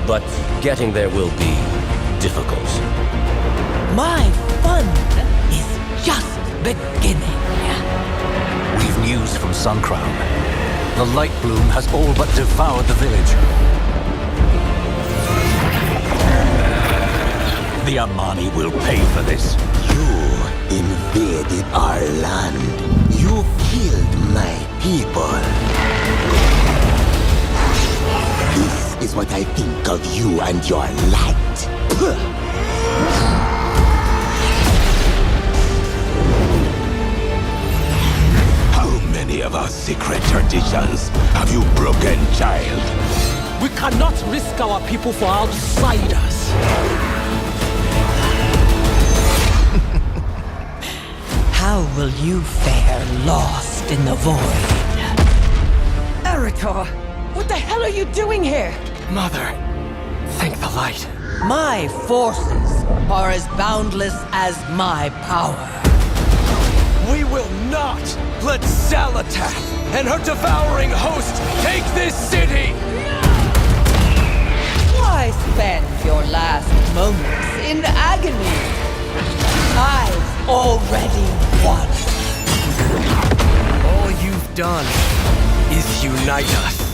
But getting there will be difficult. My fun is just beginning. We've news from Suncrown. The light bloom has all but devoured the village. The Amani will pay for this. You invaded our land. You killed my people. This is what I think of you and your light. How many of our secret traditions have you broken, child? We cannot risk our people for outsiders. How will you fare lost in the void? Erica, what the hell are you doing here? Mother, thank the light. My forces are as boundless as my power. We will not let Xal'Atath and her devouring host take this city! Why spend your last moments in agony? I've already won. All you've done is unite us.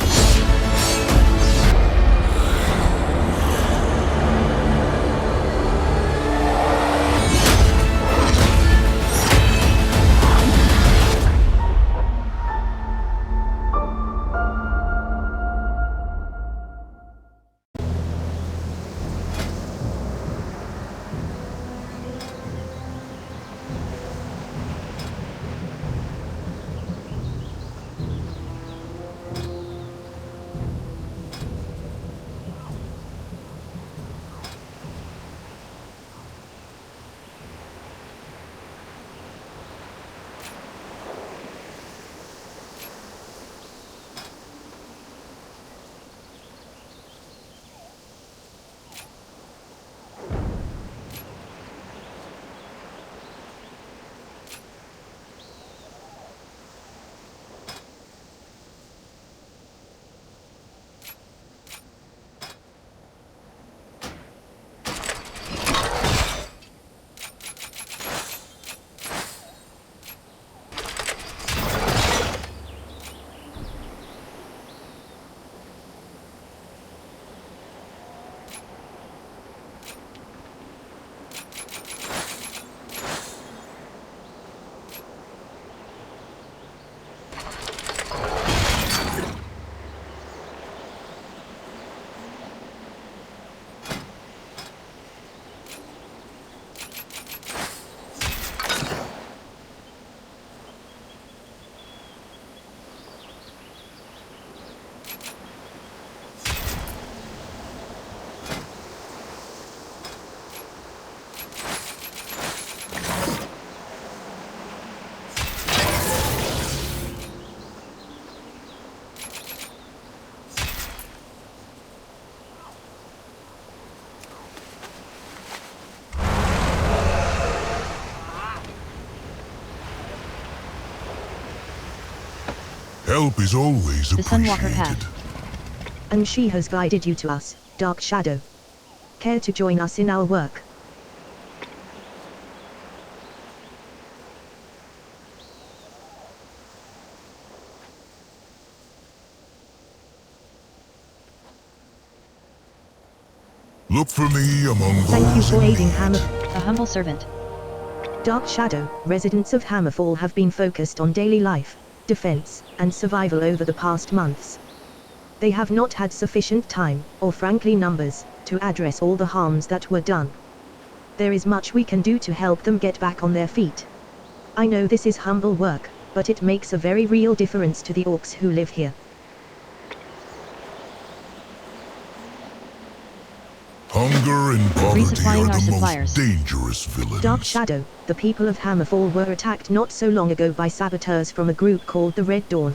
Help is always the Sunwalker appreciated. path. And she has guided you to us, Dark Shadow. Care to join us in our work? Look for me among those Thank you for in aiding need. Hammer. A humble servant. Dark Shadow, residents of Hammerfall have been focused on daily life, defense, and survival over the past months. They have not had sufficient time, or frankly numbers, to address all the harms that were done. There is much we can do to help them get back on their feet. I know this is humble work, but it makes a very real difference to the orcs who live here. Hunger and poverty Resupplying are our the suppliers. most dangerous villains. Dark Shadow, the people of Hammerfall were attacked not so long ago by saboteurs from a group called the Red Dawn.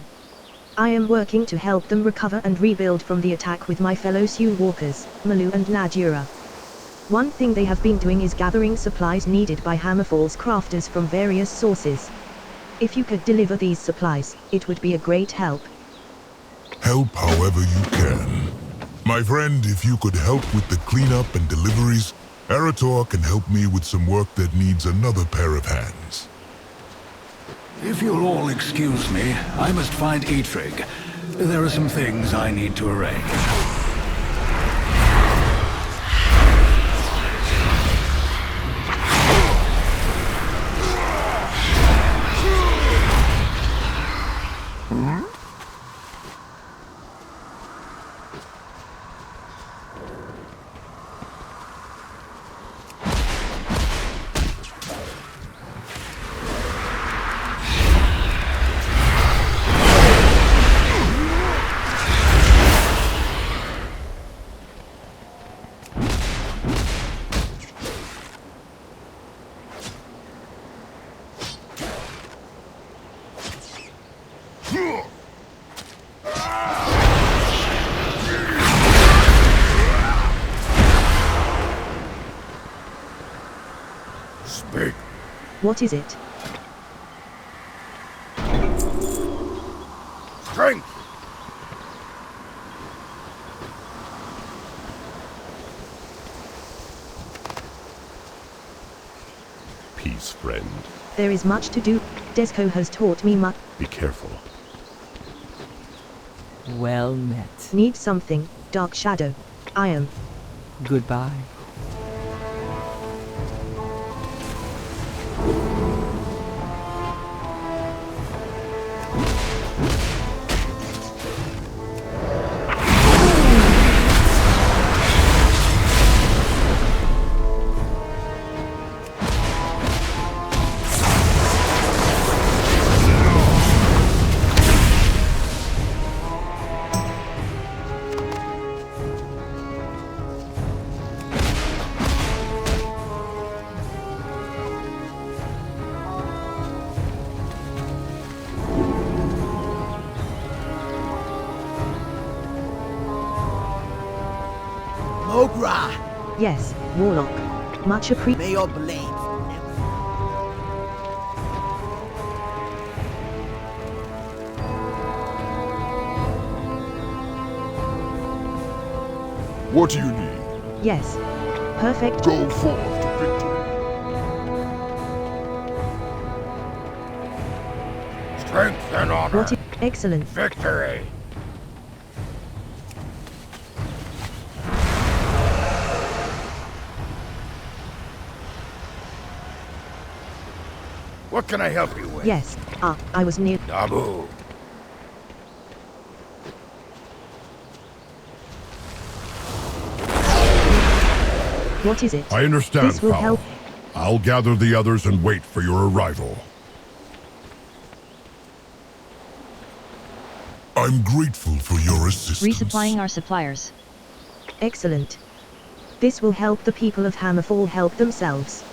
I am working to help them recover and rebuild from the attack with my fellow Sioux Walkers, Malu and Nadura. One thing they have been doing is gathering supplies needed by Hammerfall's crafters from various sources. If you could deliver these supplies, it would be a great help. Help however you can. My friend, if you could help with the cleanup and deliveries, Arator can help me with some work that needs another pair of hands. If you'll all excuse me, I must find Eitrig. There are some things I need to arrange. Speak. What is it? Strength! Peace, friend. There is much to do. Desco has taught me much. Be careful. Well met. Need something, Dark Shadow. I am. Goodbye. Mogra, Yes, Warlock. Much appreciated. may your blade. What do you need? Yes. Perfect. Go forth to victory. Strength and honor. What? Excellent. Victory. What can I help you with? Yes. I was near. Nabu. What is it? I understand, This will help. I'll gather the others and wait for your arrival. I'm grateful for your assistance. Resupplying our suppliers. Excellent. This will help the people of Hammerfall help themselves.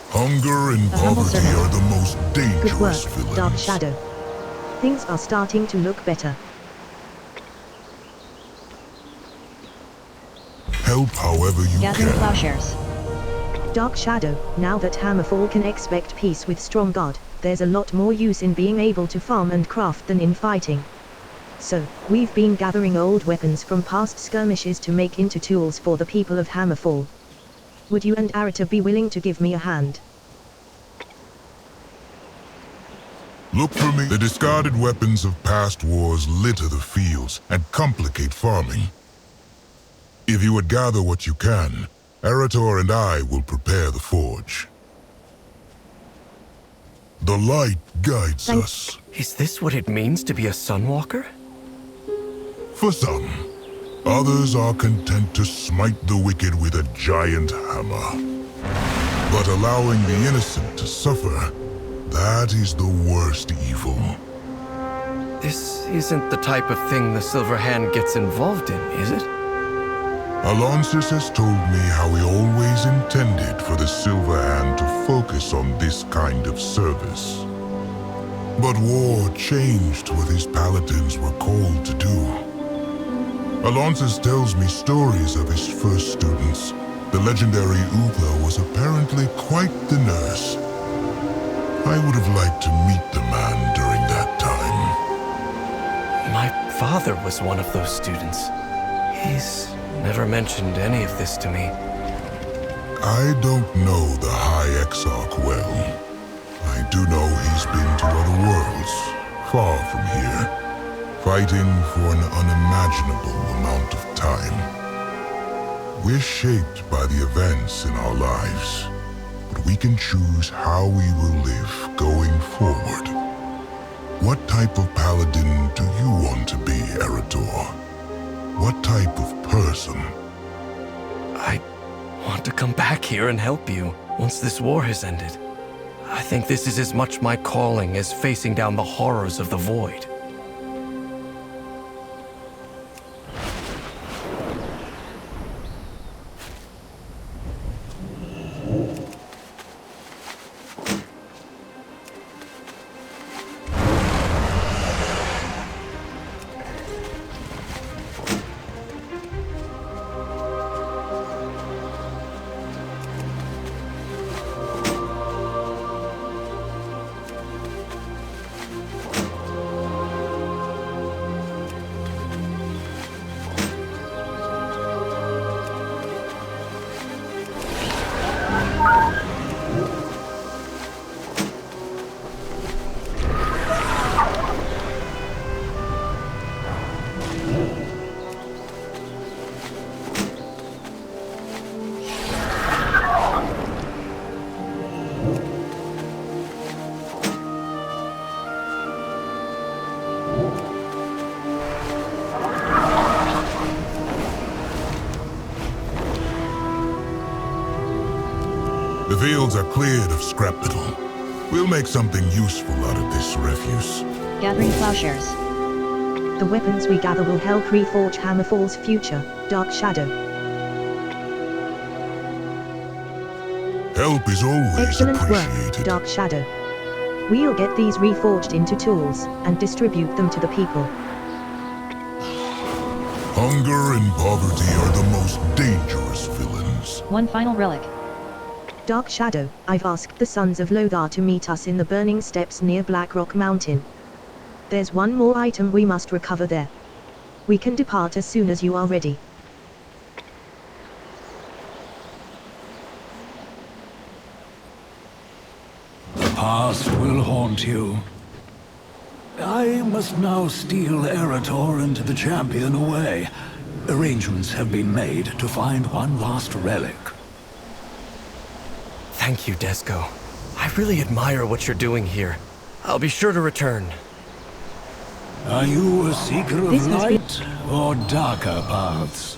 Hunger and A humble poverty servant. are the most Good work, dangerous villains. Dark Shadow. Things are starting to look better. Help however you Gathering can. plowshares. Dark Shadow, now that Hammerfall can expect peace with strong God, there's a lot more use in being able to farm and craft than in fighting. So, we've been gathering old weapons from past skirmishes to make into tools for the people of Hammerfall. Would you and Arata be willing to give me a hand? Look for me. The discarded weapons of past wars litter the fields and complicate farming. If you would gather what you can, Arator and I will prepare the forge. The light guides Thank- us. Is this what it means to be a Sunwalker? For some. Others are content to smite the wicked with a giant hammer. But allowing the innocent to suffer, that is the worst evil. This isn't the type of thing the Silver Hand gets involved in, is it? Alonsis has told me how he always intended for the Silver Hand to focus on this kind of service. But war changed what his paladins were called to do. Alonsis tells me stories of his first students. The legendary Uther was apparently quite the nurse. I would have liked to meet the man during that time. My father was one of those students. He's never mentioned any of this to me. I don't know the High Exarch well. I do know he's been to other worlds, far from here, fighting for an unimaginable amount of time. We're shaped by the events in our lives, but we can choose how we will live going forward. What type of paladin do you want to be, Eretor? What type of person? I want to come back here and help you once this war has ended. I think this is as much my calling as facing down the horrors of the Void. The fields are cleared of scrap metal. We'll make something useful out of this refuse. Gathering plowshares. The weapons we gather will help reforge Hammerfall's future, Dark Shadow. Help is always Excellent appreciated. work, Dark Shadow. We'll get these reforged into tools, and distribute them to the people. Hunger and poverty are the most dangerous villains. One final relic. Dark Shadow, I've asked the Sons of Lothar to meet us in the burning steppes near Blackrock Mountain. There's one more item we must recover there. We can depart as soon as you are ready. The past will haunt you. I must now steal Eretor and the champion away. Arrangements have been made to find one last relic. Thank you, Desco. I really admire what you're doing here. I'll be sure to return. Are you a seeker of This has been- light or darker paths?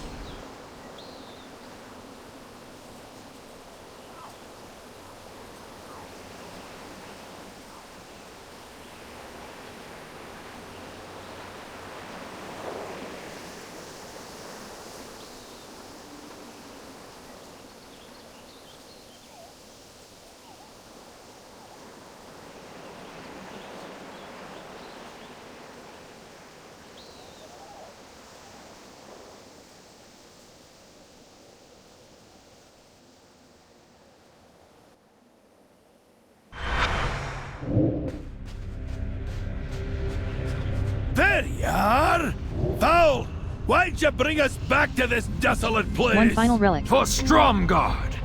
There you are! Foul! Why'd you bring us back to this desolate place? One final relic. For Stromgarde!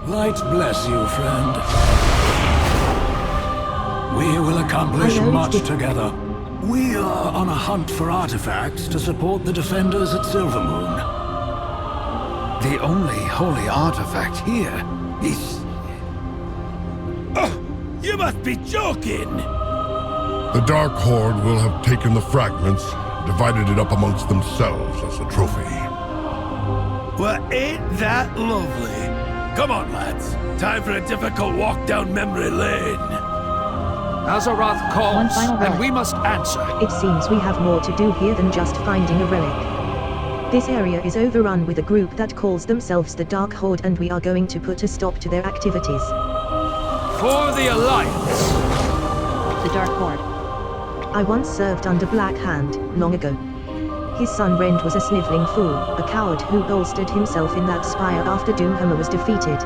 Light bless you, friend. We will accomplish much together. We are on a hunt for artifacts to support the defenders at Silvermoon. The only holy artifact here is... Oh, you must be joking! The Dark Horde will have taken the fragments, divided it up amongst themselves as a trophy. Well, ain't that lovely? Come on, lads. Time for a difficult walk down memory lane. Azeroth One calls, final and relic. we must answer. It seems we have more to do here than just finding a relic. This area is overrun with a group that calls themselves the Dark Horde, and we are going to put a stop to their activities. For the Alliance! The Dark Horde. I once served under Black Hand, long ago. His son Rend was a sniveling fool, a coward who bolstered himself in that spire after Doomhammer was defeated.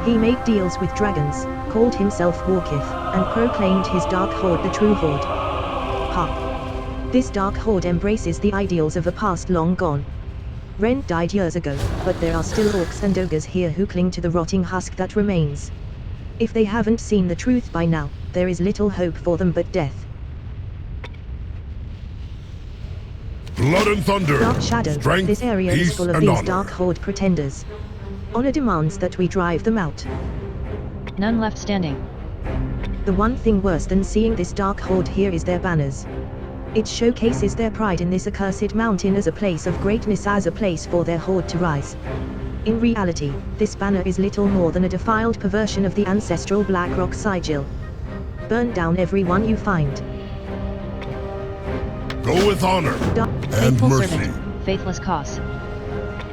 He made deals with dragons, called himself Warkith, and proclaimed his Dark Horde the true Horde. Ha! This Dark Horde embraces the ideals of a past long gone. Rend died years ago, but there are still orcs and ogres here who cling to the rotting husk that remains. If they haven't seen the truth by now, there is little hope for them but death. Blood and thunder, Dark Shadow, strength, this area peace, is full of and these honor. Dark Horde pretenders. Honor demands that we drive them out. None left standing. The one thing worse than seeing this Dark Horde here is their banners. It showcases their pride in this accursed mountain as a place of greatness, as a place for their horde to rise. In reality, this banner is little more than a defiled perversion of the ancestral Blackrock sigil. Burn down everyone you find. Go with honor Dark and Faithful mercy. servant. Faithless cause.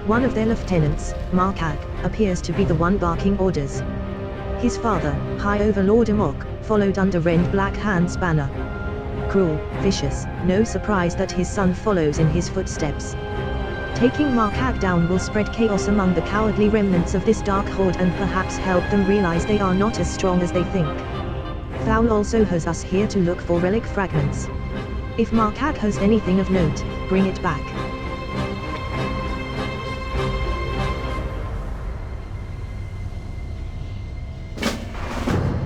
One of their lieutenants, Markag, appears to be the one barking orders. His father, High Overlord Amok, followed under Rend Black Hand's banner. Cruel, vicious, no surprise that his son follows in his footsteps. Taking Markag down will spread chaos among the cowardly remnants of this Dark Horde and perhaps help them realize they are not as strong as they think. Thaul also has us here to look for relic fragments. If Markag has anything of note, bring it back.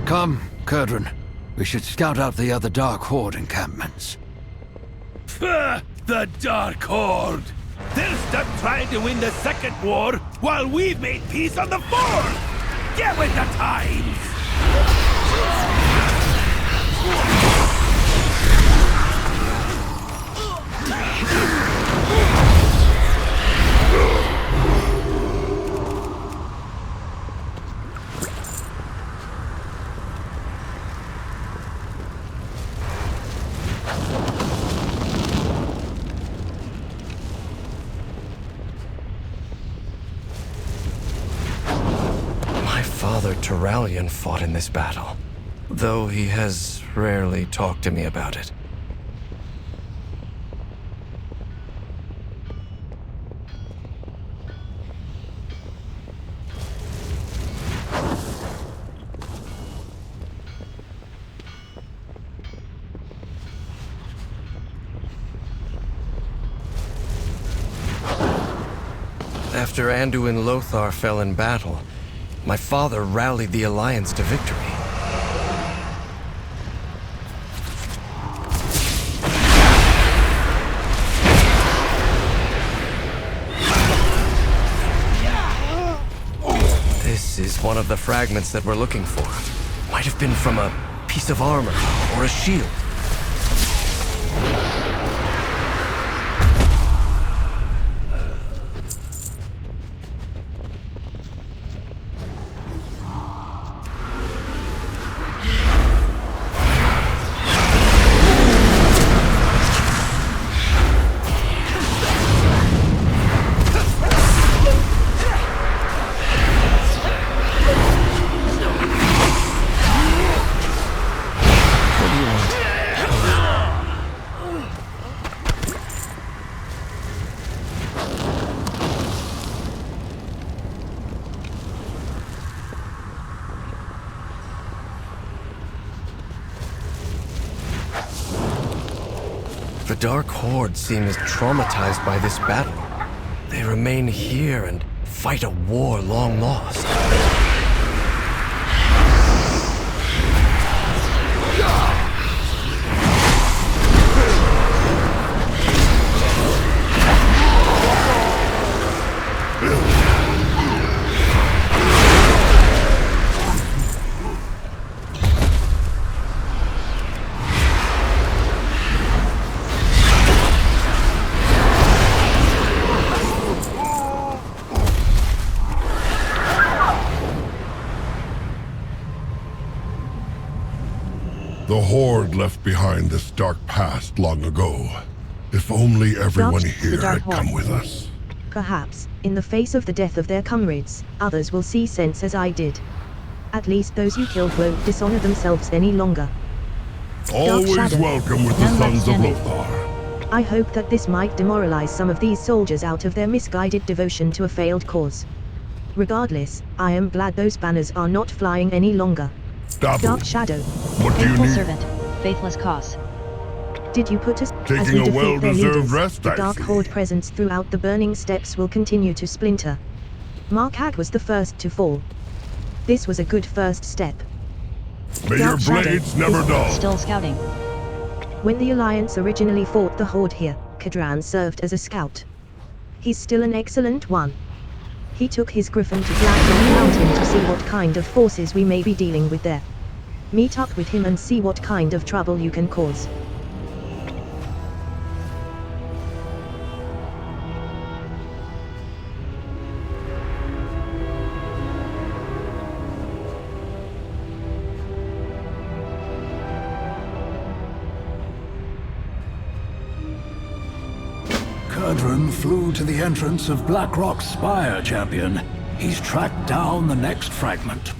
Come, Kurdran. We should scout out the other Dark Horde encampments. Pah! The Dark Horde! They're stuck trying to win the second war while we've made peace on the fourth! Get with the times! My father Turalian fought in this battle, though he has rarely talked to me about it. After Anduin Lothar fell in battle, my father rallied the Alliance to victory. This is one of the fragments that we're looking for. Might have been from a piece of armor or a shield. The Dark Horde seem as traumatized by this battle. They remain here and fight a war long lost. Horde left behind this dark past long ago. If only everyone here had come with us. Perhaps, in the face of the death of their comrades, others will see sense as I did. At least those you killed won't dishonor themselves any longer. Always welcome with the Sons of Lothar. I hope that this might demoralize some of these soldiers out of their misguided devotion to a failed cause. Regardless, I am glad those banners are not flying any longer. Dark Shadow. What do you Faithful need? servant. Faithless cause. Did you put us as we Taking a defeat their well-deserved leaders, rest, the I Dark see. Horde presence throughout the burning steppes will continue to splinter. Markag was the first to fall. This was a good first step. May your Dark Shadow blades never dull. Still scouting. When the Alliance originally fought the Horde here, Kadran served as a scout. He's still an excellent one. He took his griffin to Blackrock Mountain to see what kind of forces we may be dealing with there. Meet up with him and see what kind of trouble you can cause. Kadran flew to the entrance of Blackrock's spire, champion. He's tracked down the next fragment.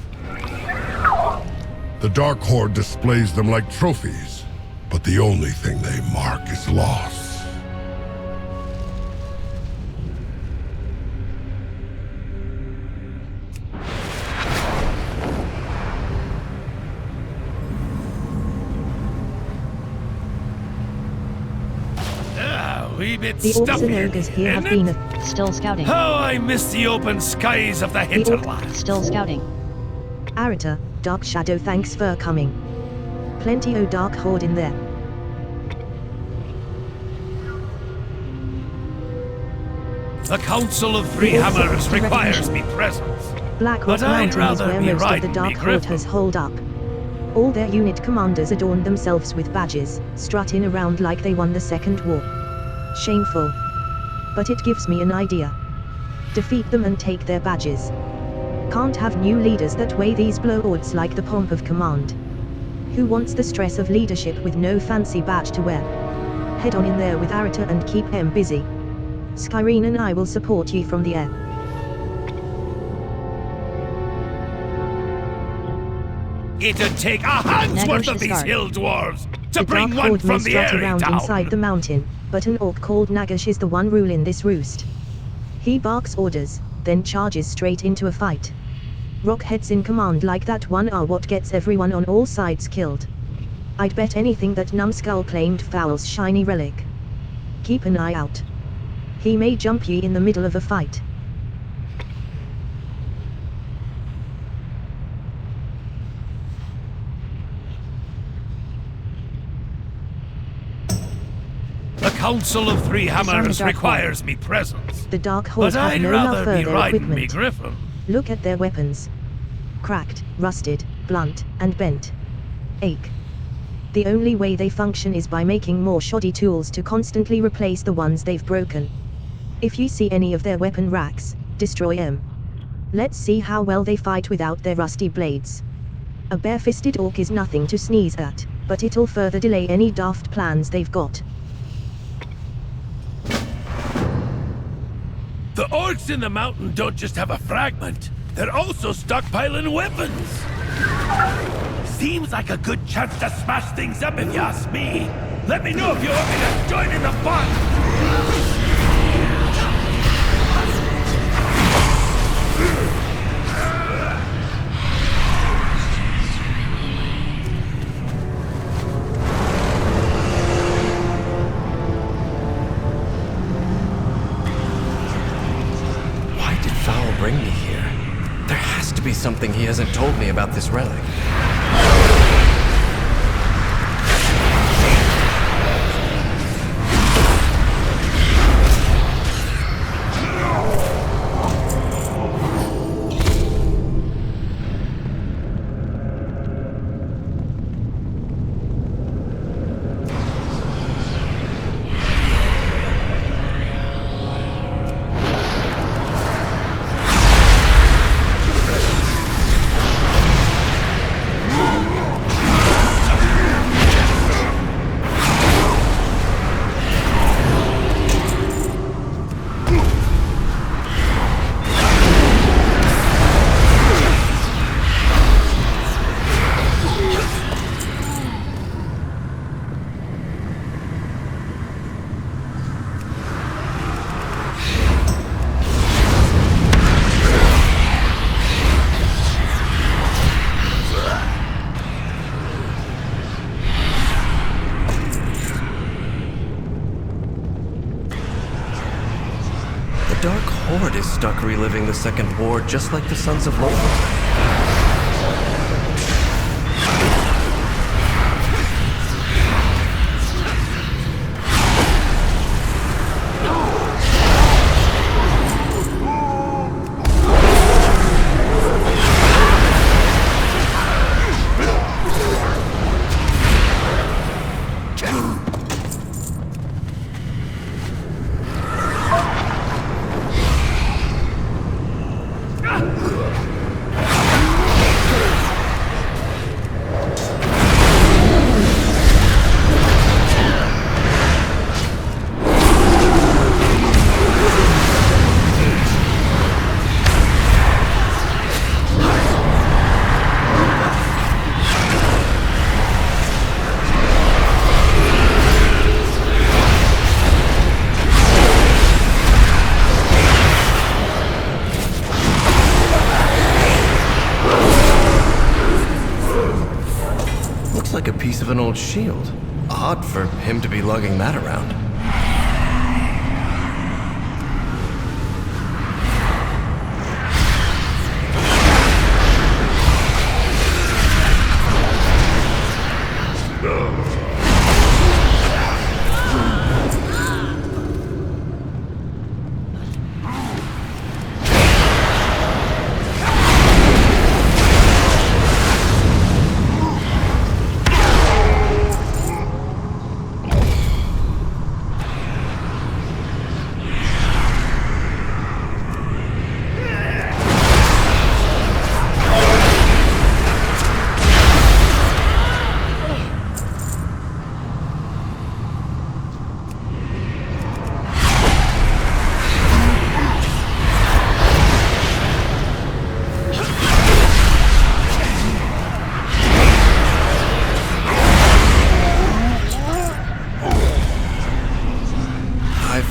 The Dark Horde displays them like trophies, but the only thing they mark is loss. Wee bit The orcs stuffy, and ogres here have isn't been it? Still scouting. How I miss the open skies of the hinterland. Still scouting. Arita, Dark Shadow, thanks for coming. Plenty o' Dark Horde in there. The Council of Three Hammers requires me present. Blackrock But I'd Mountain is rather where be most of the riding me Dark Horde griffin. has holed up. All their unit commanders adorned themselves with badges, strutting around like they won the Second War. Shameful. But it gives me an idea. Defeat them and take their badges. Can't have new leaders that weigh these blowouts like the pomp of command. Who wants the stress of leadership with no fancy badge to wear? Head on in there with Arita and keep them busy. Skyrene and I will support you from the air. It'd take a hand's worth of these hill dwarves to bring Dark one Horde may from the strut airy around town. inside the mountain, but an orc called Nagash is the one ruling this roost. He barks orders, then charges straight into a fight. Rockheads in command like that one are what gets everyone on all sides killed. I'd bet anything that Numbskull claimed Foul's shiny relic. Keep an eye out. He may jump ye in the middle of a fight. The Council of Three Disarm the Hammers Dark requires me presence. The Dark Horde But have I'd no love rather for be their riding me equipment. griffin. Look at their weapons. Cracked, rusted, blunt, and bent. Ache. The only way they function is by making more shoddy tools to constantly replace the ones they've broken. If you see any of their weapon racks, destroy them. Let's see how well they fight without their rusty blades. A bare-fisted orc is nothing to sneeze at, but it'll further delay any daft plans they've got. The orcs in the mountain don't just have a fragment, they're also stockpiling weapons. Seems like a good chance to smash things up if you ask me. Let me know if you want me to join in the fun. Why did Foul bring me here? There has to be something he hasn't told me about this relic. The Dark Horde is stuck reliving the Second War just like the Sons of Lothar. Like a piece of an old shield. Odd for him to be lugging that around.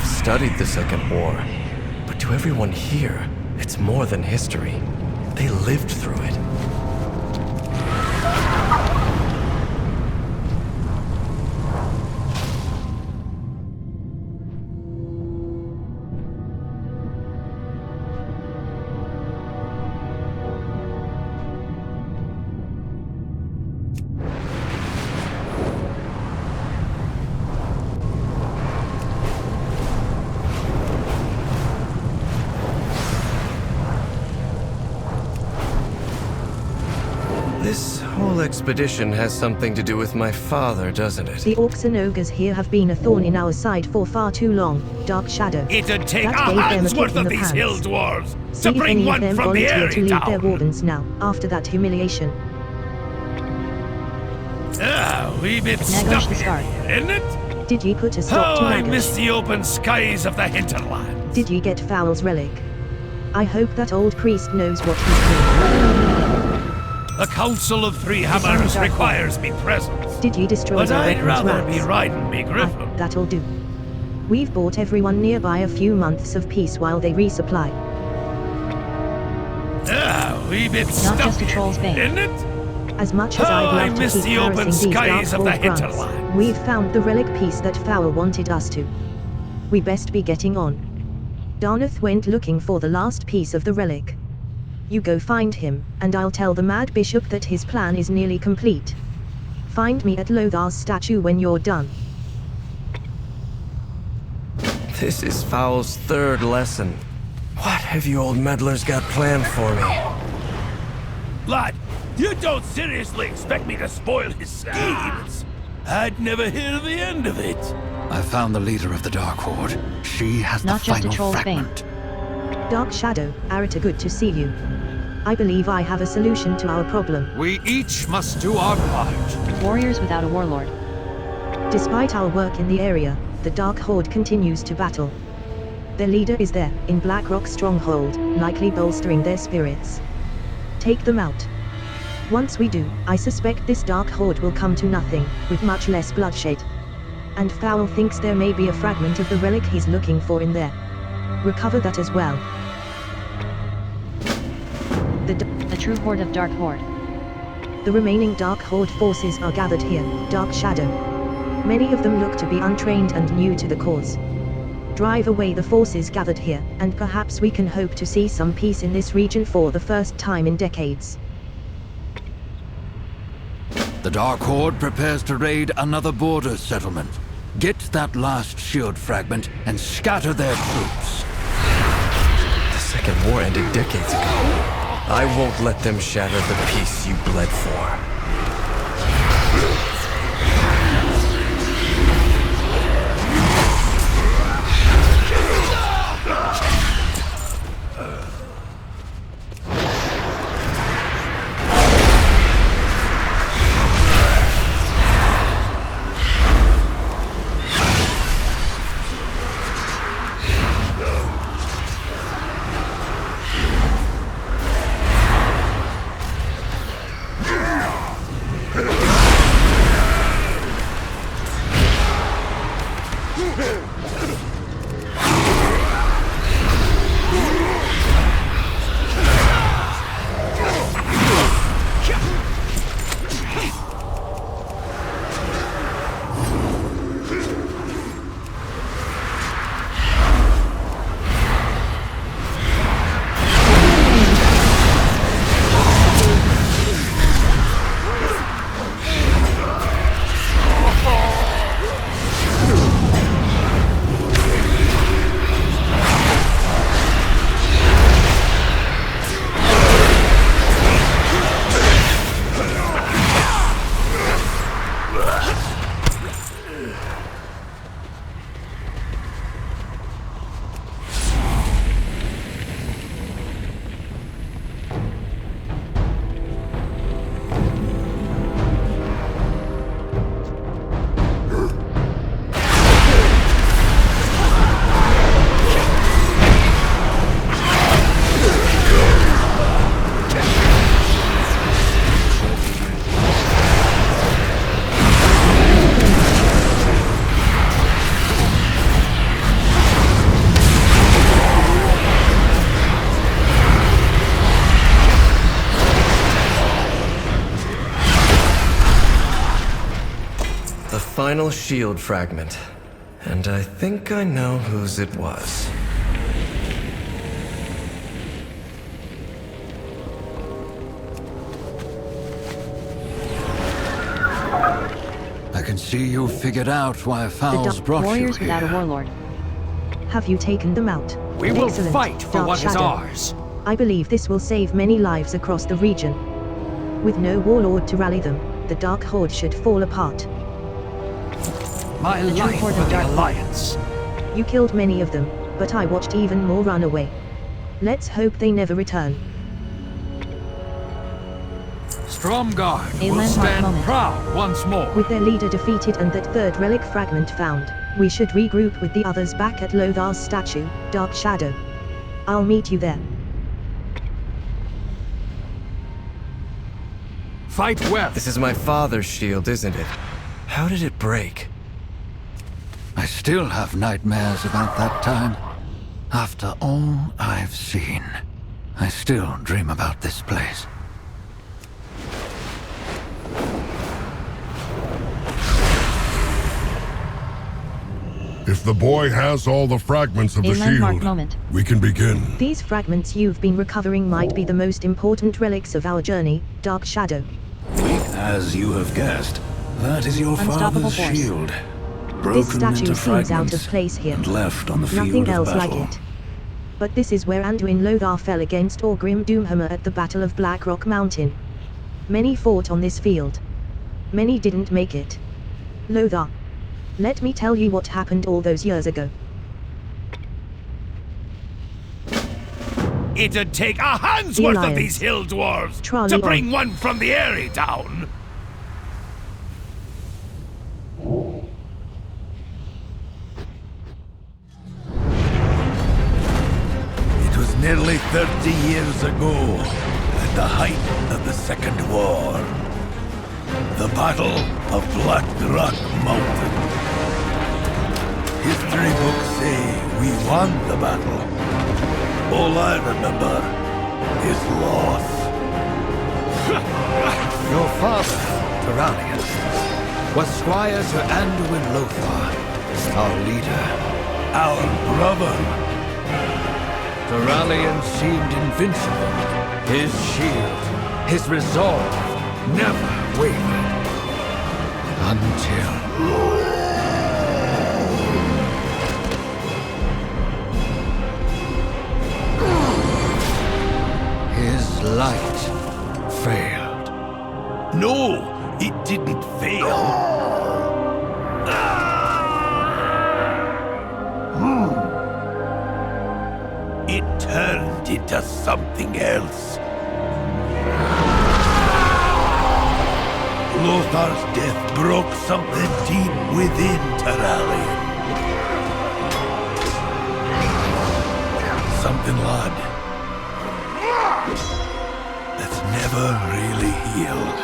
Studied the Second War, but to everyone here, it's more than history. They lived through it. This whole expedition has something to do with my father, doesn't it? The orcs and ogres here have been a thorn in our side for far too long, Dark Shadow. It'd take That a gave them hand's kick worth in of the these pants. hill dwarves See to if bring any of one them from the volunteer to airy lead their town. wardens now, after that humiliation. Wee bit Nagosh stuck, the Scarf. isn't it? Did ye put a stop Oh, to I Nagosh? miss the open skies of the hinterland. Did ye get Foul's relic? I hope that old priest knows what he's doing. The Council of Three Disarm Hammers Dark requires me present. Did ye destroy But their I'd weapons, rather rats? be riding me griffin. That'll do. We've bought everyone nearby a few months of peace while they resupply. Wee bit It's not just a stuck, troll's bane. isn't it? As much as Oh, I'd I love to miss keep the open harassing these skies dark of the horde grunts, hinterland. we've found the relic piece that Foul wanted us to. We best be getting on. Darnath went looking for the last piece of the relic. You go find him, and I'll tell the Mad Bishop that his plan is nearly complete. Find me at Lothar's statue when you're done. This is Foul's third lesson. What have you old meddlers got planned for me? Lad, you don't seriously expect me to spoil his schemes? I'd never hear the end of it. I found the leader of the Dark Horde. She has Not the just a final troll's fragment. Dark Shadow, Arita, good to see you. I believe I have a solution to our problem. We each must do our part. Warriors without a warlord. Despite our work in the area, the Dark Horde continues to battle. Their leader is there, in Blackrock Stronghold, likely bolstering their spirits. Take them out. Once we do, I suspect this Dark Horde will come to nothing, with much less bloodshed. And Foul thinks there may be a fragment of the relic he's looking for in there. Recover that as well. The true horde of Dark Horde. The remaining Dark Horde forces are gathered here, Dark Shadow. Many of them look to be untrained and new to the cause. Drive away the forces gathered here, and perhaps we can hope to see some peace in this region for the first time in decades. The Dark Horde prepares to raid another border settlement. Get that last shield fragment and scatter their troops. The Second War ended decades ago. I won't let them shatter the peace you bled for. Final shield fragment. And I think I know whose it was. I can see you figured out why Fowls brought you warriors here. without a warlord. Have you taken them out? We will Excellent, fight for Dark what is Shadow. ours. I believe this will save many lives across the region. With no warlord to rally them, the Dark Horde should fall apart. My The true life horde for of the Dark Alliance. You killed many of them, but I watched even more run away. Let's hope they never return. Stromgarde A will landmark stand moment. proud once more. With their leader defeated and that third relic fragment found, we should regroup with the others back at Lothar's statue, Dark Shadow. I'll meet you there. Fight well. This is my father's shield, isn't it? How did it break? I still have nightmares about that time. After all I've seen, I still dream about this place. If the boy has all the fragments of A the landmark shield, moment. we can begin. These fragments you've been recovering might be the most important relics of our journey, Dark Shadow. As you have guessed, that is your Unstoppable father's force. shield. This Broken statue into seems out of fragments place here. and left on the field Nothing of else battle. like it. But this is where Anduin Lothar fell against Orgrim Doomhammer at the Battle of Blackrock Mountain. Many fought on this field. Many didn't make it. Lothar, let me tell you what happened all those years ago. It'd take a hand's The worth of Alliance. these hill dwarves Trolley to on. bring one from the Eyrie down. It was nearly 30 years ago, at the height of the Second War. The Battle of Blackrock Mountain. History books say we won the battle. All I remember is loss. Your father, Tyranius, was squire to Anduin Lothar, our leader our brother. Turalian seemed invincible. His shield, his resolve, never wavered. Until... his light failed. No, it didn't fail. It turned into something else. Lothar's death broke something deep within Turalian. Something, lad, that's never really healed.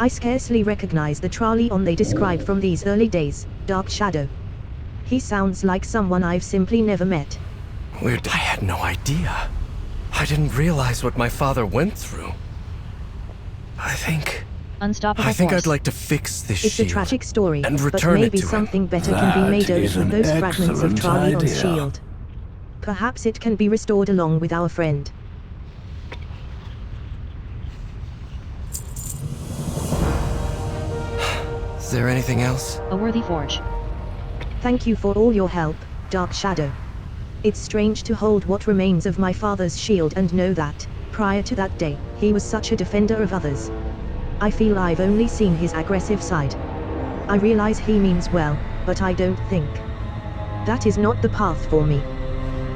I scarcely recognize the Tralion they describe from these early days, Dark Shadow. He sounds like someone I've simply never met. Weird. I had no idea. I didn't realize what my father went through. I think I'd like to fix this shield. It's a tragic story, and but return maybe it to something him. better can be made That out of those fragments of Tralion's idea. shield. Perhaps it can be restored along with our friend. Is there anything else? A worthy forge. Thank you for all your help, Dark Shadow. It's strange to hold what remains of my father's shield and know that, prior to that day, he was such a defender of others. I feel I've only seen his aggressive side. I realize he means well, but I don't think that is not the path for me.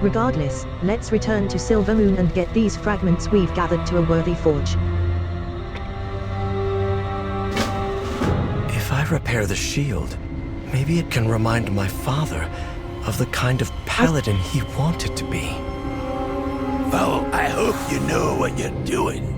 Regardless, let's return to Silvermoon and get these fragments we've gathered to a worthy forge. If I repair the shield, maybe it can remind my father of the kind of paladin he wanted to be. Well, I hope you know what you're doing.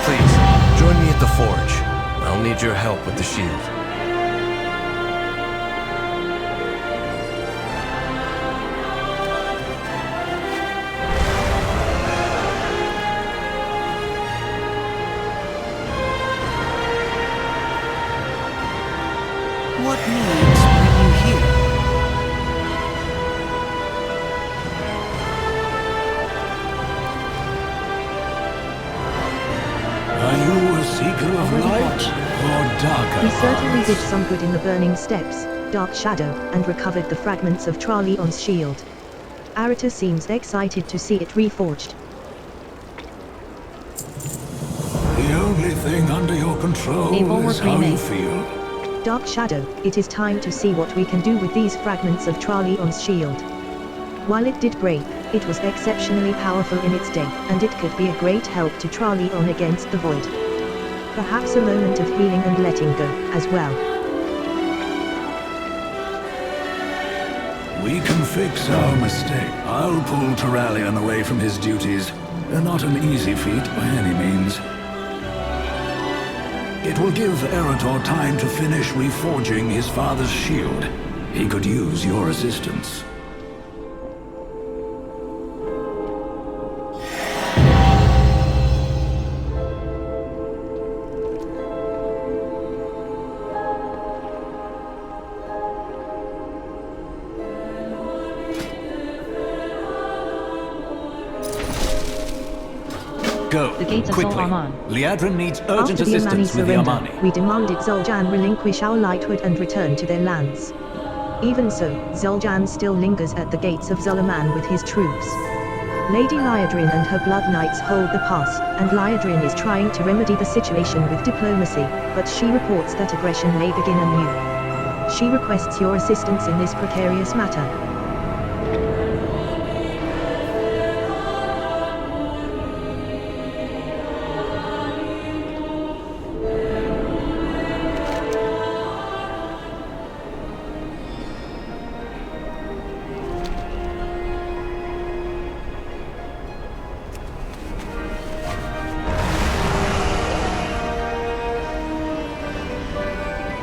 Please, join me at the forge. I'll need your help with the shield. What needs bring you here? Are you a seeker of light or darker? We certainly arts? did some good in the burning steppes, Dark Shadow, and recovered the fragments of Tralion's shield. Arata seems excited to see it reforged. The only thing under your control is how you feel. Dark Shadow, it is time to see what we can do with these fragments of Tralion's shield. While it did break, It was exceptionally powerful in its day, and it could be a great help to Trali on against the Void. Perhaps a moment of healing and letting go, as well. We can fix our mistake. I'll pull Turalyon away from his duties. Not an easy feat by any means. It will give Eretor time to finish reforging his father's shield. He could use your assistance. Go. The gates of Quickly. Zul'Aman. Liadrin needs urgent After the Amani assistance with the surrender, Amani. we demanded Zul'Jan relinquish our lightwood and return to their lands. Even so, Zul'Jan still lingers at the gates of Zul'Aman with his troops. Lady Liadrin and her Blood Knights hold the pass, and Liadrin is trying to remedy the situation with diplomacy, but she reports that aggression may begin anew. She requests your assistance in this precarious matter.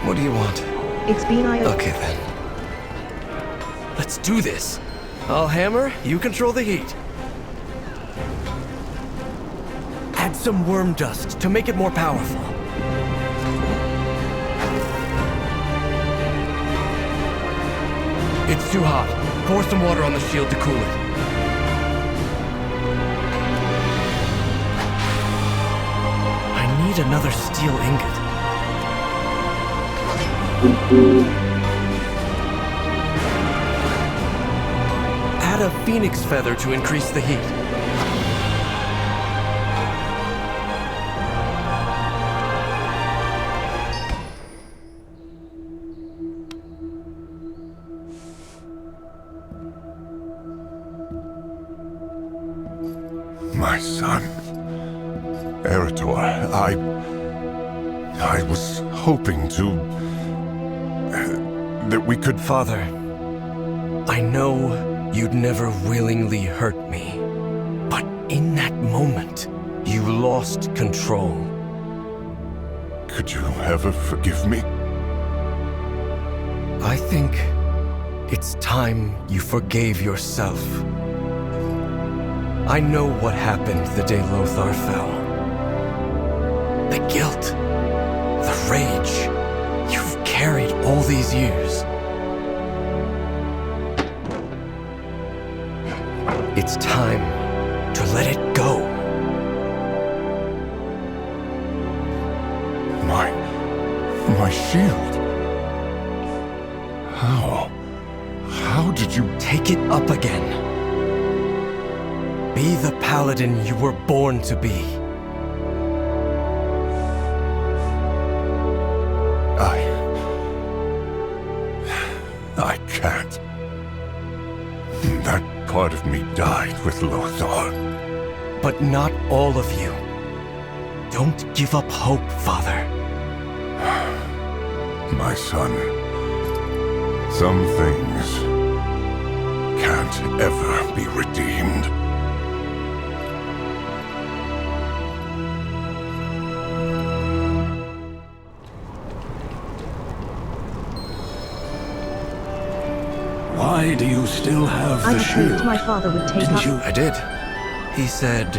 What do you want? It's been Okay then. Let's do this. I'll hammer, you control the heat. Add some worm dust to make it more powerful. It's too hot. Pour some water on the shield to cool it. I need another steel ingot. Add a phoenix feather to increase the heat. My son. Eretor, I was hoping to... that we could... Father, I know you'd never willingly hurt me, but in that moment, you lost control. Could you ever forgive me? I think it's time you forgave yourself. I know what happened the day Lothar fell. The guilt, the rage you've carried all these years. It's time to let it go. My shield. How did you... Take it up again. Be the paladin you were born to be. I can't. That part of me died with Lothar. But not all of you. Don't give up hope, Father. My son, some things can't ever be redeemed. Why do you still have the shield? hoped my father would take Didn't up... you? I did. He said,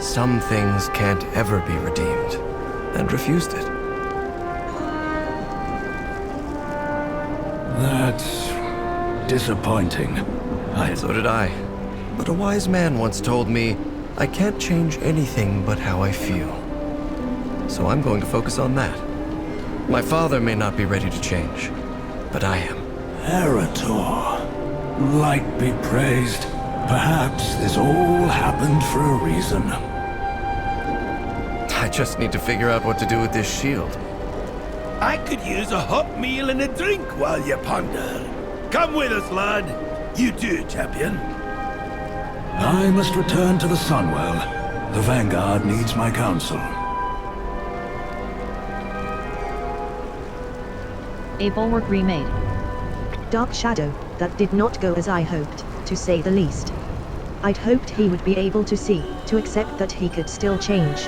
some things can't ever be redeemed, and refused it. That's disappointing. So did I. But a wise man once told me, I can't change anything but how I feel. So I'm going to focus on that. My father may not be ready to change, but I am. Eretor, light be praised. Perhaps this all happened for a reason. I just need to figure out what to do with this shield. I could use a hot meal and a drink while you ponder. Come with us, lad. You too, champion. I must return to the Sunwell. The Vanguard needs my counsel. A bulwark remade. Dark Shadow, that did not go as I hoped, to say the least. I'd hoped he would be able to see, to accept that he could still change.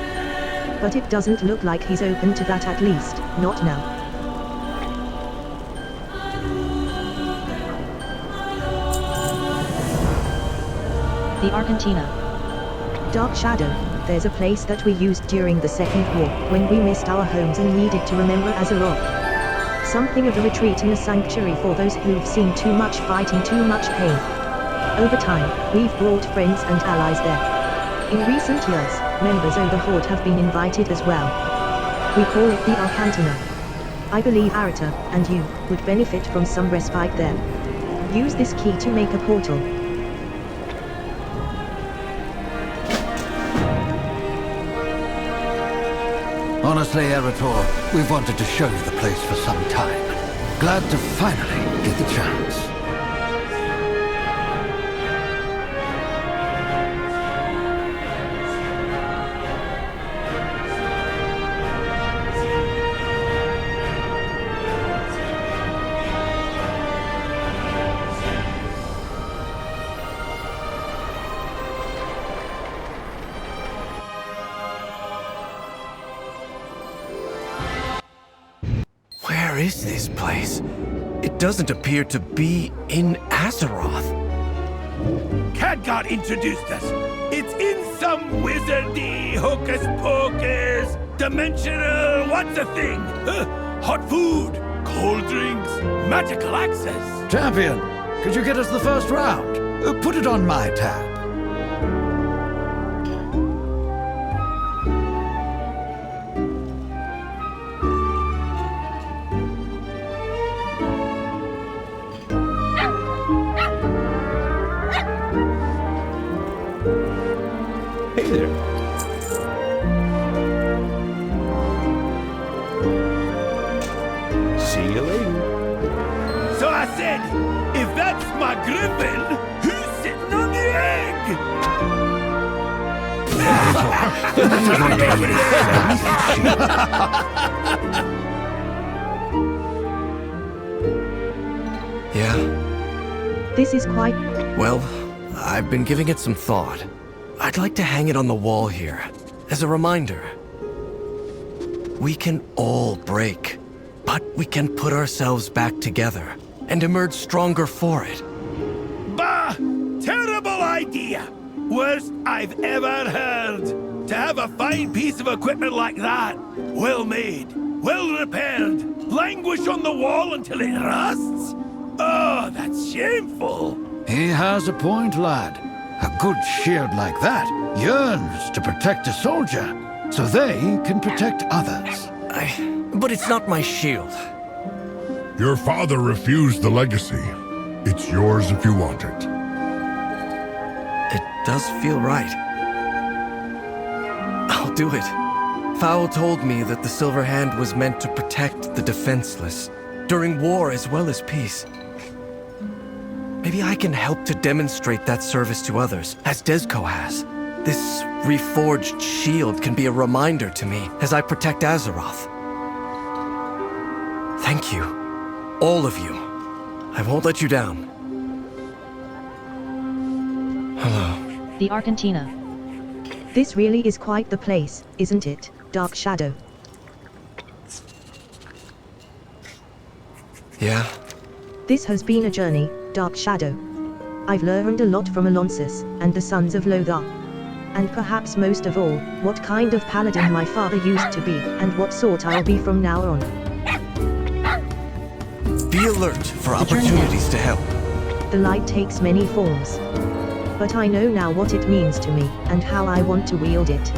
But it doesn't look like he's open to that, at least, not now. The Argentina. Dark Shadow, there's a place that we used during the Second War, when we missed our homes and needed to remember Azeroth. Something of a retreat and a sanctuary for those who've seen too much fighting, too much pain. Over time, we've brought friends and allies there. In recent years, members of the Horde have been invited as well. We call it the Arcantina. I believe Arata, and you, would benefit from some respite there. Use this key to make a portal. Honestly, Eretor, we've wanted to show you the place for some time. Glad to finally get the chance. Where is this place? It doesn't appear to be in Azeroth. Khadgar introduced us. It's in some wizardy, hocus-pocus, dimensional, what's the thing? Hot food, cold drinks, magical access. Champion, could you get us the first round? Put it on my tab. Hey there. See you later. So I said, if that's my griffin, who's sitting on the egg? Yeah? This is quite... Well, I've been giving it some thought. I'd like to hang it on the wall here, as a reminder. We can all break, but we can put ourselves back together and emerge stronger for it. Bah! Terrible idea! Worst I've ever heard. To have a fine piece of equipment like that, well made, well repaired, languish on the wall until it rusts? Oh, that's shameful. He has a point, lad. A good shield like that yearns to protect a soldier, so they can protect others. But it's not my shield. Your father refused the legacy. It's yours if you want it. It does feel right. I'll do it. Fowl told me that the Silver Hand was meant to protect the defenseless, during war as well as peace. Maybe I can help to demonstrate that service to others, as Desco has. This reforged shield can be a reminder to me as I protect Azeroth. Thank you. All of you. I won't let you down. Hello. The Argentina. This really is quite the place, isn't it, Dark Shadow? Yeah? This has been a journey, Dark Shadow. I've learned a lot from Alonsus, and the Sons of Lothar. And perhaps most of all, what kind of paladin my father used to be, and what sort I'll be from now on. Be alert for opportunities to help. The light takes many forms. But I know now what it means to me, and how I want to wield it.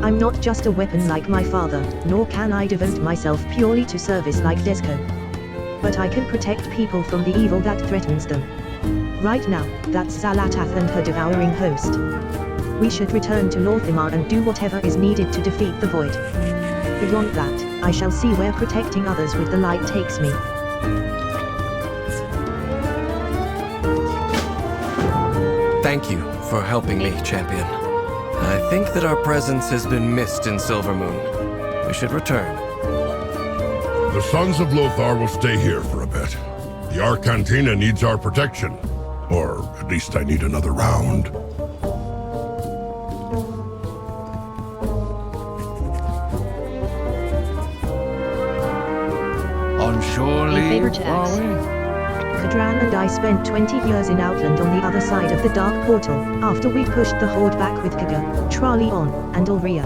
I'm not just a weapon like my father, nor can I devote myself purely to service like Desco. But I can protect people from the evil that threatens them. Right now, that's Xal'atath and her devouring host. We should return to Lorthamar and do whatever is needed to defeat the Void. Beyond that, I shall see where protecting others with the light takes me. Thank you for helping me, champion. I think that our presence has been missed in Silvermoon. We should return. The Sons of Lothar will stay here for a bit. The Arcantina needs our protection. Or at least I need another round. On shore leave, favor to X. are we? Kadran and I spent 20 years in Outland on the other side of the Dark Portal, after we pushed the Horde back with Kaga, Tralion, and Ulria.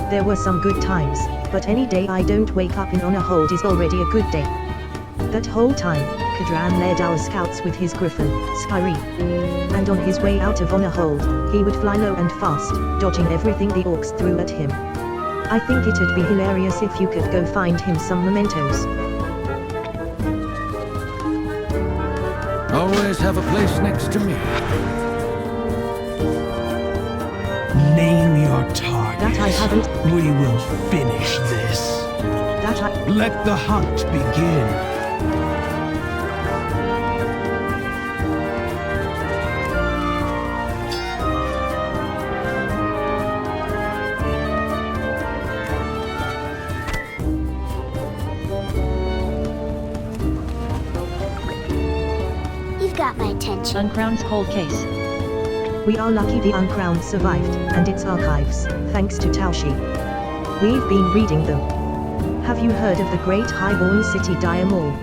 There were some good times, but any day I don't wake up in on a hold is already a good day. That whole time, Kadran led our scouts with his griffin, Skyri. And on his way out of Honohold, he would fly low and fast, dodging everything the orcs threw at him. I think it'd be hilarious if you could go find him some mementos. Always have a place next to me. Name your target. That I haven't. We will finish this. That I... Let the hunt begin. Got my attention. Uncrowned's cold case. We are lucky the Uncrowned survived, and its archives, thanks to Taushi. We've been reading them. Have you heard of the great highborn city Diamol?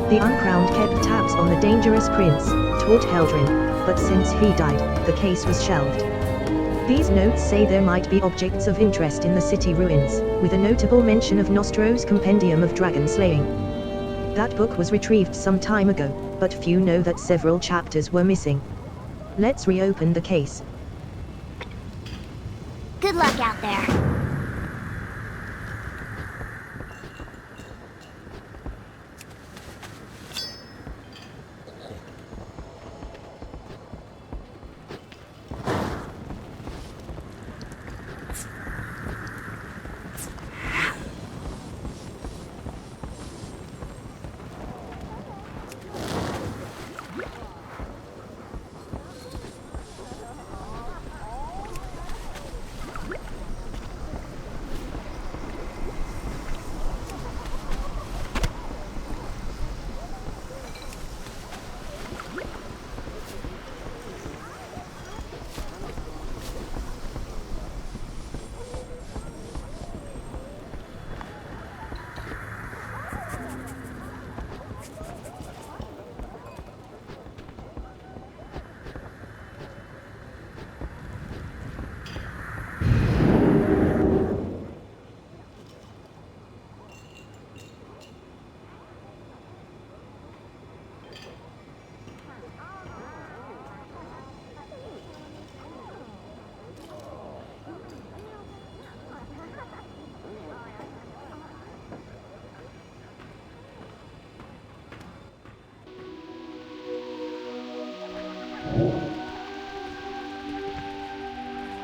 The Uncrowned kept tabs on the dangerous prince, taught Heldrin, but since he died, the case was shelved. These notes say there might be objects of interest in the city ruins, with a notable mention of Nostro's Compendium of Dragon Slaying. That book was retrieved some time ago, but few know that several chapters were missing. Let's reopen the case. Good luck out there.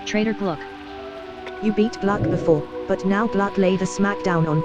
Traitor Gluck. You beat Gluck before, but now Gluck lay the smackdown on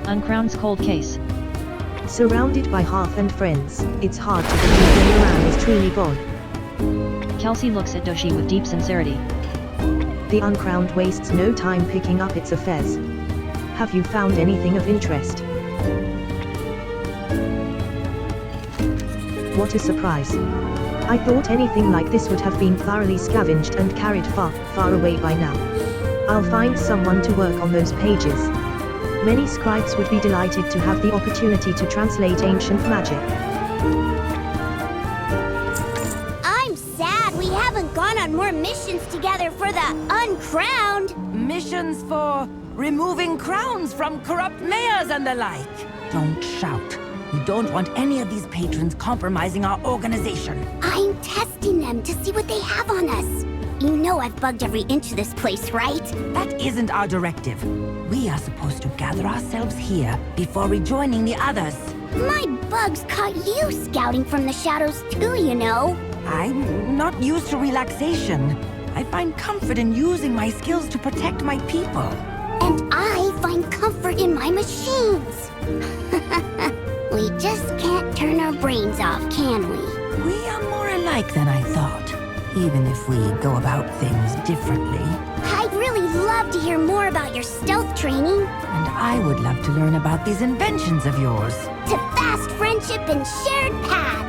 Uncrowned's cold case. Surrounded by hearth and friends, it's hard to believe when Moran is truly gone. Kelsey looks at Doshi with deep sincerity. The uncrowned wastes no time picking up its affairs. Have you found anything of interest? What a surprise. I thought anything like this would have been thoroughly scavenged and carried far, far away by now. I'll find someone to work on those pages. Many scribes would be delighted to have the opportunity to translate ancient magic. I'm sad we haven't gone on more missions together for the uncrowned. Missions for removing crowns from corrupt mayors and the like. Don't shout. We don't want any of these patrons compromising our organization. I'm testing them to see what they have on us. You know I've bugged every inch of this place, right? That isn't our directive. We are supposed to gather ourselves here before rejoining the others. My bugs caught you scouting from the shadows too, you know. I'm not used to relaxation. I find comfort in using my skills to protect my people. And I find comfort in my machines. We just can't turn our brains off, can we? We are more alike than I thought, even if we go about things differently. I'd really love to hear more about your stealth training. And I would love to learn about these inventions of yours. To fast friendship and shared paths.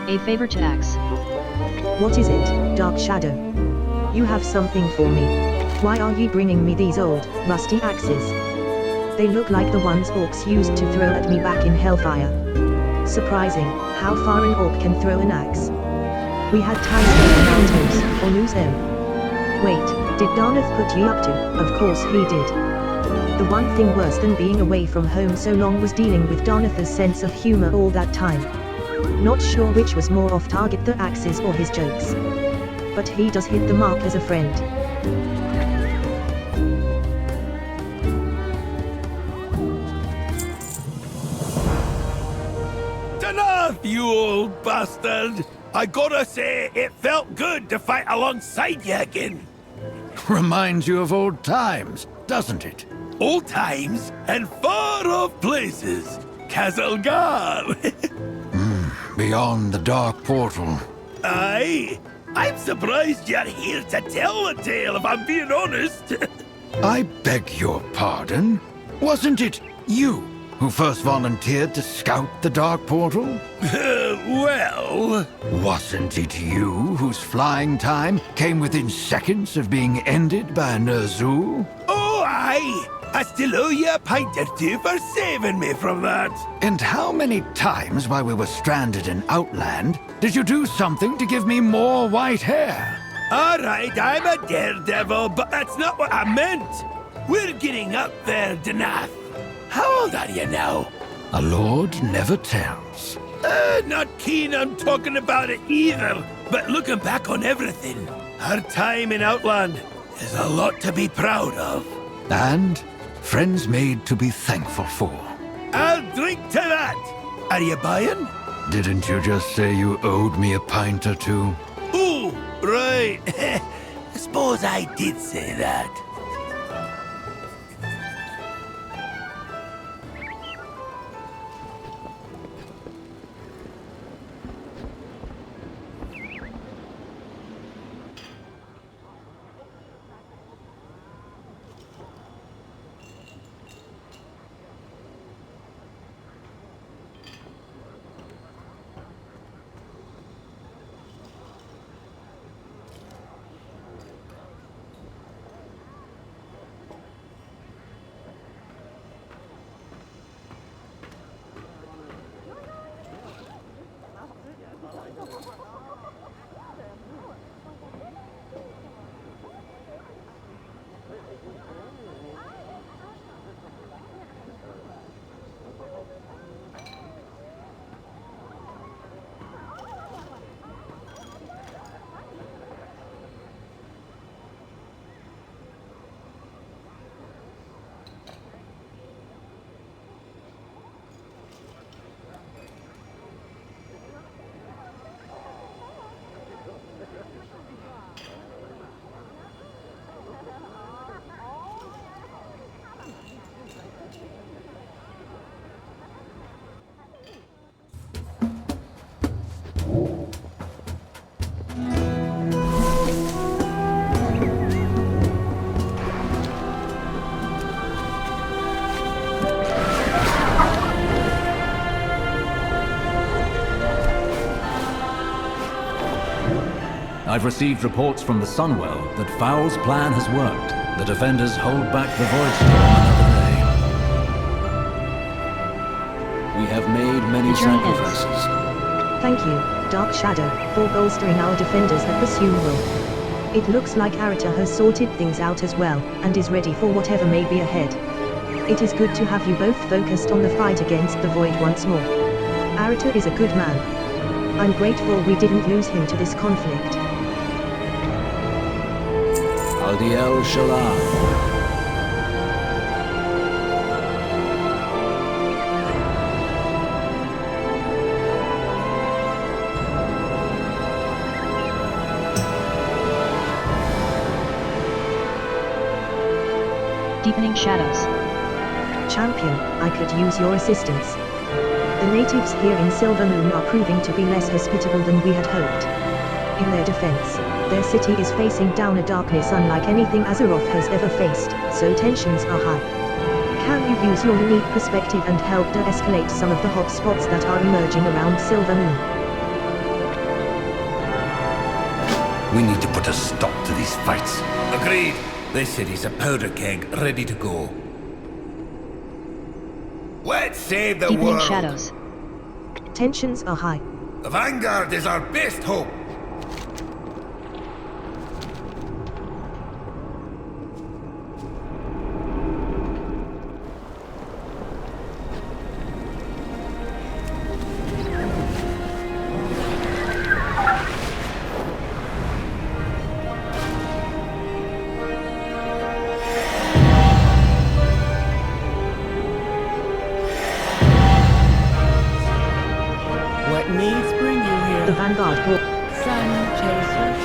A favor to Axe. What is it, Dark Shadow? You have something for me. Why are you bringing me these old, rusty axes? They look like the ones orcs used to throw at me back in Hellfire. Surprising, how far an orc can throw an axe. We had time to get on our toes, or lose them. Wait, did Darnath put you up to? Of course he did. The one thing worse than being away from home so long was dealing with Darnath's sense of humor all that time. Not sure which was more off target, the axes or his jokes. But he does hit the mark as a friend. Enough, you old bastard! I gotta say, it felt good to fight alongside you again. Reminds you of old times, doesn't it? Old times and far off places. Kazalgar. Beyond the dark portal. Aye. I'm surprised you're here to tell the tale, if I'm being honest. I beg your pardon? Wasn't it you who first volunteered to scout the dark portal? Well... Wasn't it you whose flying time came within seconds of being ended by Ner'zhul? Oh, aye! I still owe you a pint or two for saving me from that. And how many times while we were stranded in Outland did you do something to give me more white hair? Alright, I'm a daredevil, but that's not what I meant. We're getting up there, Darnath. How old are you now? A lord never tells. Not keen on talking about it either, but looking back on everything, our time in Outland is a lot to be proud of. And friends made to be thankful for. I'll drink to that! Are you buying? Didn't you just say you owed me a pint or two? Oh, right. I suppose I did say that. I've received reports from the Sunwell that Foul's plan has worked. The defenders hold back the Voidstorm another day. We have made many sacrifices. Thank you, Dark Shadow, for bolstering our defenders at the Sunwell. It looks like Arata has sorted things out as well, and is ready for whatever may be ahead. It is good to have you both focused on the fight against the Void once more. Arata is a good man. I'm grateful we didn't lose him to this conflict. Aldiel Shalah. Deepening shadows. Champion, I could use your assistance. The natives here in Silvermoon are proving to be less hospitable than we had hoped. In their defense, their city is facing down a darkness unlike anything Azeroth has ever faced, so tensions are high. Can you use your unique perspective and help de-escalate some of the hotspots that are emerging around Silvermoon? We need to put a stop to these fights. Agreed. This city's a powder keg, ready to go. Let's save the Deepening world! shadows. Tensions are high. The Vanguard is our best hope! What needs bring you here? The Vanguard brought Sun chaser.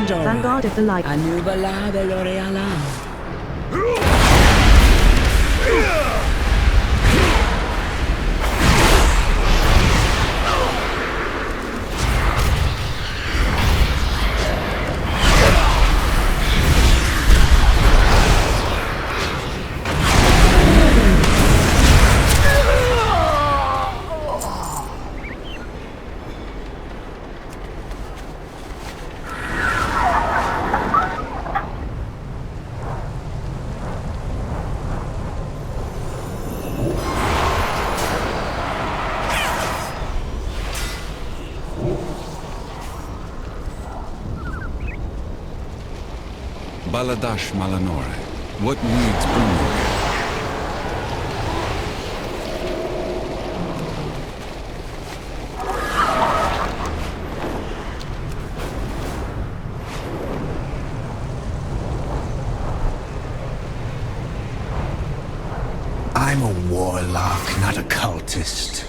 Vanguard of the Light. Anubala de L'Oreala. Baladash Malanore, what needs bring you here? I'm a warlock, not a cultist.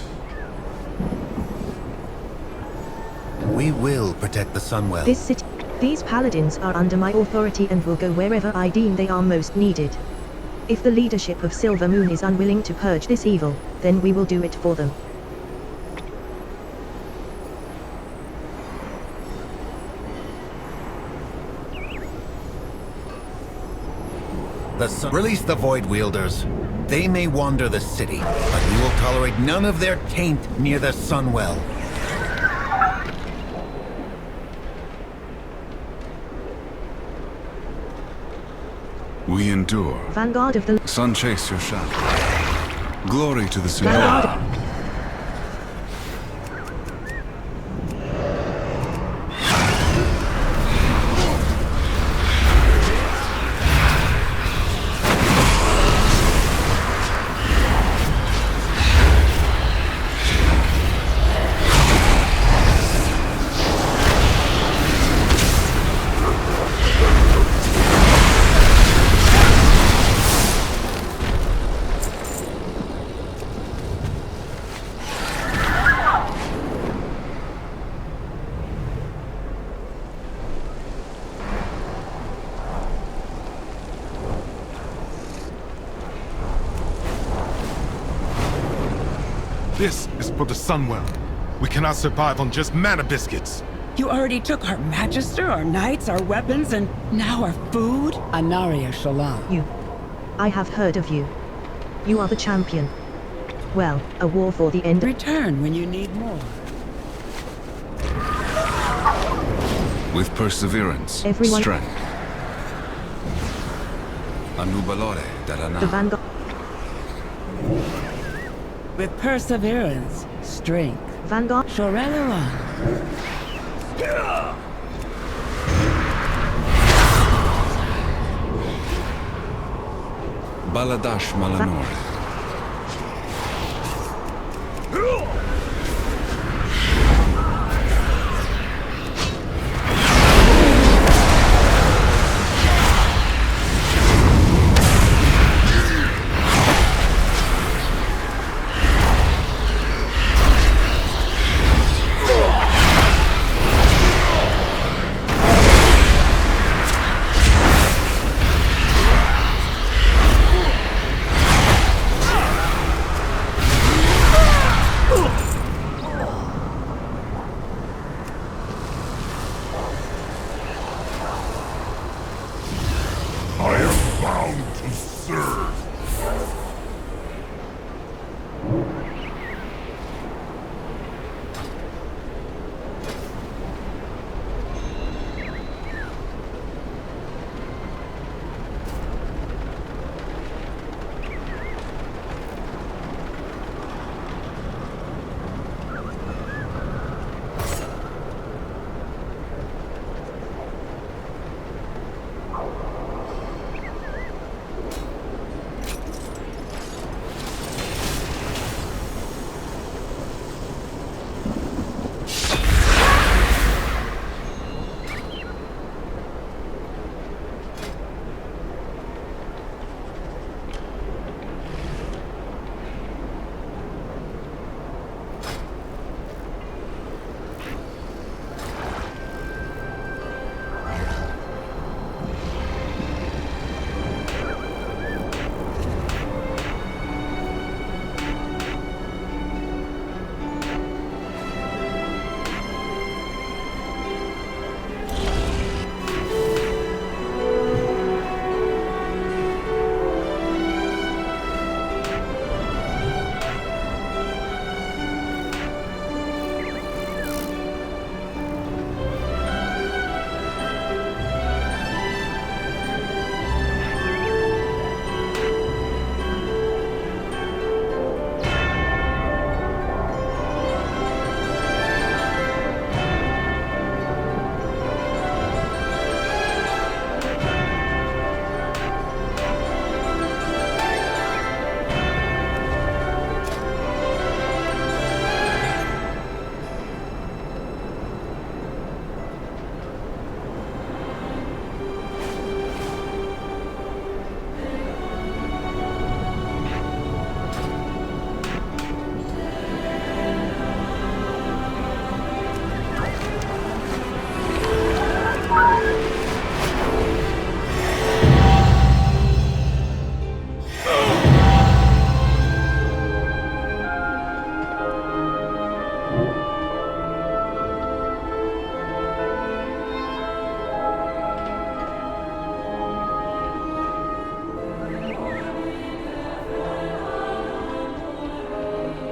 We will protect the Sunwell. This city. These paladins are under my authority and will go wherever I deem they are most needed. If the leadership of Silver Moon is unwilling to purge this evil, then we will do it for them. Release the Void Wielders. They may wander the city, but we will tolerate none of their taint near the Sunwell. We endure. Vanguard of the Sun chase your shadow. Glory to the Sunwell. This is for the Sunwell. We cannot survive on just mana biscuits. You already took our Magister, our knights, our weapons, and now our food? Anaria Shalom. You. I have heard of you. You are the champion. Well, a war for the end. Return when you need more. With perseverance, Everyone. strength. Anubalore Darana. The Vanguard. With perseverance, strength. Vanguard. Shorelaron. Baladash Malanore.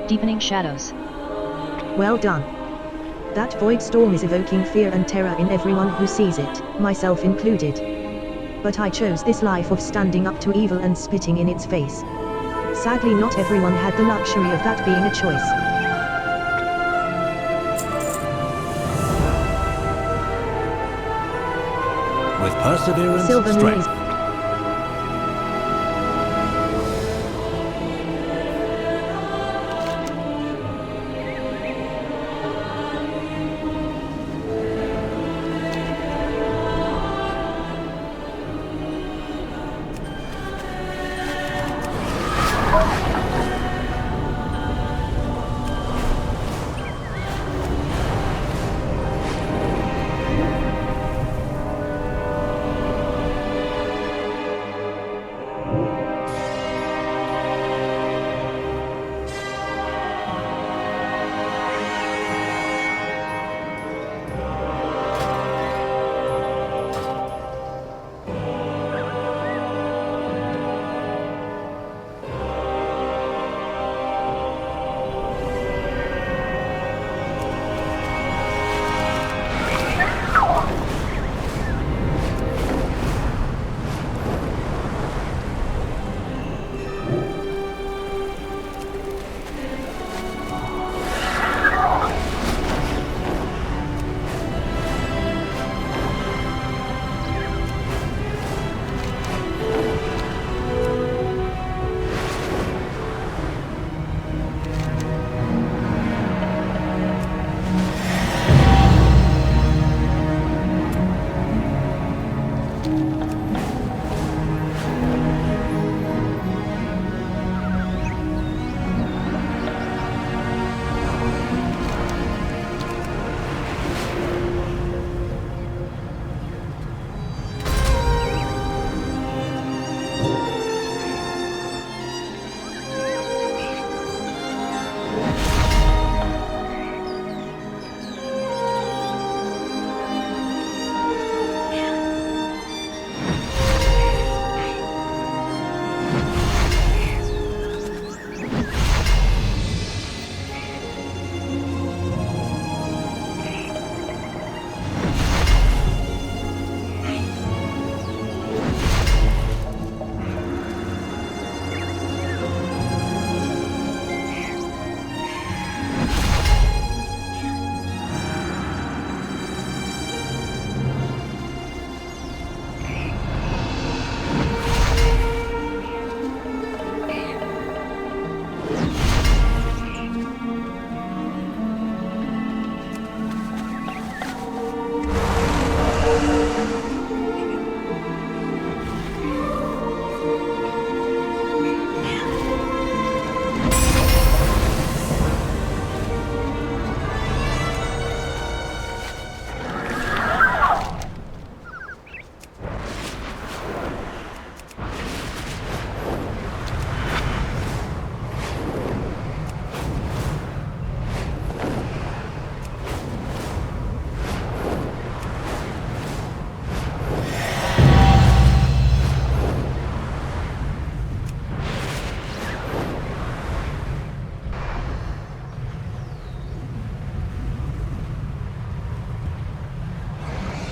Deepening shadows. Well done. That Voidstorm is evoking fear and terror in everyone who sees it, myself included. But I chose this life of standing up to evil and spitting in its face. Sadly, not everyone had the luxury of that being a choice. With perseverance, Silver Moon is strength.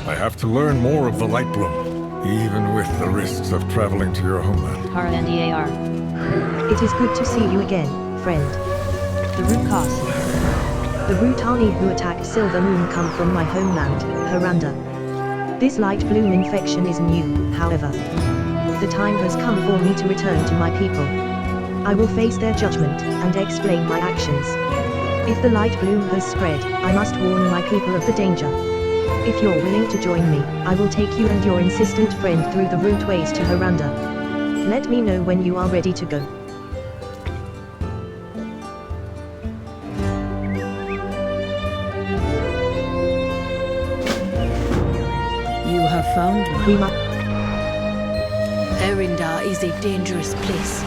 I have to learn more of the Lightbloom, even with the risks of traveling to your homeland. Haranir. It is good to see you again, friend. The root cause. The Rutani who attacked Silver Moon come from my homeland, Haranir. This light bloom infection is new, however. The time has come for me to return to my people. I will face their judgment, and explain my actions. If the light bloom has spread, I must warn my people of the danger. If you're willing to join me, I will take you and your insistent friend through the route ways to Haranir. Let me know when you are ready to go. You have found me. We Haranir is a dangerous place.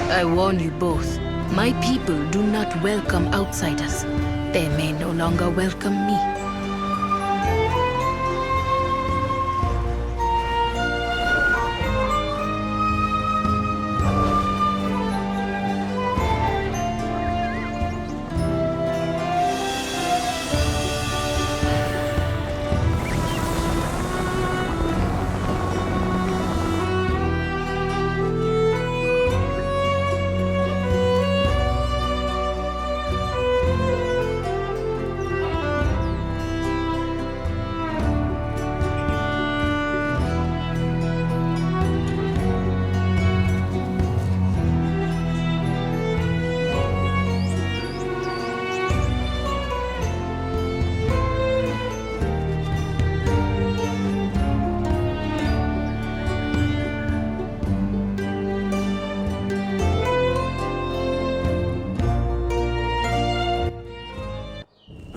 I warn you both, my people do not welcome outsiders. They may no longer welcome me.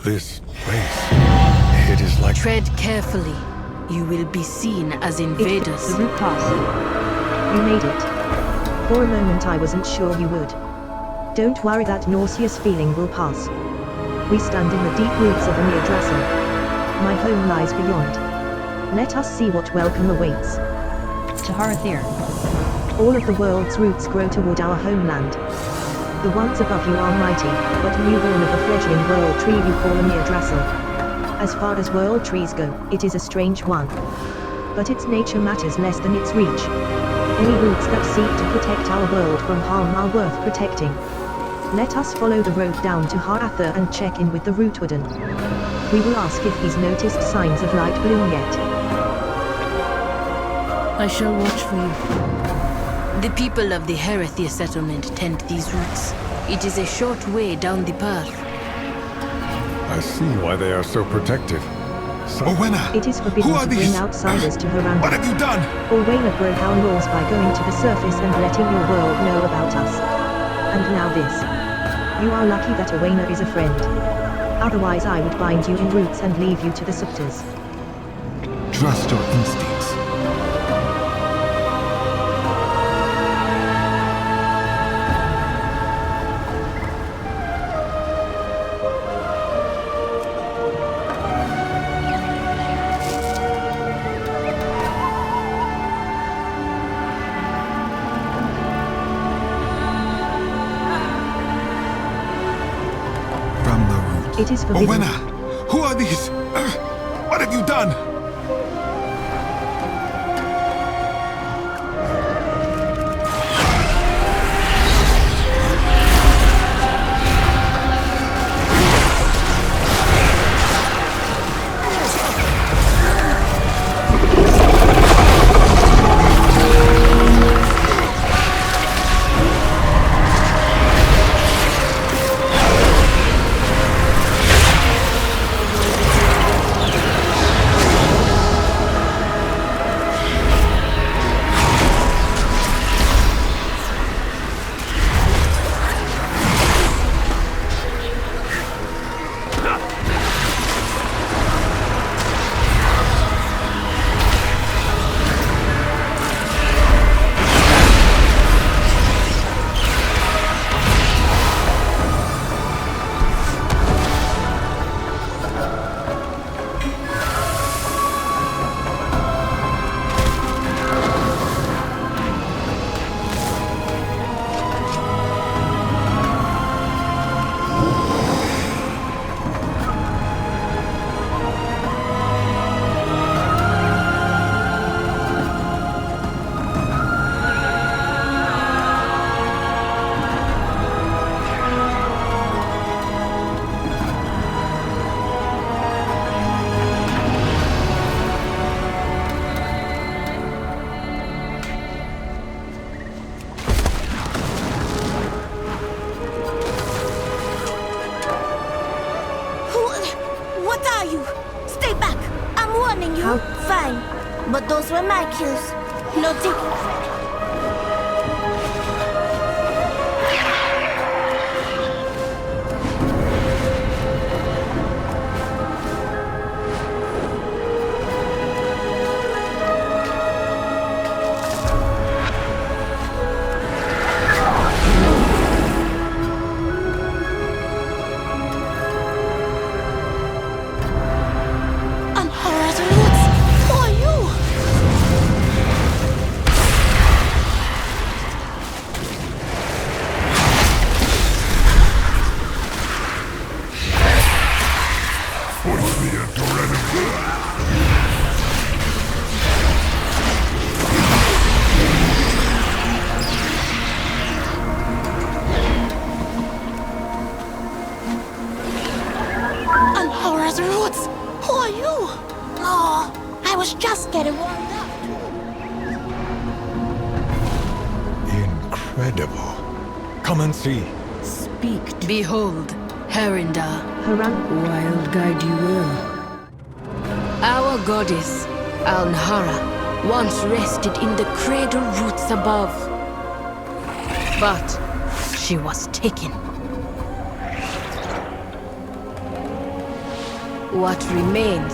This place, it is like... Tread carefully. You will be seen as invaders. The root pass. You made it. For a moment I wasn't sure you would. Don't worry, that nauseous feeling will pass. We stand in the deep roots of Yggdrasil. My home lies beyond. Let us see what welcome awaits. To Haranir. All of the world's roots grow toward our homeland. The ones above you are mighty, but newborn of the fledgling world tree you call Yggdrasil. As far as world trees go, it is a strange one. But its nature matters less than its reach. Any roots that seek to protect our world from harm are worth protecting. Let us follow the road down to Xal'atath and check in with the root warden. We will ask if he's noticed signs of light bloom yet. I shall watch for you. The people of the Haranir settlement tend these roots. It is a short way down the path. I see why they are so protective. Owena! It is forbidden to bring outsiders to Haranir. What have you done? Owena broke our laws by going to the surface and letting your world know about us. And now this. You are lucky that Owena is a friend. Otherwise I would bind you in roots and leave you to the Supters. Trust your instincts. It is forbidden. Owena! Who are these? What have you done? Fine, but those were my kills. No digging. Who are you? Oh, I was just getting warmed up. Incredible. Come and see. Speak. Behold, Haranir. Wild guide you will. Our goddess, Alnhara, once rested in the cradle roots above. But she was taken. What remains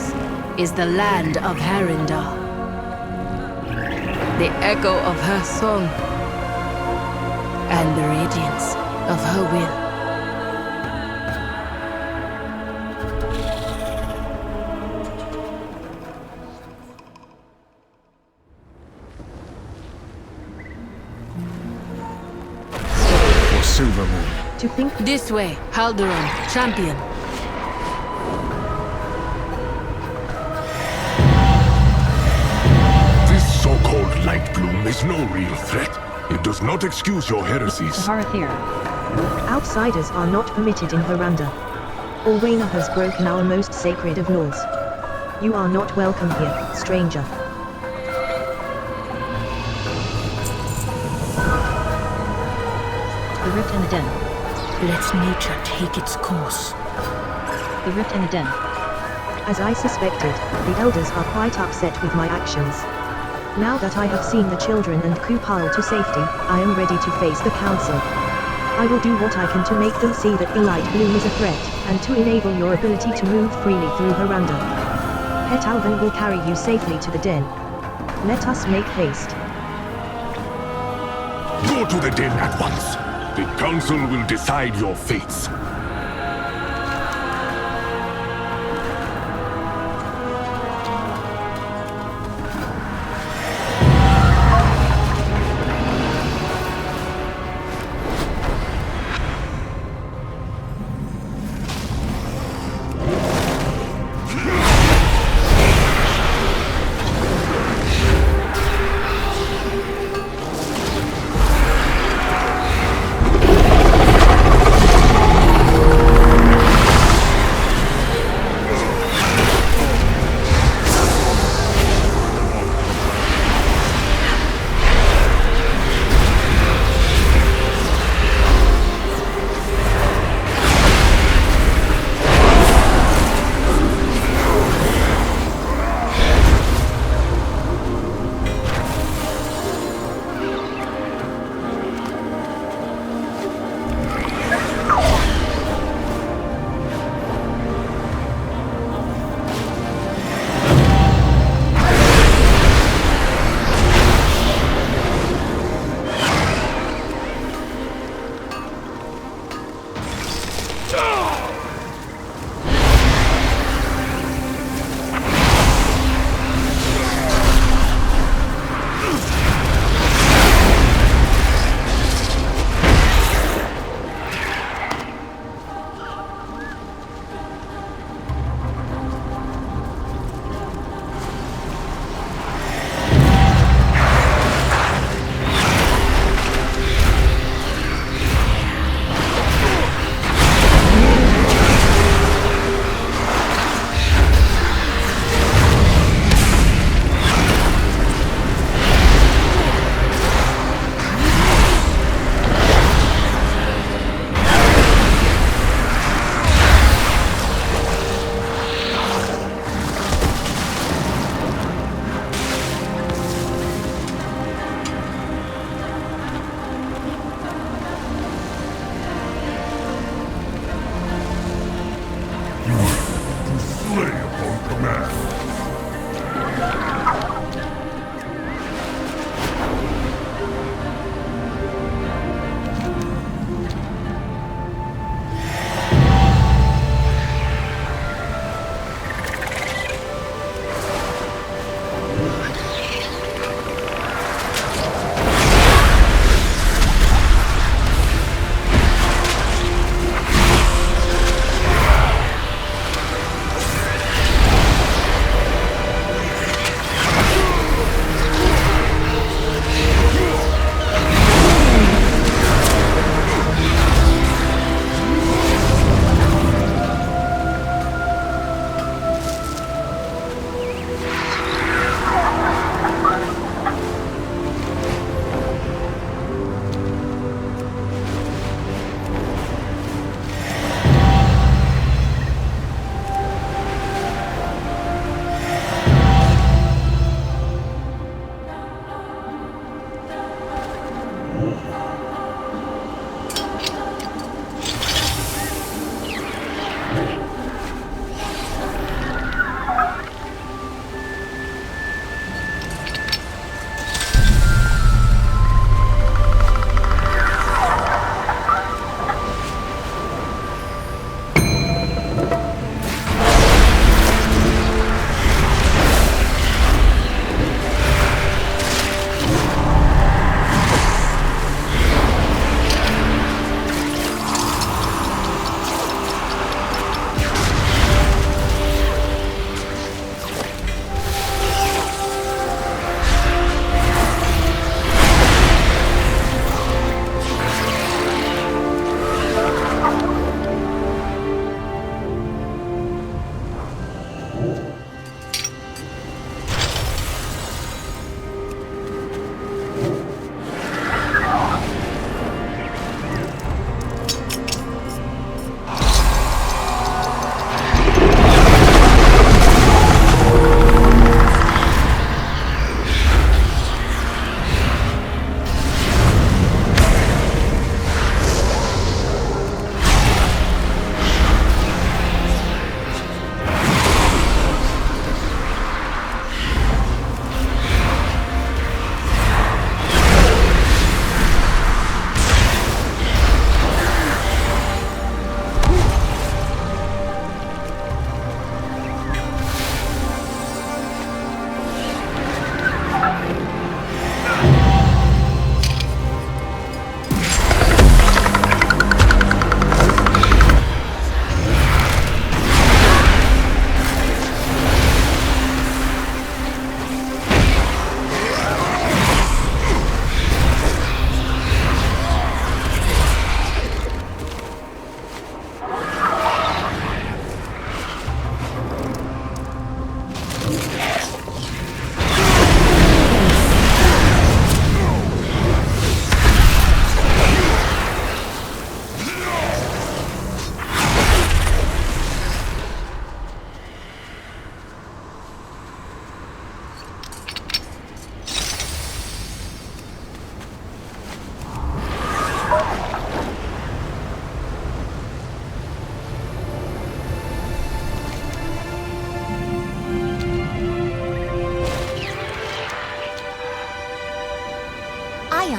is the land of Haranir. The echo of her song and the radiance of her will. Silvermoon. To think this way, Haldoran, champion. This so-called light bloom is no real threat. It does not excuse your heresies. Haranir. Outsiders are not permitted in Veranda. Orwaina has broken our most sacred of laws. You are not welcome here, stranger. The rift in the den. Let nature take its course. The rift in the den. As I suspected, the elders are quite upset with my actions. Now that I have seen the children and Kupal to safety, I am ready to face the council. I will do what I can to make them see that the light bloom is a threat, and to enable your ability to move freely through Veranda. Het Alvin will carry you safely to the den. Let us make haste. Go to the den at once. The council will decide your fates.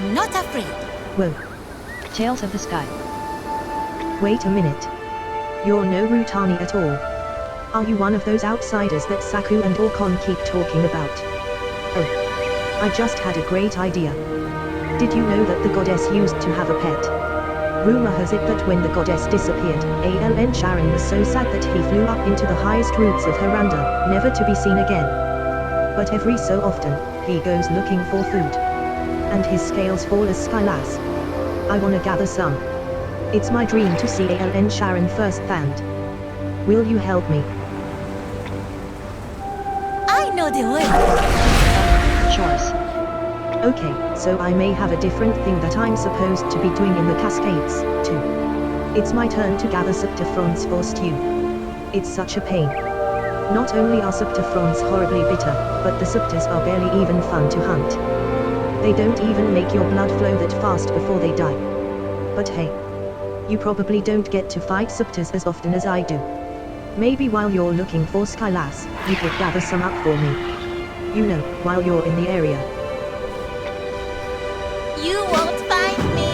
I'm not afraid. Whoa. Tales of the Sky. Wait a minute. You're no Rutani at all. Are you one of those outsiders that Saku and Orkon keep talking about? Oh. I just had a great idea. Did you know that the goddess used to have a pet? Rumor has it that when the goddess disappeared, Aln Sharon was so sad that he flew up into the highest roots of Haranda, never to be seen again. But every so often, he goes looking for food. And his scales fall as Skylas. I wanna gather some. It's my dream to see Aln Sharon firsthand. Will you help me? I know the way. Chores. Okay, so I may have a different thing that I'm supposed to be doing in the Cascades, too. It's my turn to gather Subterfrons for stew. It's such a pain. Not only are Subterfrons horribly bitter, but the Subters are barely even fun to hunt. They don't even make your blood flow that fast before they die. But hey, you probably don't get to fight Subters as often as I do. Maybe while you're looking for Skylas, you could gather some up for me. You know, while you're in the area. You won't find me.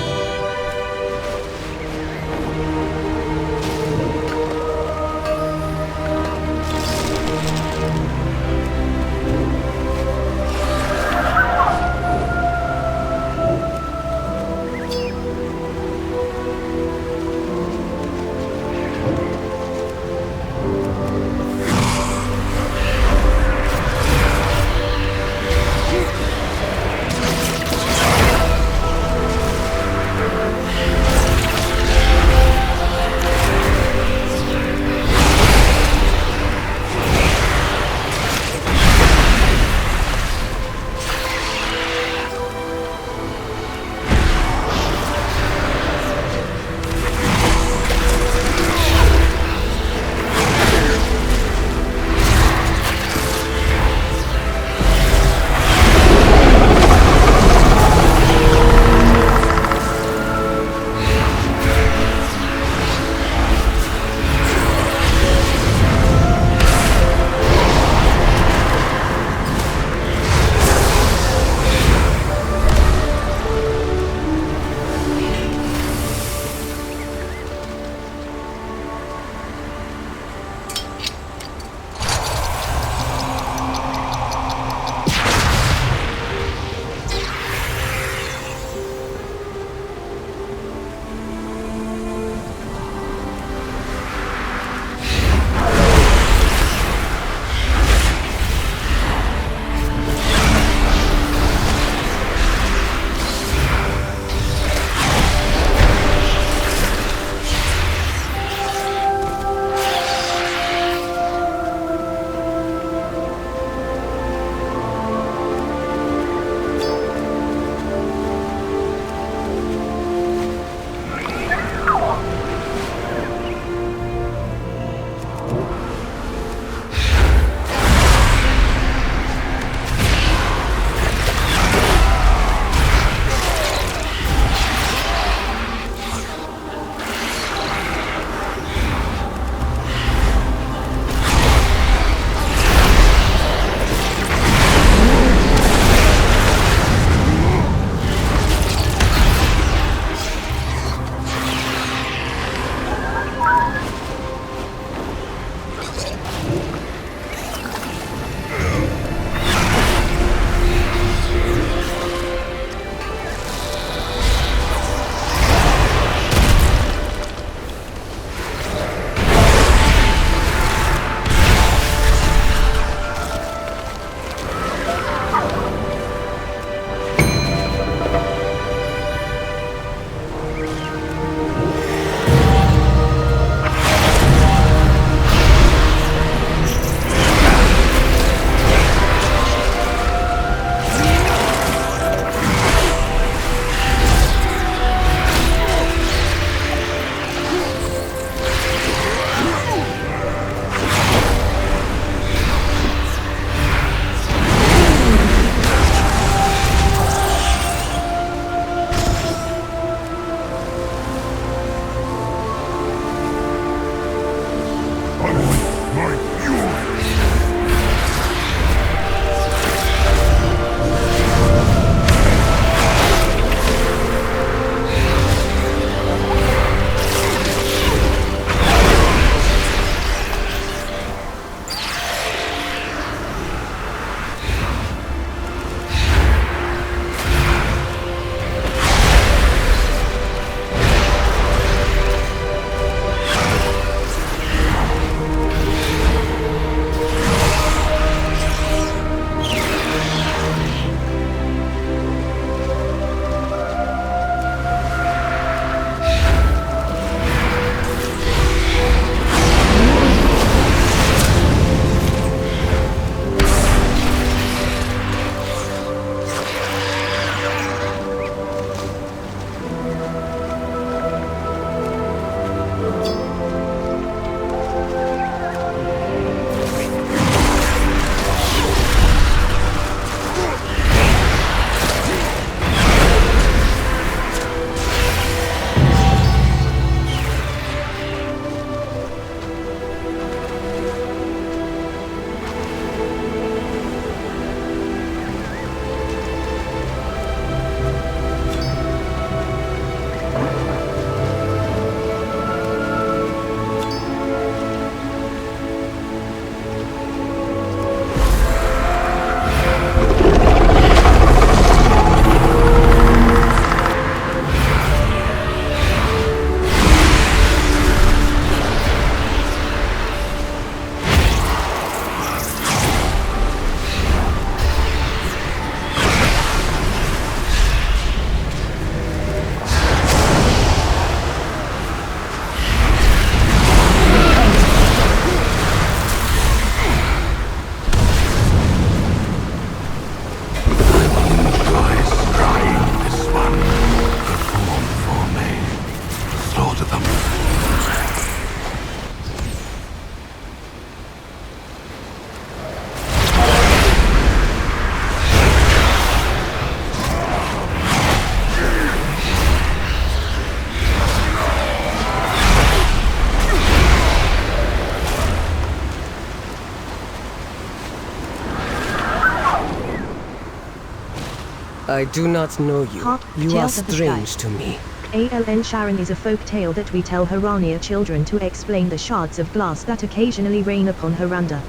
I do not know you. You are strange to me. Aln Sharon is a folk tale that we tell Haranir children to explain the shards of glass that occasionally rain upon Haranda.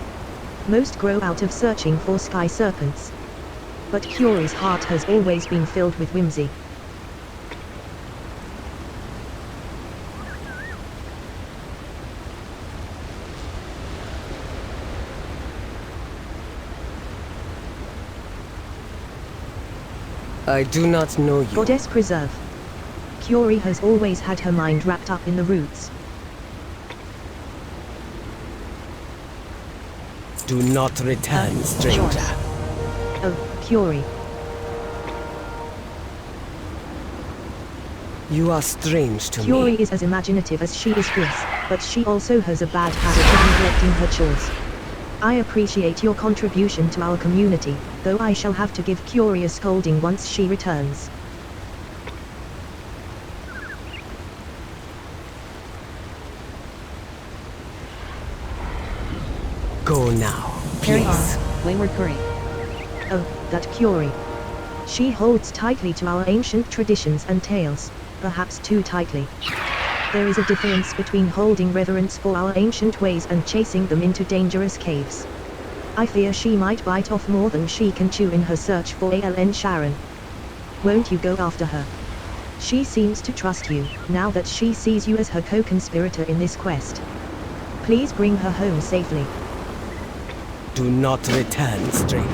Most grow out of searching for sky serpents. But Cury's heart has always been filled with whimsy. I do not know you. Goddess preserve. Cury has always had her mind wrapped up in the roots. Do not return, stranger. Oh, Cury. You are strange to me. Cury is as imaginative as she is fierce, but she also has a bad habit of neglecting her chores. I appreciate your contribution to our community, though I shall have to give Cury a scolding once she returns. Go now, Carry please. on, wayward Curry. Oh, that Cury. She holds tightly to our ancient traditions and tales, perhaps too tightly. There is a difference between holding reverence for our ancient ways and chasing them into dangerous caves. I fear she might bite off more than she can chew in her search for Aln Sharon. Won't you go after her? She seems to trust you, now that she sees you as her co-conspirator in this quest. Please bring her home safely. Do not return, stranger.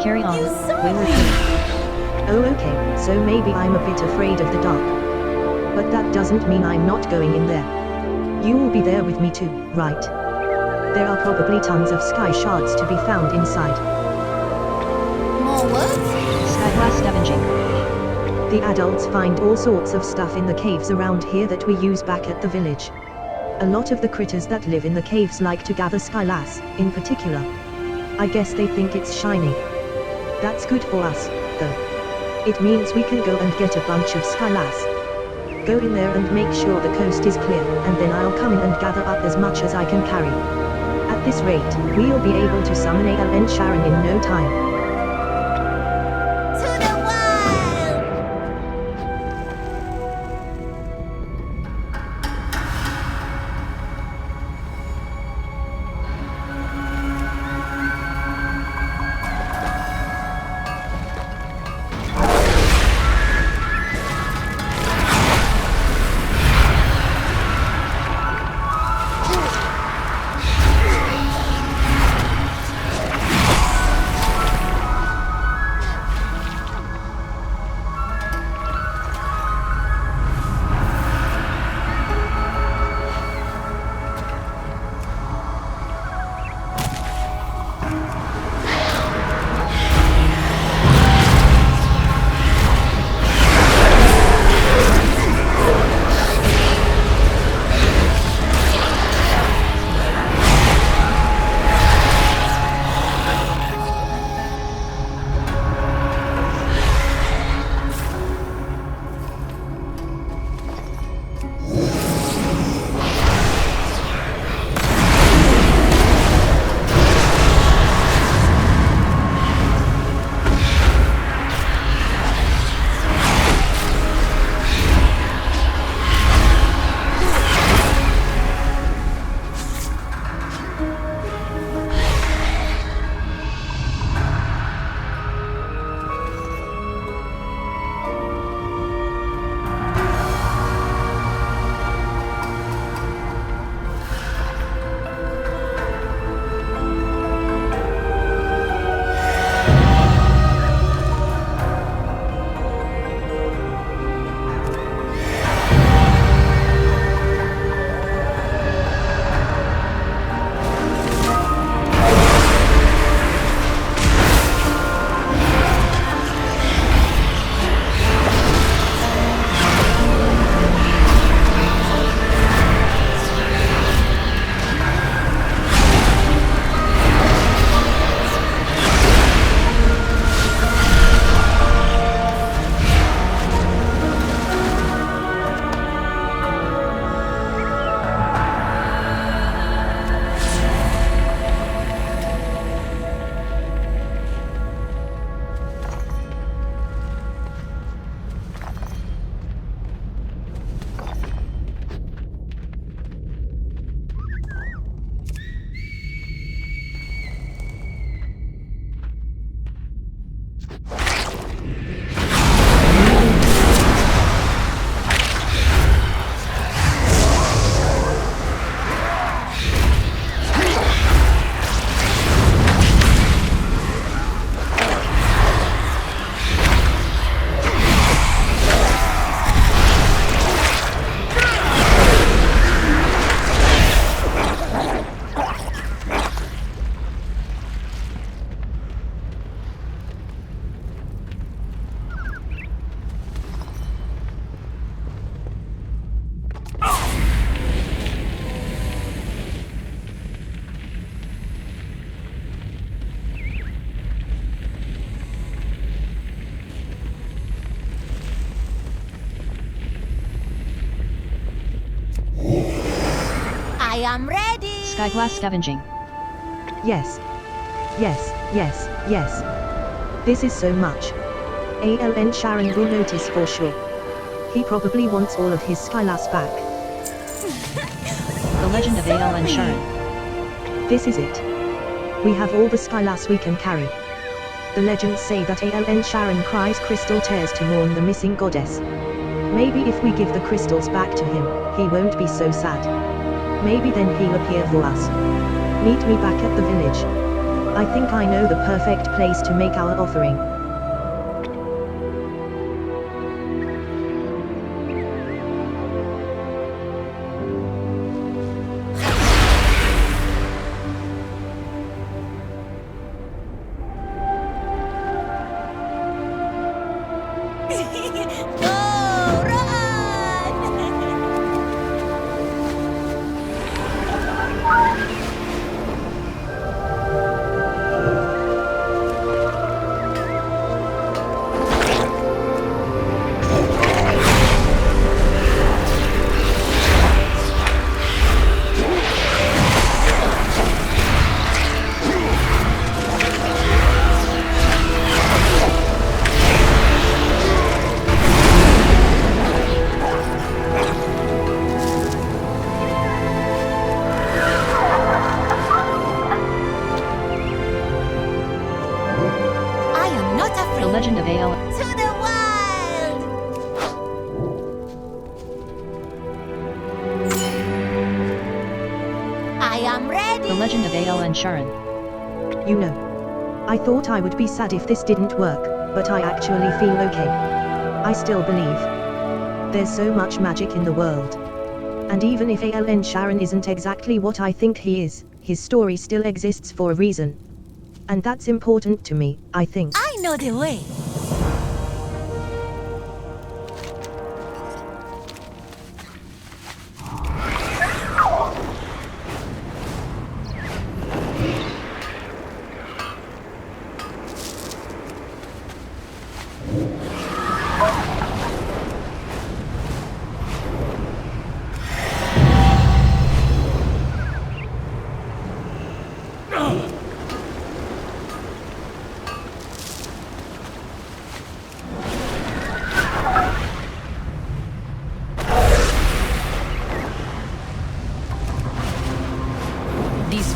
Carry on, wayward Curry. Oh okay, so maybe I'm a bit afraid of the dark. But that doesn't mean I'm not going in there. You will be there with me too, right? There are probably tons of sky shards to be found inside. More what? Skyglass scavenging. The adults find all sorts of stuff in the caves around here that we use back at the village. A lot of the critters that live in the caves like to gather skylass, in particular. I guess they think it's shiny. That's good for us, though. It means we can go and get a bunch of skylass. Go in there and make sure the coast is clear, and then I'll come in and gather up as much as I can carry. At this rate, we'll be able to summon Aln Sharon in no time. am ready. Skyglass scavenging. Yes. Yes, yes, yes. This is so much. ALN Sharon will notice for sure. He probably wants all of his Skylass back. The Legend of ALN Sharon. This is it. We have all the Skylass we can carry. The legends say that ALN Sharon cries crystal tears to mourn the missing goddess. Maybe if we give the crystals back to him, he won't be so sad. Maybe then he'll appear for us. Meet me back at the village. I think I know the perfect place to make our offering. Sharon. You know, I thought I would be sad if this didn't work, but I actually feel okay. I still believe. There's so much magic in the world. And even if ALN Sharon isn't exactly what I think he is, his story still exists for a reason. And that's important to me, I think. I know the way.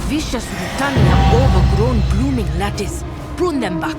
Vicious Rutani have overgrown blooming lattice. Prune them back.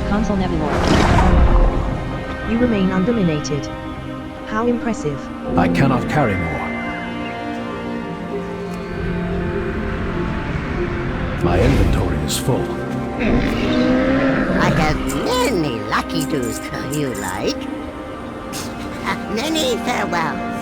Consul Nebulor. You remain undominated. How impressive. I cannot carry more. My inventory is full. I have many lucky doos you like. Many farewells.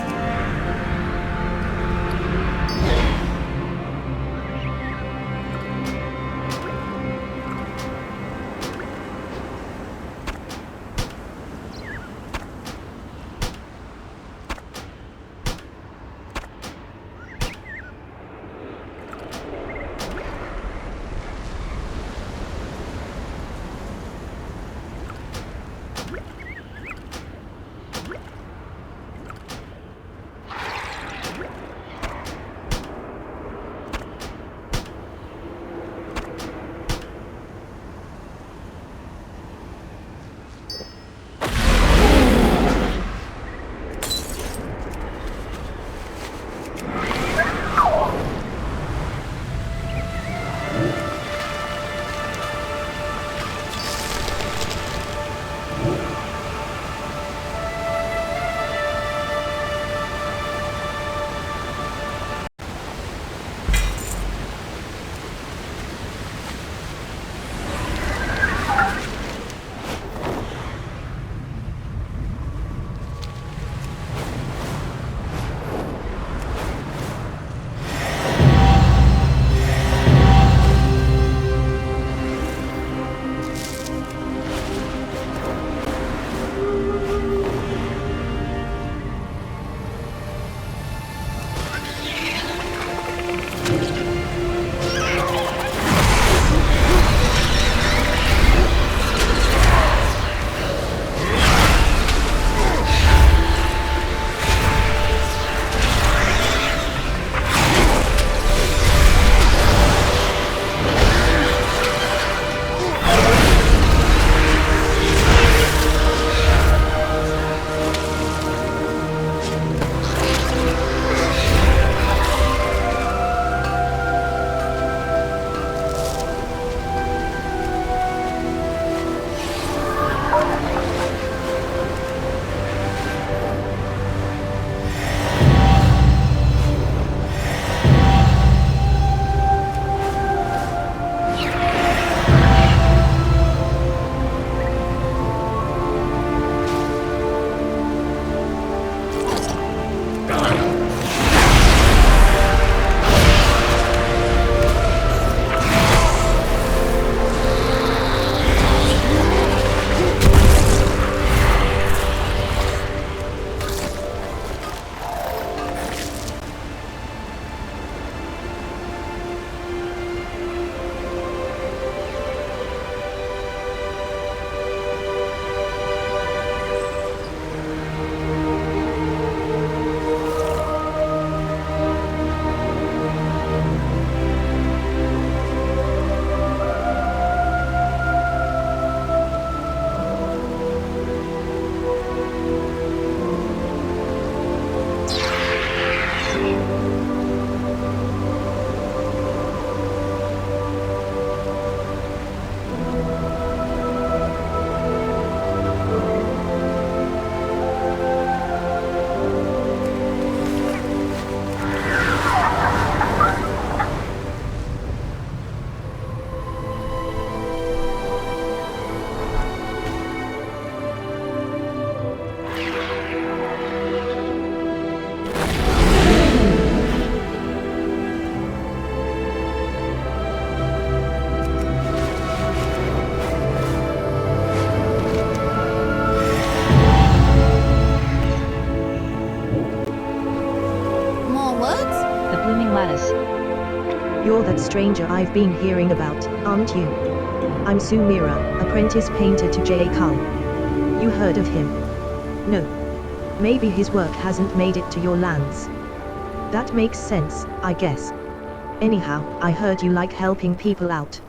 You're that stranger I've been hearing about, aren't you? I'm Sumira, apprentice painter to J.A. You heard of him? No. Maybe his work hasn't made it to your lands. That makes sense, I guess. Anyhow, I heard you like helping people out.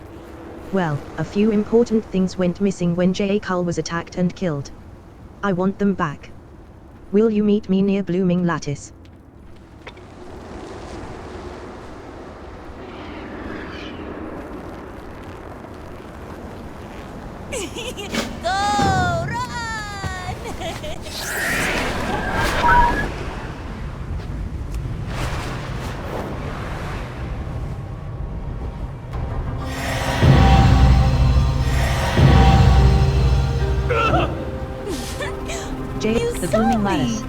Well, a few important things went missing when J.A. was attacked and killed. I want them back. Will you meet me near Blooming Lattice? Go! Run! Jake, The blooming lattice.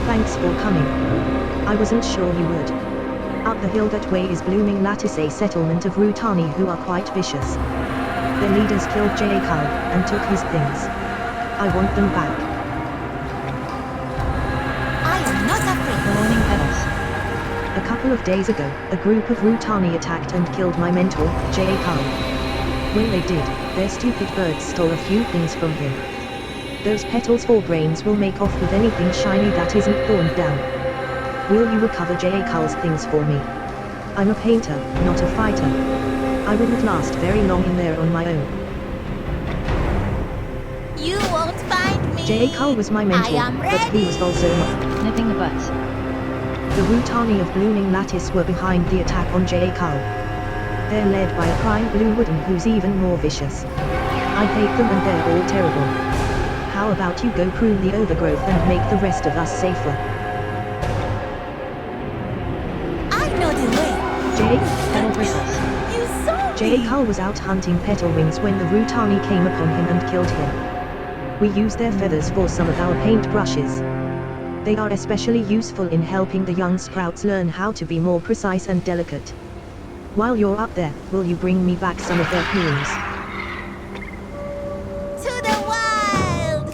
thanks for coming. I wasn't sure you would. Up the hill that way is Blooming Lattice, a settlement of Rutani who are quite vicious. Their leaders killed Jaekal and took his things. I want them back. I am not afraid. The morning petals. A couple of days ago, a group of Rutani attacked and killed my mentor, Jaekal. When they did, their stupid birds stole a few things from him. Those petals for brains will make off with anything shiny that isn't thorned down. Will you recover Jaekal's things for me? I'm a painter, not a fighter. I wouldn't last very long in there on my own. You won't find me. Jaekal was my mentor, I am but he was also my... Nipping the butts. The Rutani of Blooming Lattice were behind the attack on Jaekal. They're led by a prime blue wooden who's even more vicious. I hate them and they're all terrible. How about you go prune the overgrowth and make the rest of us safer? I know the way. Petal bristles. You saw me. Jaekal was out hunting petal wings when the Rutani came upon him and killed him. We use their feathers for some of our paint brushes. They are especially useful in helping the young sprouts learn how to be more precise and delicate. While you're up there, will you bring me back some of their plumes? To the wild.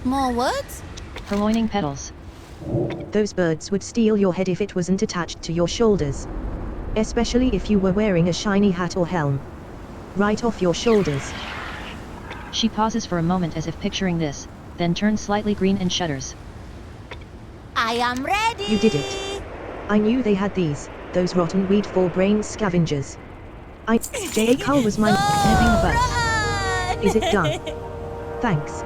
More words? Purloining petals. Those birds would steal your head if it wasn't attached to your shoulders. Especially if you were wearing a shiny hat or helm. Right off your shoulders. She pauses for a moment as if picturing this, then turns slightly green and shudders. I am ready! You did it. I knew they had these, those rotten weed for brain scavengers. J.A. Cull was my sniffing the butts. Is it done? Thanks.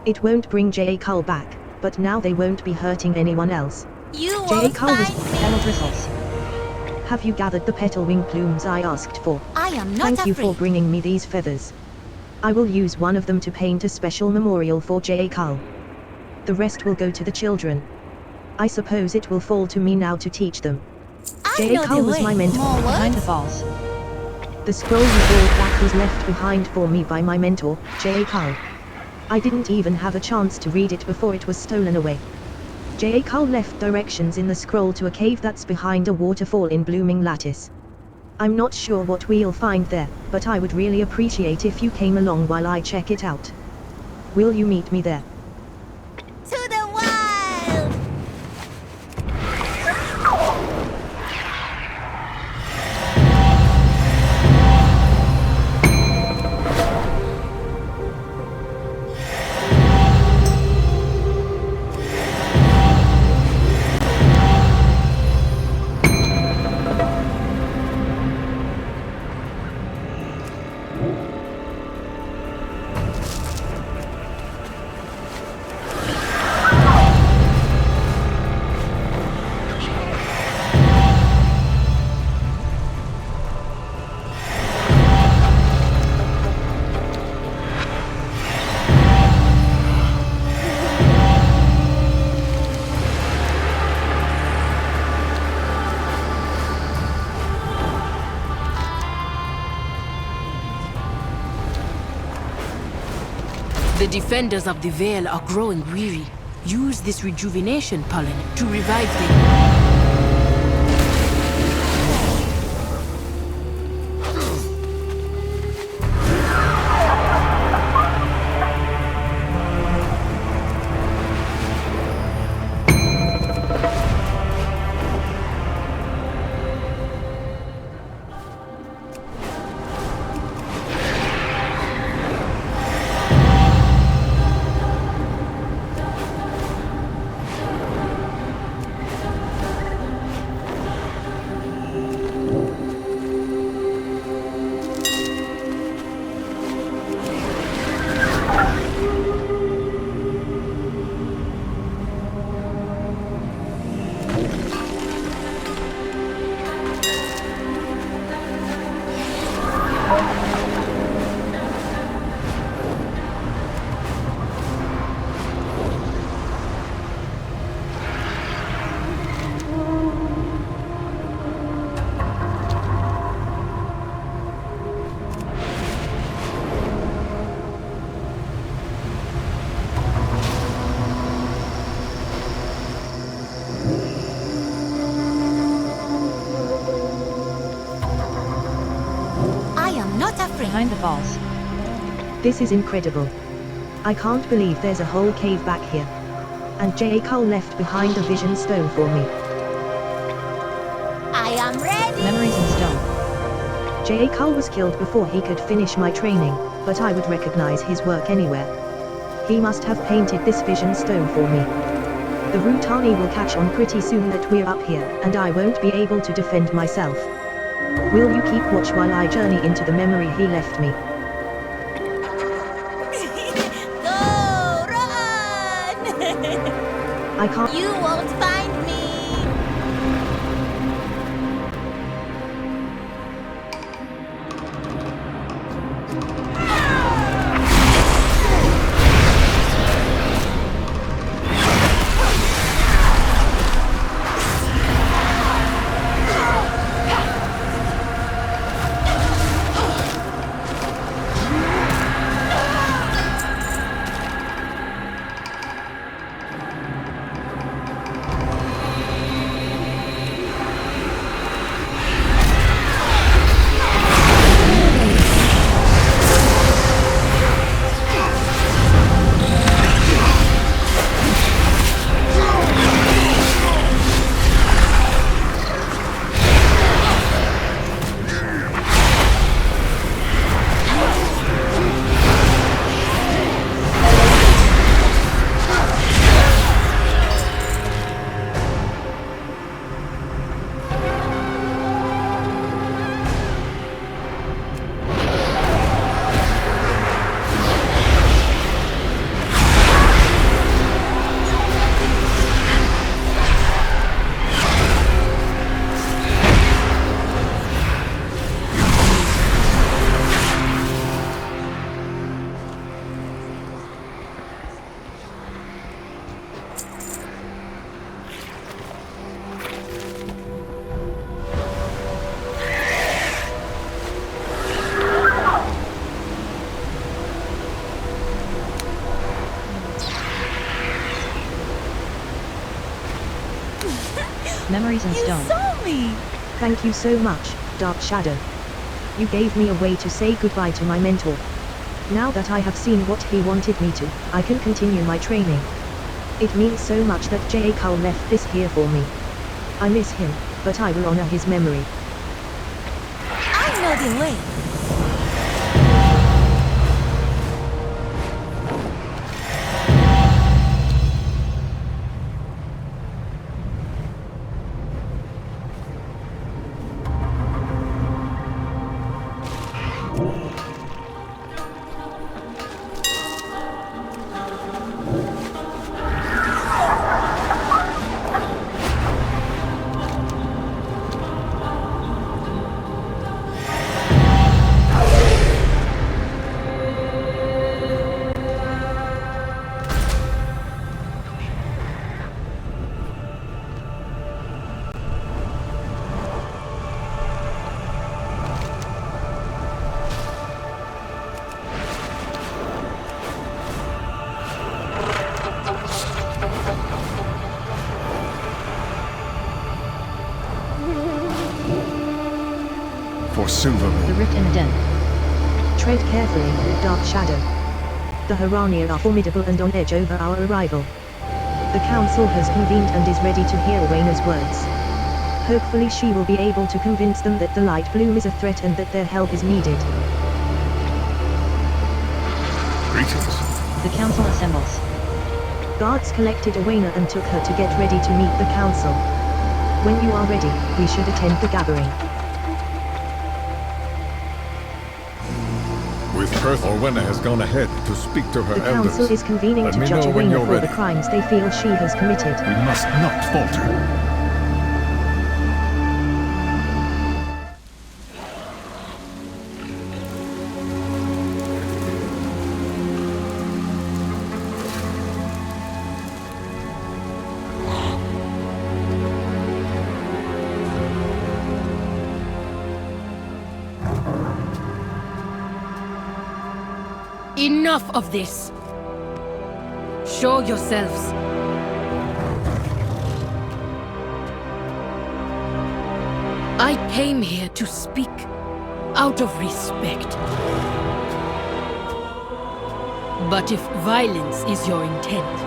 It won't bring J.A. Cull back, but now they won't be hurting anyone else. You J.A. won't Cull was find me. Petal bristles. Have you gathered the petal wing plumes I asked for? I am not Thank you for afraid. bringing me these feathers. I will use one of them to paint a special memorial for J.A. Cull. The rest will go to the children. I suppose it will fall to me now to teach them. J.A. Cull was my mentor. Behind the falls. The scroll with all black was left behind for me by my mentor, J.A. Cull. I didn't even have a chance to read it before it was stolen away. J.A. Cull left directions in the scroll to a cave that's behind a waterfall in Blooming Lattice. I'm not sure what we'll find there, but I would really appreciate if you came along while I check it out. Will you meet me there? To the wild! The defenders of the Vale are growing weary. Use this rejuvenation pollen to revive them. Behind the falls. This is incredible. I can't believe there's a whole cave back here. And J.A. Cull left behind a vision stone for me. I am ready! Memories in stone. J.A. Cull was killed before he could finish my training, but I would recognize his work anywhere. He must have painted this vision stone for me. The Rutani will catch on pretty soon that we're up here, and I won't be able to defend myself. Will you keep watch while I journey into the memory he left me? Go, run! I can't. You won't find me! memories in stone. You saw me! Thank you so much, Dark Shadow. You gave me a way to say goodbye to my mentor. Now that I have seen what he wanted me to, I can continue my training. It means so much that J.A. Cull left this here for me. I miss him, but I will honor his memory. I know the way. For Silvermoon. The rift in the den. Tread carefully, Dark Shadow. The Haranir are formidable and on edge over our arrival. The Council has convened and is ready to hear Wayna's words. Hopefully she will be able to convince them that the Light Bloom is a threat and that their help is needed. Greetings. The Council assembles. Guards collected Wayna and took her to get ready to meet the Council. When you are ready, we should attend the gathering. With Perth, Orwenna has gone ahead to speak to her The elders. Council is convening Let to me judge know when Wayna you're for ready. the crimes they feel she has committed. We must not falter. Enough of this! Show yourselves. I came here to speak out of respect. But if violence is your intent...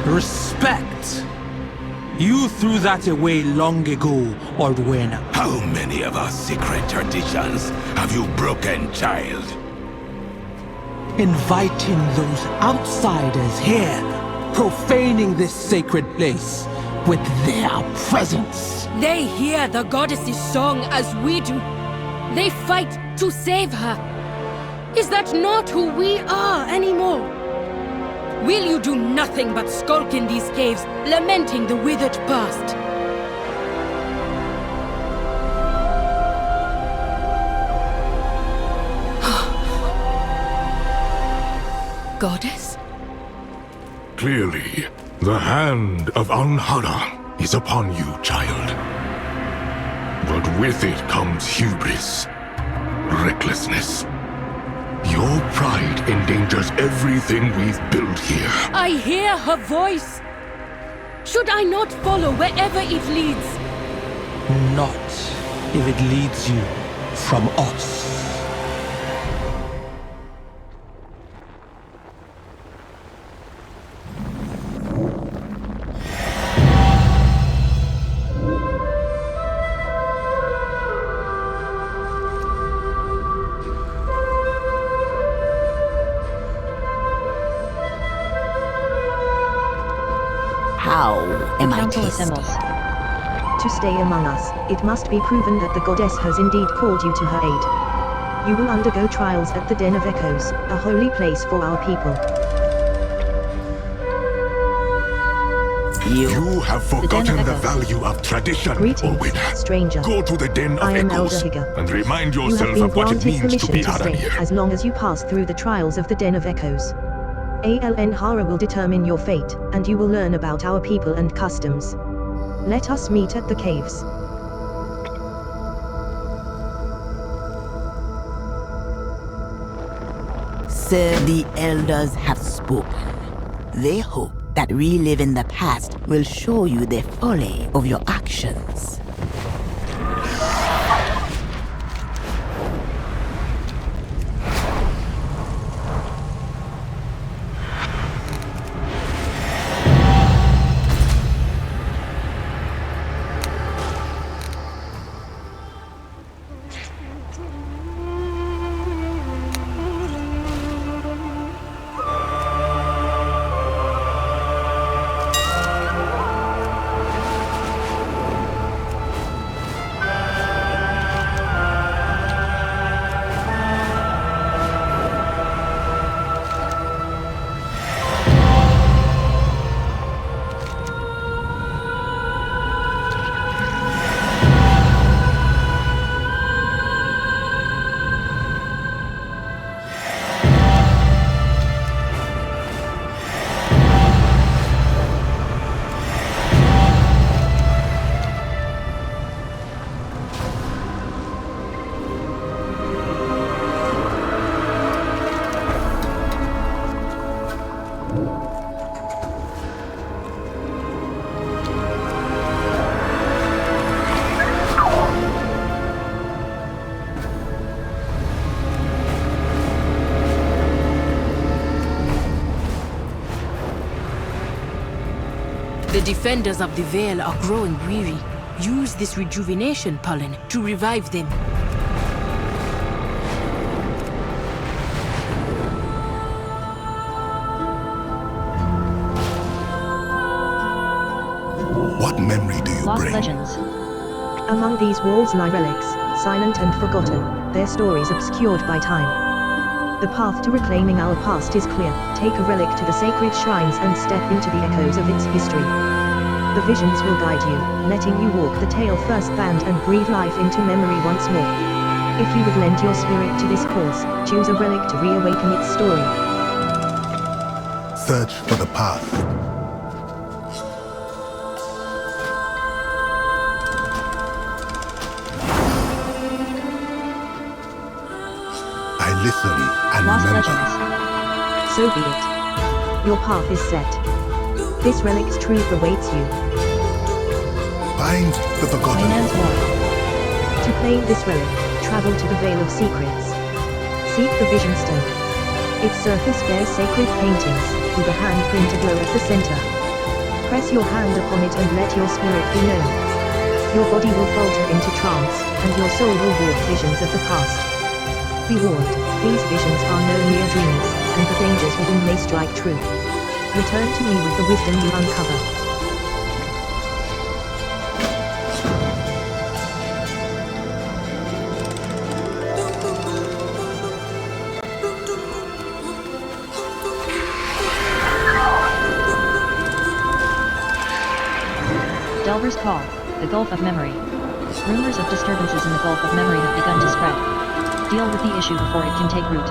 Respect? You threw that away long ago, Orwenna. How many of our secret traditions have you broken, child? Inviting those outsiders here, profaning this sacred place with their presence. They hear the goddess's song as we do. They fight to save her. Is that not who we are anymore? Will you do nothing but skulk in these caves, lamenting the withered past? Goddess? Clearly, the hand of Anhara is upon you, child. But with it comes hubris, recklessness. Your pride endangers everything we've built here. I hear her voice. Should I not follow wherever it leads? Not if it leads you from us. How am I Council tested? assembles. To stay among us, it must be proven that the goddess has indeed called you to her aid. You will undergo trials at the Den of Echoes, a holy place for our people. You have forgotten the value of tradition, Greetings, stranger. Go to the Den of I am Echoes Elder and remind You have yourself been of what it granted means to permission be to stay, Haranir. as long as you pass through the trials of the Den of Echoes. Anhara will determine your fate, and you will learn about our people and customs. Let us meet at the caves. Sir, the elders have spoken. They hope that relive in the past will show you the folly of your actions. The defenders of the Vale are growing weary. Use this rejuvenation pollen to revive them. What memory do you Lost bring? legends. Among these walls lie relics, silent and forgotten, their stories obscured by time. The path to reclaiming our past is clear. Take a relic to the sacred shrines and step into the echoes of its history. The visions will guide you, letting you walk the tale first-hand and breathe life into memory once more. If you would lend your spirit to this cause, choose a relic to reawaken its story. Search for the path. I listen and Lost remember. legends. So be it. Your path is set. This relic's truth awaits you. Find the forgotten. Finance War. To claim this relic, travel to the Vale of Secrets. Seek the Vision Stone. Its surface bears sacred paintings, with a handprint aglow at the center. Press your hand upon it and let your spirit be known. Your body will falter into trance, and your soul will walk visions of the past. Be warned, these visions are no mere dreams, and the dangers within may strike true. Return to me with the wisdom you uncover. Delver's Call, the Gulf of Memory. Rumors of disturbances in the Gulf of Memory have begun to spread. Deal with the issue before it can take root.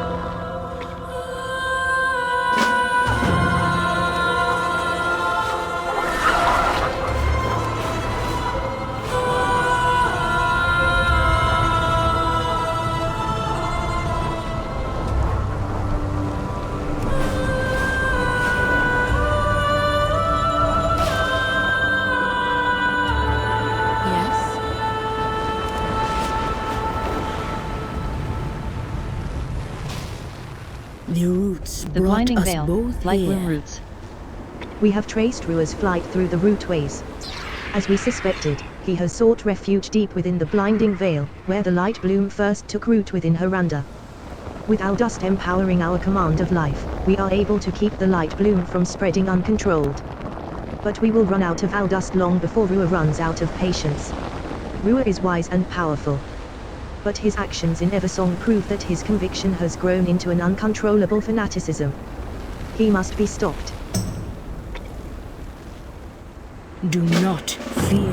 The roots The brought blinding us veil, both light here. bloom roots. We have traced Rua's flight through the rootways. As we suspected, he has sought refuge deep within the blinding veil, where the light bloom first took root within Haranir. With our dust empowering our command of life, we are able to keep the light bloom from spreading uncontrolled. But we will run out of our dust long before Rua runs out of patience. Rua is wise and powerful. But his actions in Eversong prove that his conviction has grown into an uncontrollable fanaticism. He must be stopped. Do not fear.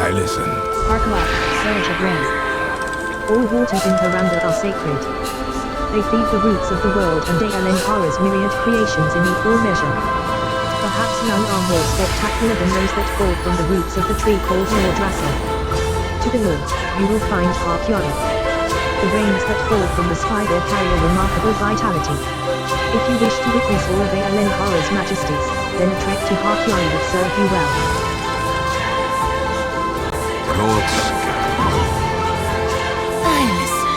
I listen. Harkalat, surge of rain. All waters in Haranir are sacred. They feed the roots of the world and Xal'atath's myriad creations in equal measure. Perhaps none are more spectacular than those that fall from the roots of the tree called Nordrassil. To the north, you will find Haranir. The rains that fall from the spiral carry a remarkable vitality. If you wish to witness all of Xal'atath's majesties, then trek to Haranir would serve you well. Roads. I listen.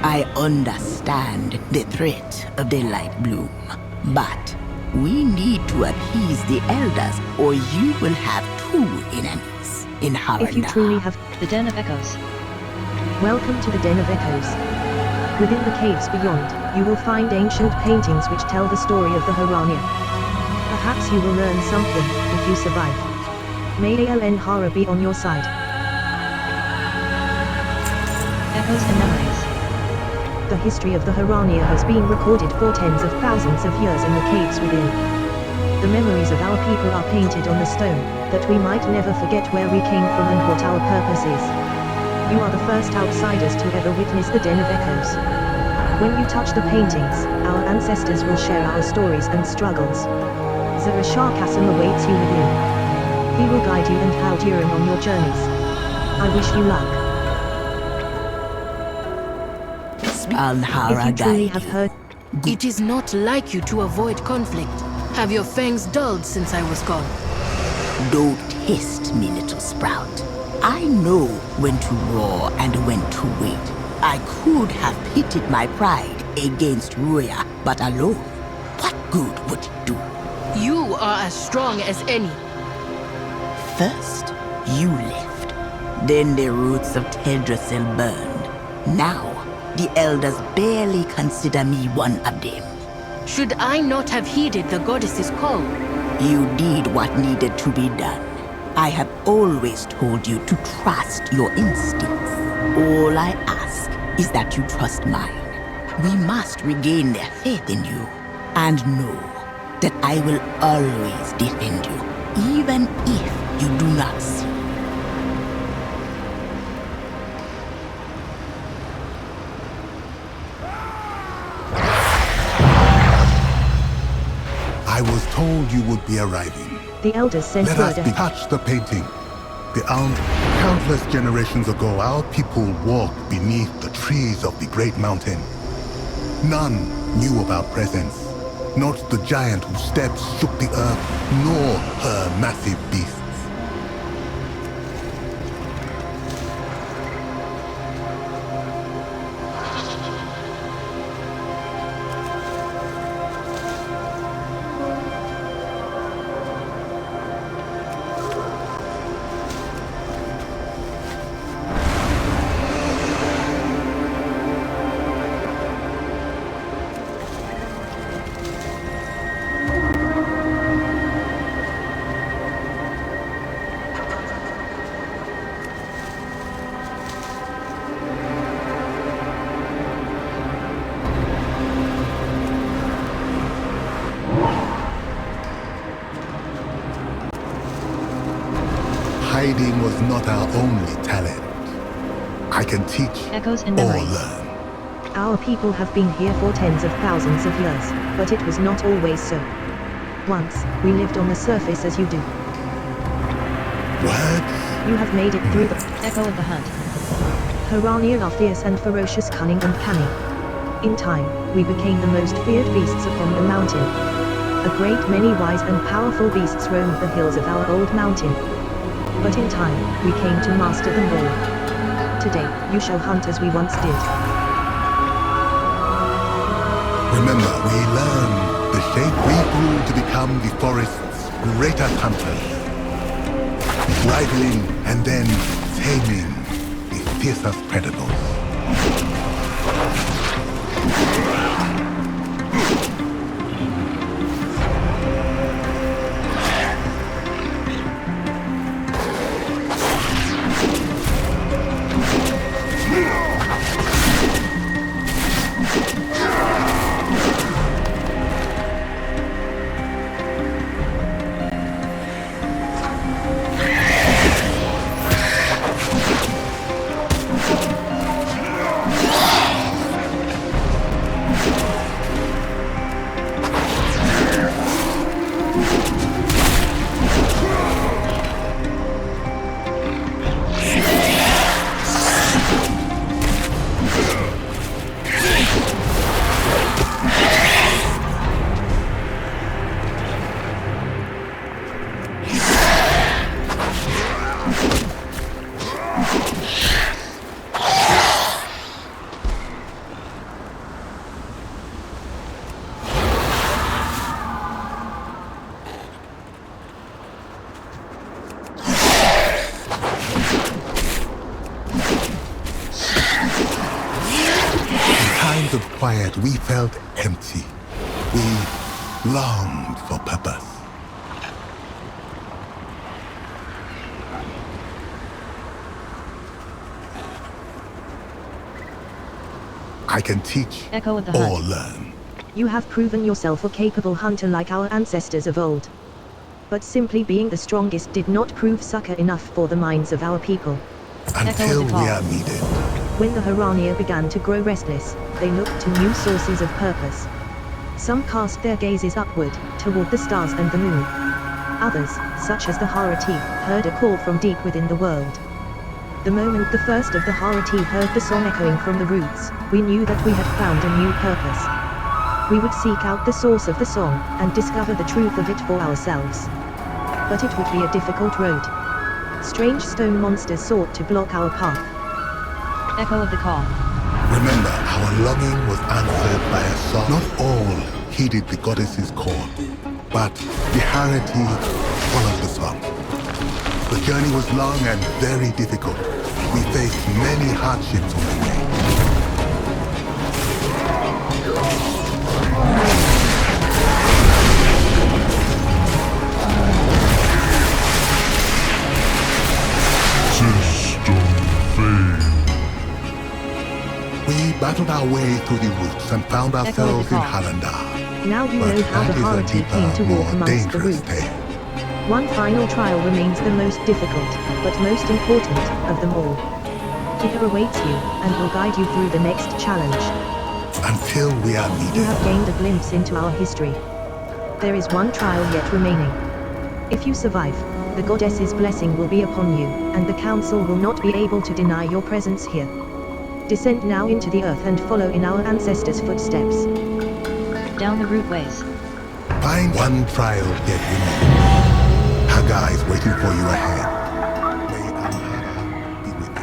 I understand the threat of the light bloom, but we need to appease the elders or you will have two enemies in Haranir. If you truly have the Den of Echoes. Welcome to the Den of Echoes. Within the caves beyond, you will find ancient paintings which tell the story of the Haranir. Perhaps you will learn something, if you survive. May Xal'atath be on your side. Echoes and Memories. The history of the Haranir has been recorded for tens of thousands of years in the caves within. The memories of our people are painted on the stone, that we might never forget where we came from and what our purpose is. You are the first outsiders to ever witness the Den of Echoes. When you touch the paintings, our ancestors will share our stories and struggles. Xal'atath awaits you within. He will guide you and Haldurin on your journeys. I wish you luck. If you truly have heard... It is not like you to avoid conflict. Have your fangs dulled since I was gone? Don't test me, little sprout. I know when to roar and when to wait. I could have pitted my pride against Ruya, but alone, what good would it do? You are as strong as any. First, you left. Then the roots of Teldrassil burned. Now, the elders barely consider me one of them. Should I not have heeded the goddess's call? You did what needed to be done. I have always told you to trust your instincts. All I ask is that you trust mine. We must regain their faith in you, and know that I will always defend you, even if you do not see. I was told you would be arriving. The elders sent Let word us touch the painting. Countless generations ago, our people walked beneath the trees of the great mountain. None knew of our presence. Not the giant whose steps shook the earth, nor her massive beasts. Hiding was not our only talent. I can teach Echoes and or memories. learn. Our people have been here for tens of thousands of years, but it was not always so. Once, we lived on the surface as you do. What? You have made it through the Echo of the Hunt. Haranir are fierce and ferocious, cunning and canny. In time, we became the most feared beasts upon the mountain. A great many wise and powerful beasts roamed the hills of our old mountain. But in time, we came to master them all. Today, you shall hunt as we once did. Remember, we learned the shape we grew to become the forest's greatest hunters. Rivaling and then taming the fiercest predators. Of quiet, we felt empty. We longed for purpose. I can teach Echo of the or Hunt. learn. You have proven yourself a capable hunter like our ancestors of old. But simply being the strongest did not prove succor enough for the minds of our people. Until we are needed. When the Haranir began to grow restless, they looked to new sources of purpose. Some cast their gazes upward, toward the stars and the moon. Others, such as the Harati, heard a call from deep within the world. The moment the first of the Harati heard the song echoing from the roots, we knew that we had found a new purpose. We would seek out the source of the song, and discover the truth of it for ourselves. But it would be a difficult road. Strange stone monsters sought to block our path. Echo of the Call. Remember, our longing was answered by a song. Not all heeded the goddess's call, but the Harati followed the song. The journey was long and very difficult. We faced many hardships on the way. We battled our way through the roots and found ourselves in Halandar. Now you know how the Harati came to walk amongst the roots. One final trial remains the most difficult, but most important, of them all. It awaits you, and will guide you through the next challenge. Until we are needed. You have gained a glimpse into our history. There is one trial yet remaining. If you survive, the goddess's blessing will be upon you, and the council will not be able to deny your presence here. Descend now into the earth and follow in our ancestors' footsteps. Down the route ways. Find one trial yet remaining. Hagar is waiting for you ahead. May Amhara be with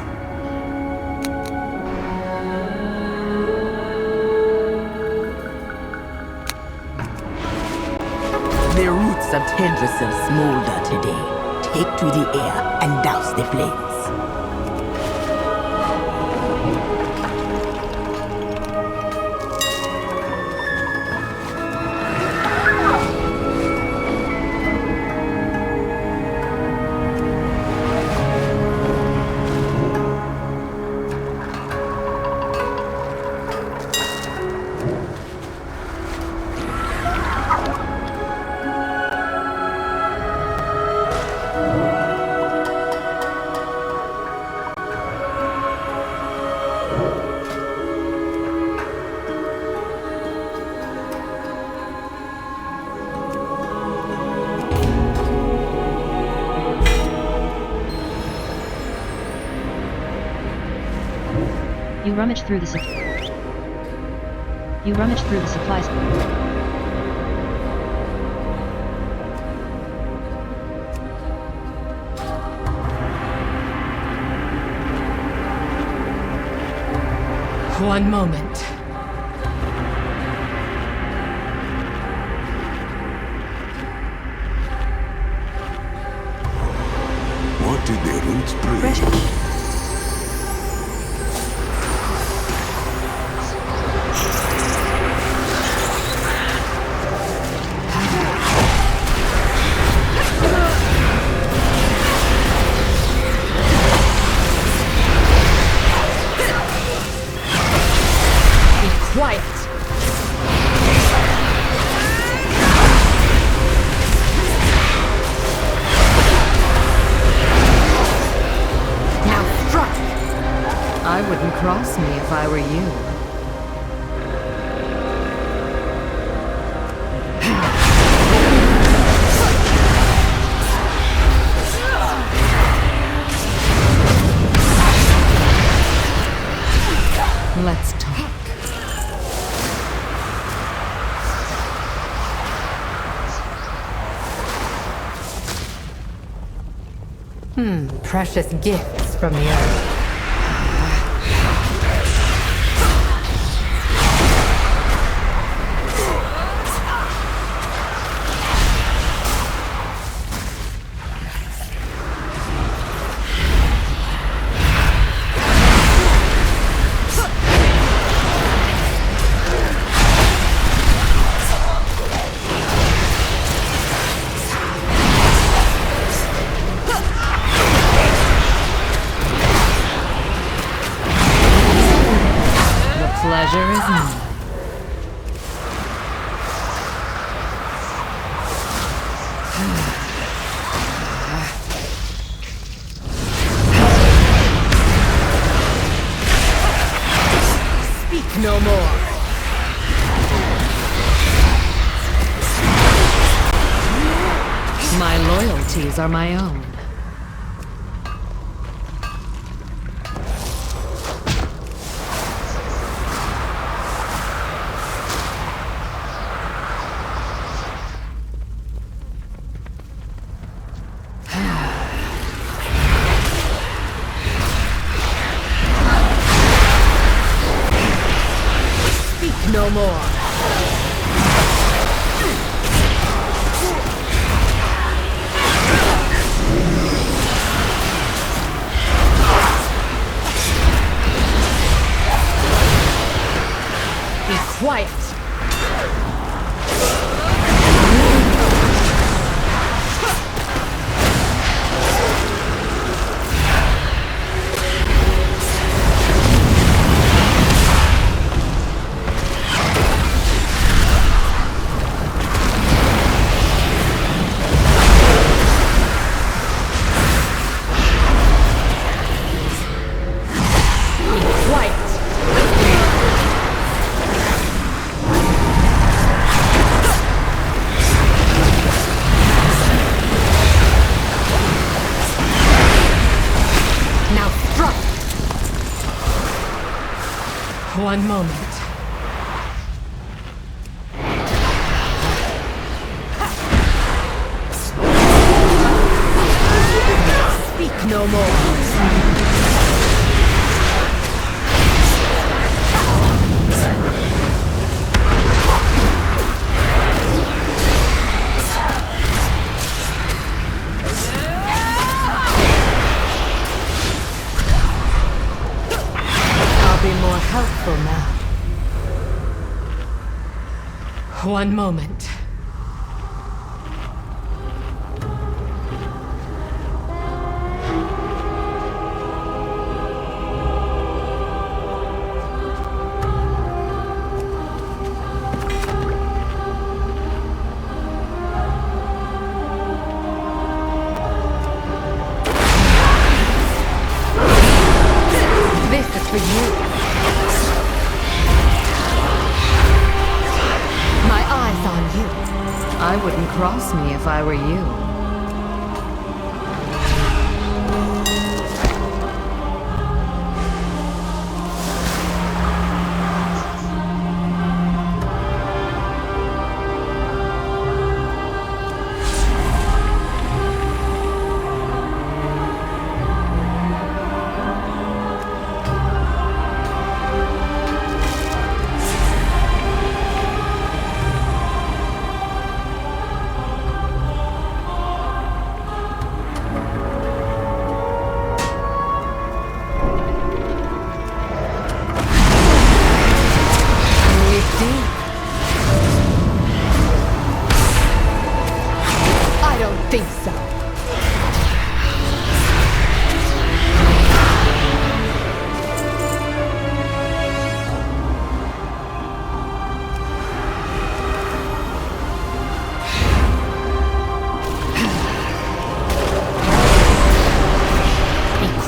you. The roots of Tendricel smolder today. Take to the air and douse the flames. You rummage through the supplies. One moment. What did the roots bring? Quiet! Now strike! I wouldn't cross me if I were you. Let's talk. Precious gifts from the earth. Pleasure is mine. Speak no more. My loyalties are my own. No more. Be quiet. One moment. Speak no more. Helpful now. One moment. This is for you. I wouldn't cross me if I were you.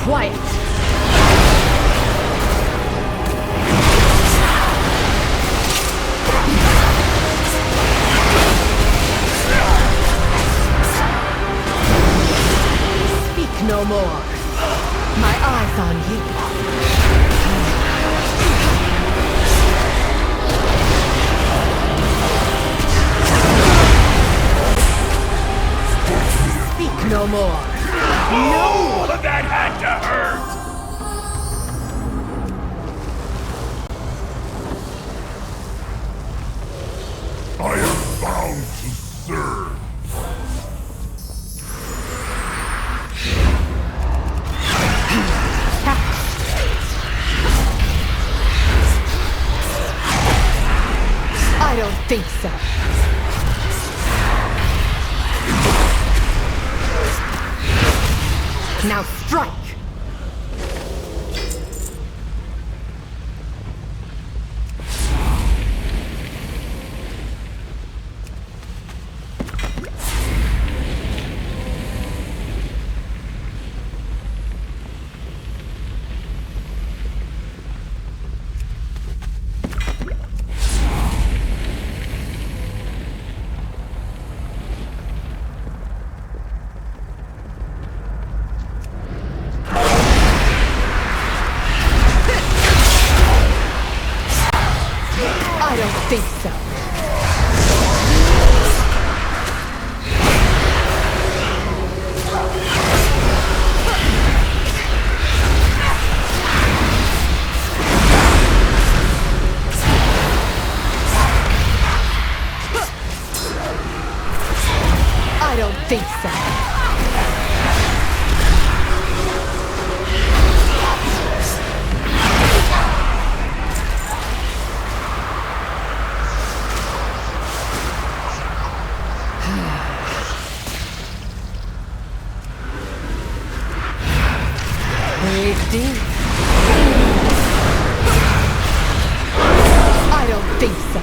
quiet! Speak no more. My eyes on you. Speak no more. No! That had to hurt! I am bound to serve. I don't think so. Now strike! I don't think so. I don't think so. I don't think so.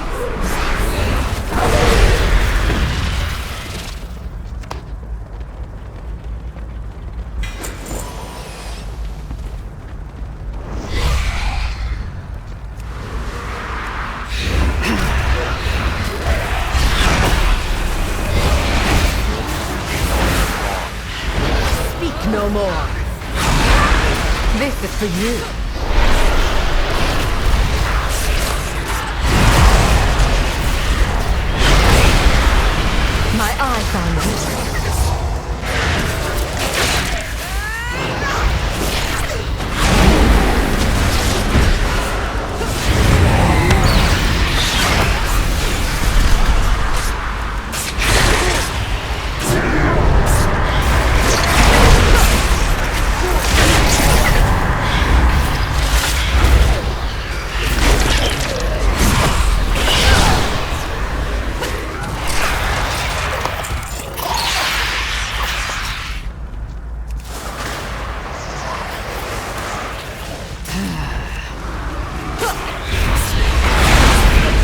Speak no more. This is for you. My eyes on you.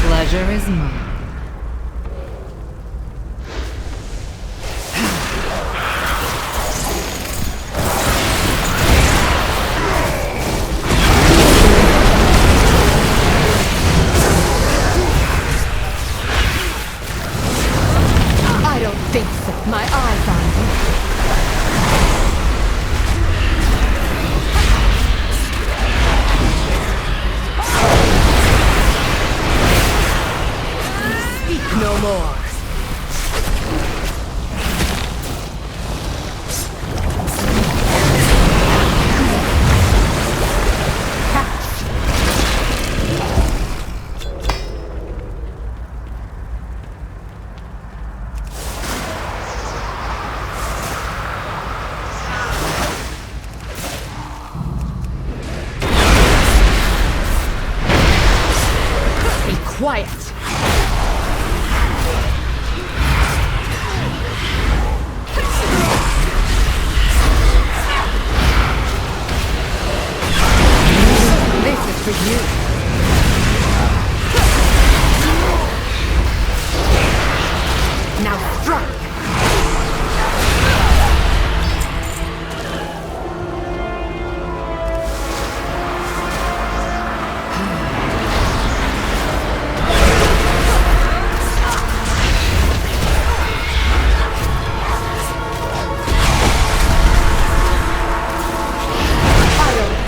Pleasure is mine. I don't think so. My eyes on you. No more. Be quiet. For you. Now strike!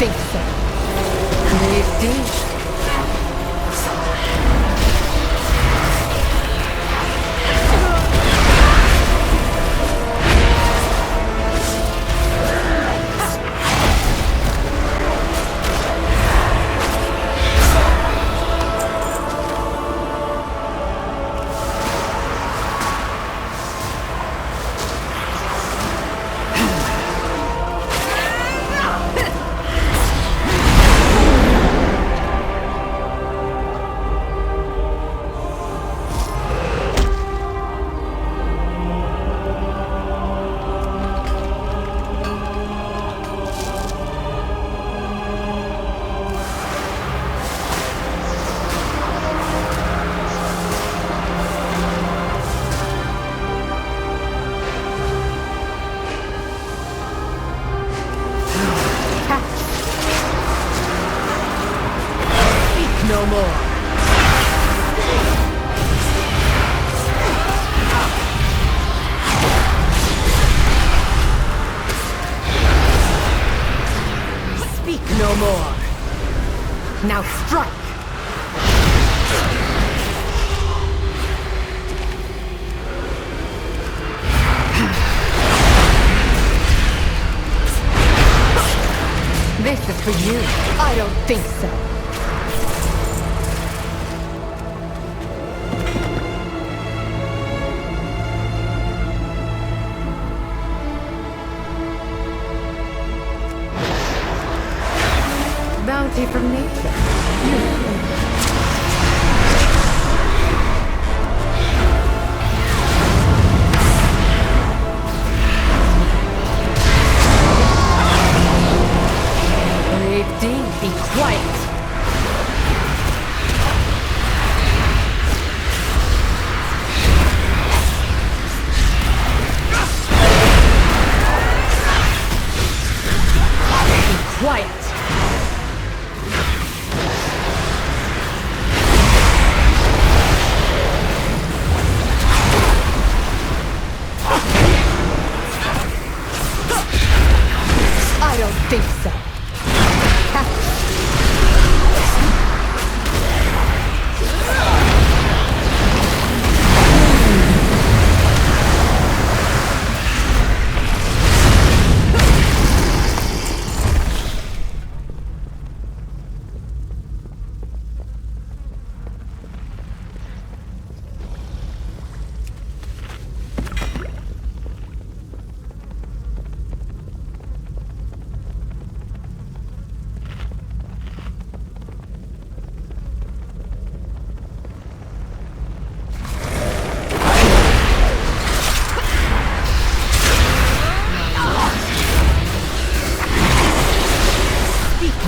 think so. Indeed. No more. Speak no more. Now strike. This is for you. I don't think so. Bounty from nature. Be quiet. Be quiet. I don't think so.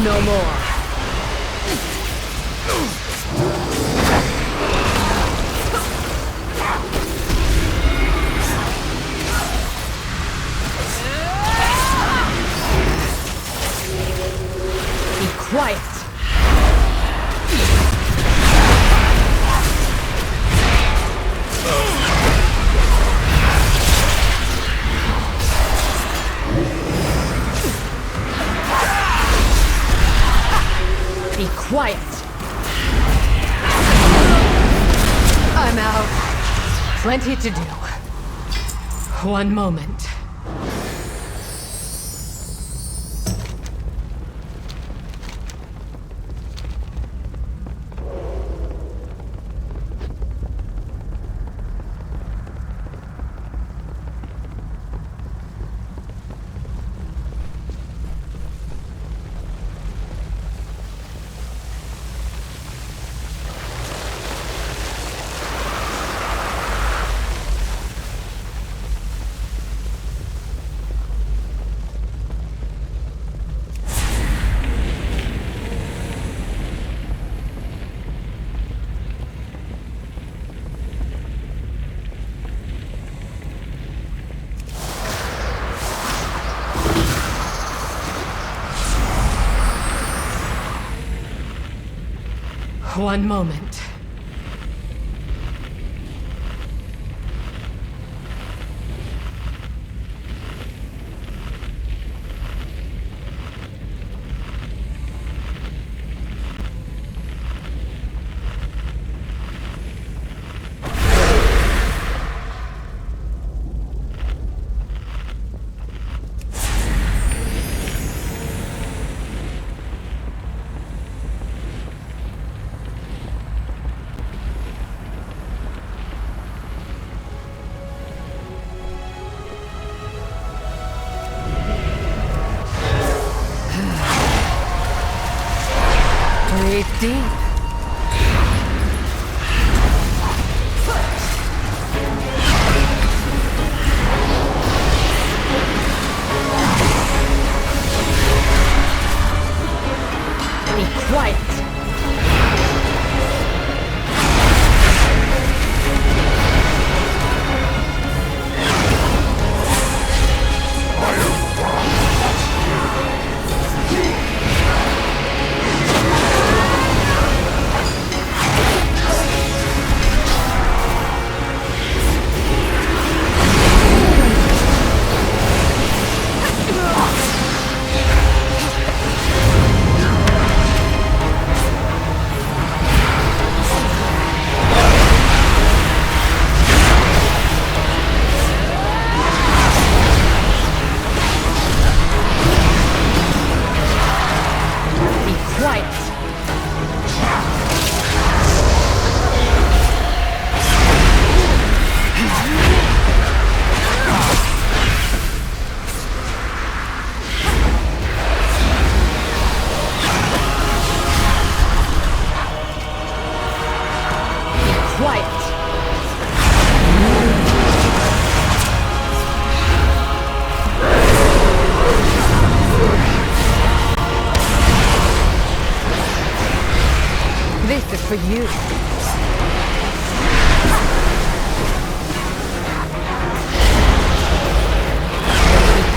No more. Be quiet. Be quiet. I'm out. Plenty to do. One moment. One moment. it deep. Be quiet. For you. Be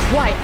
quiet.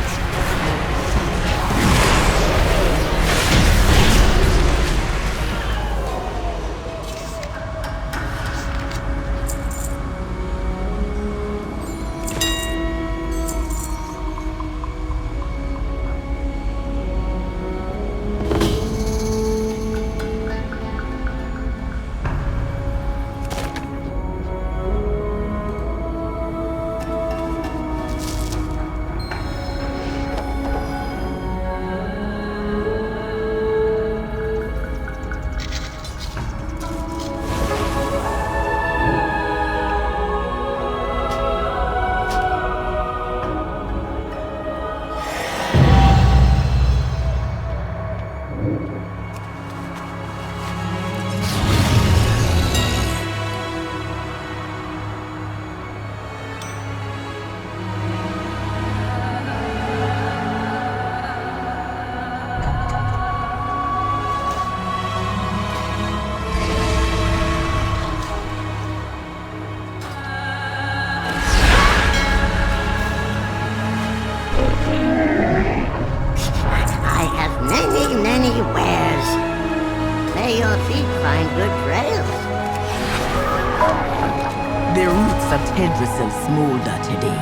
Smolder today.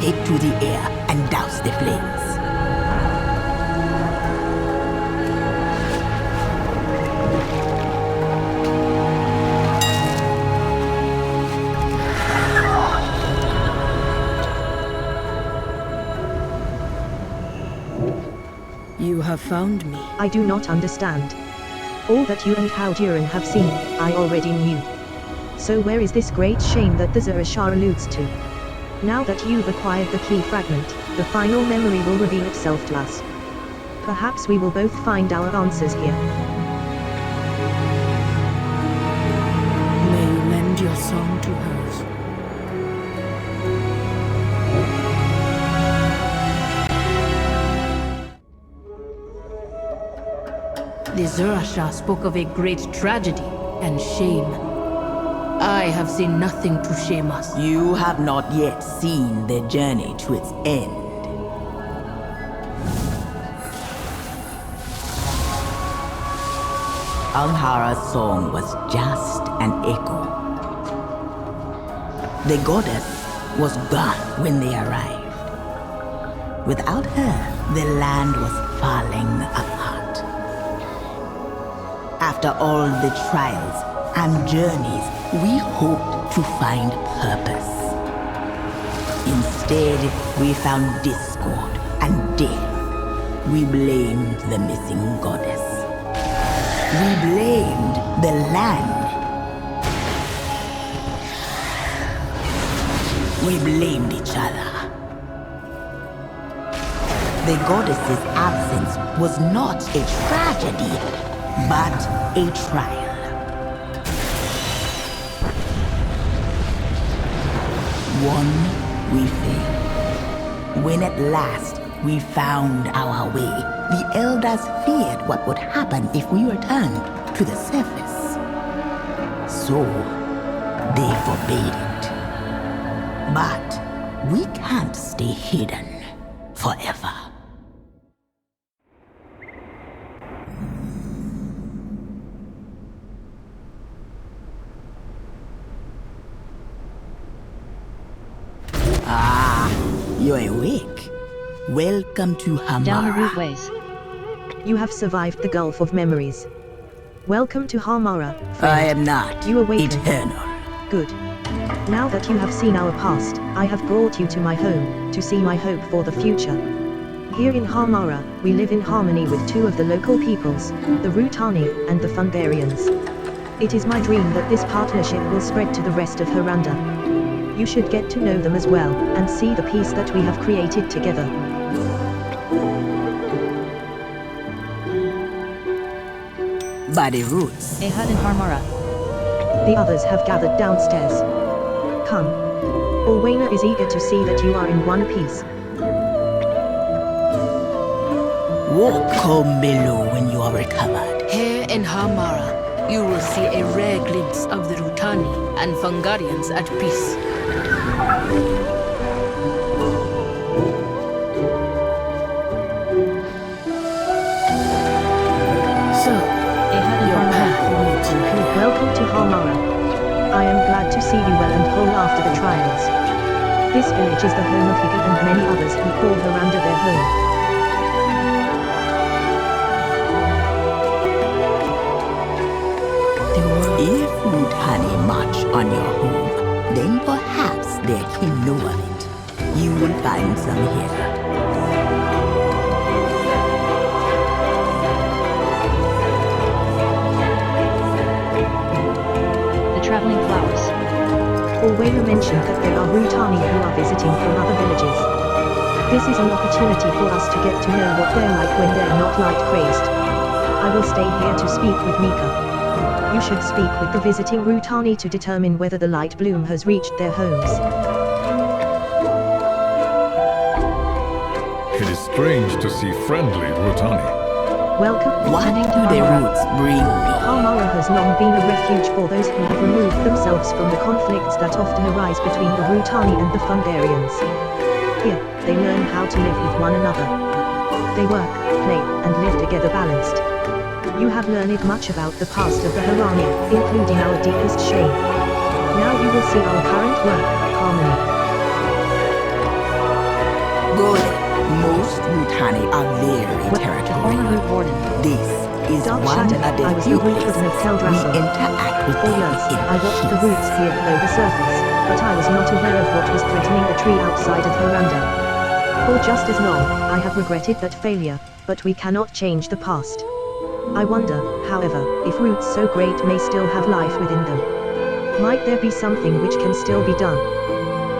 Take to the air and douse the flames. You have found me. I do not understand. All that you and Haldurin have seen, I already knew. So where is this great shame that the Zerashar alludes to? Now that you've acquired the key fragment, the final memory will reveal itself to us. Perhaps we will both find our answers here. May you lend your song to hers. The Zerashar spoke of a great tragedy and shame. I have seen nothing to shame us. You have not yet seen the journey to its end. Alhara's song was just an echo. The goddess was gone when they arrived. Without her, the land was falling apart. After all the trials and journeys, we hoped to find purpose. Instead, we found discord and death. We blamed the missing goddess. We blamed the land. We blamed each other. The goddess's absence was not a tragedy. but a trial. One we failed. When at last we found our way, the elders feared what would happen if we returned to the surface. So, they forbade it. But we can't stay hidden forever. Ah, you're awake. Welcome to Hamara. Down the root ways. You have survived the Gulf of Memories. Welcome to Hamara, friend. I am not You awakened. eternal. Good. Now that you have seen our past, I have brought you to my home, to see my hope for the future. Here in Hamara, we live in harmony with two of the local peoples, the Rutani and the Fungarians. It is my dream that this partnership will spread to the rest of Haranda. You should get to know them as well, and see the peace that we have created together. By the roots. Ehud and Harmara. The others have gathered downstairs. Come. Orwena is eager to see that you are in one piece. Walk home below when you are recovered. Here in Hamara, you will see a rare glimpse of the Rutani and Fungarians at peace. So, your path leads you here. Welcome to Hamara. I am glad to see you well and whole after the trials. This village is the home of Higa and many others who call Haranda their home. If Rutani march on your home, then perhaps there can know of it. You will find some here. The traveling flowers. Orwena mentioned that there are Rutani who are visiting from other villages. This is an opportunity for us to get to know what they're like when they're not light-crazed. I will stay here to speak with Mika. You should speak with the visiting Rutani to determine whether the light bloom has reached their homes. It is strange to see friendly Rutani. Welcome. What do the roots bring me? Hamara has long been a refuge for those who have removed themselves from the conflicts that often arise between the Rutani and the Fungarians. Here, they learn how to live with one another. They work, play, and live together balanced. You have learned much about the past of the Haranir, including our deepest shame. Now you will see our current work, harmony. Good. Most Rutani are very territorial. This is Dark one Shadow, of the I was few the root places of we Quel'Thalas. interact with Oh them yes, in I watched the peace. roots here below the surface, but I was not aware of what was threatening the tree outside of Haranda. For just as long, I have regretted that failure, but we cannot change the past. I wonder, however, if roots so great may still have life within them. Might there be something which can still be done?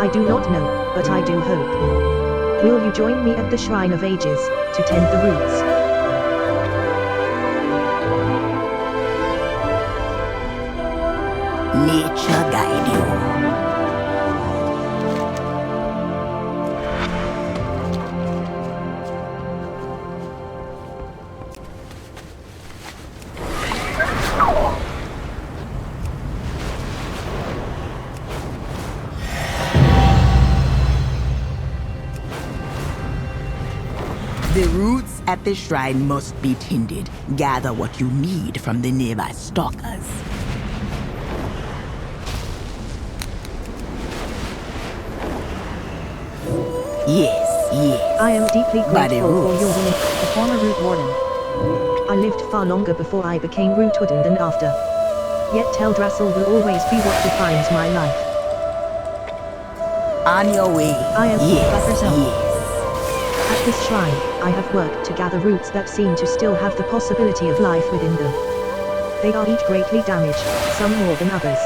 I do not know, but I do hope. Will you join me at the Shrine of Ages, to tend the roots? Nature guide you. The roots at the shrine must be tended. Gather what you need from the nearby stalkers. Yes. I am deeply By the grateful for roots. your work. The former root warden. I lived far longer before I became root warden than after. Yet Teldrassil will always be what defines my life. On your way. I am Yes. At this shrine, I have worked to gather roots that seem to still have the possibility of life within them. They are each greatly damaged, some more than others.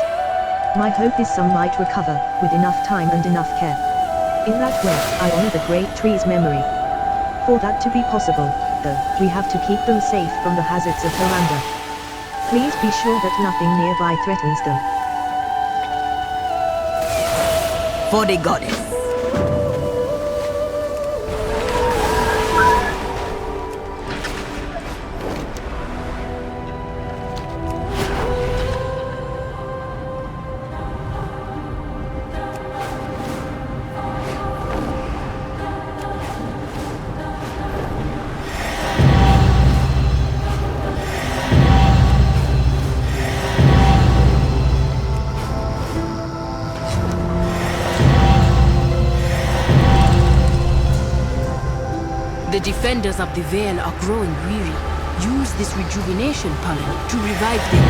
My hope is some might recover, with enough time and enough care. In that way, I honor the great tree's memory. For that to be possible, though, we have to keep them safe from the hazards of Haranir. Please be sure that nothing nearby threatens them. For the goddess. The defenders of the Veil are growing weary. Use this rejuvenation pollen to revive them.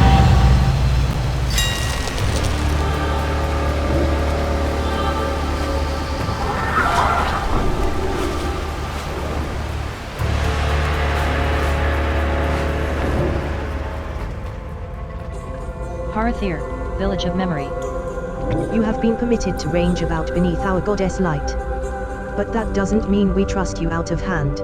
Haranir, Village of Memory. You have been permitted to range about beneath our goddess light. But that doesn't mean we trust you out of hand.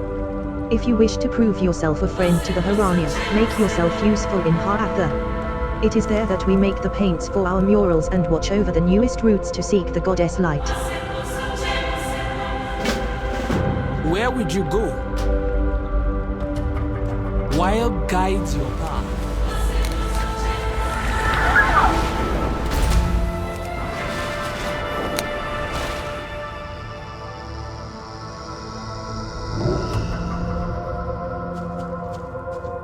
If you wish to prove yourself a friend to the Haranir, make yourself useful in Xal'atath. It is there that we make the paints for our murals and watch over the newest routes to seek the goddess light. Where would you go? Wild guides your path.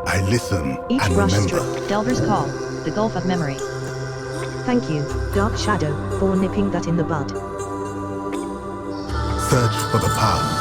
I listen Each and brush remember. stroke. Delver's Call, the Gulf of Memory. Thank you, Dark Shadow, for nipping that in the bud. Search for the path.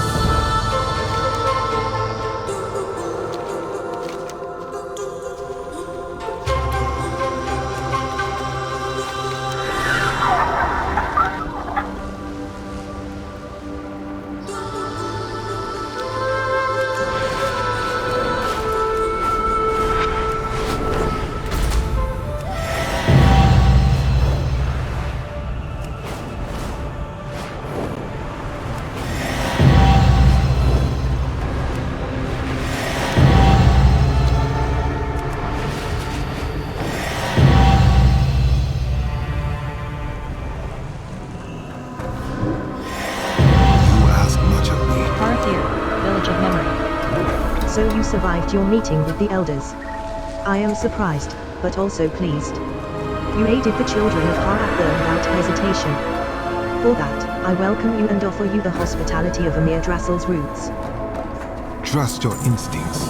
So you survived your meeting with the elders. I am surprised, but also pleased. You aided the children of Haranir without hesitation. For that, I welcome you and offer you the hospitality of Amir Drassel's roots. Trust your instincts.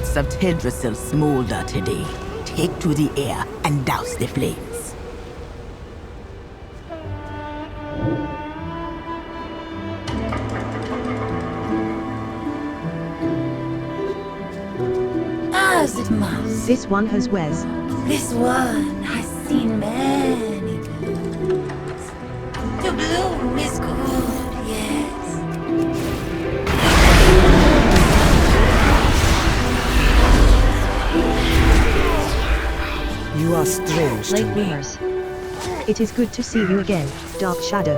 roots of Teldrassil smolder today. Take to the air and douse the flames. As it must. This one has Wes. This one has seen many blooms. To bloom is good, yes. You are strange to me. It is good to see you again, Dark Shadow.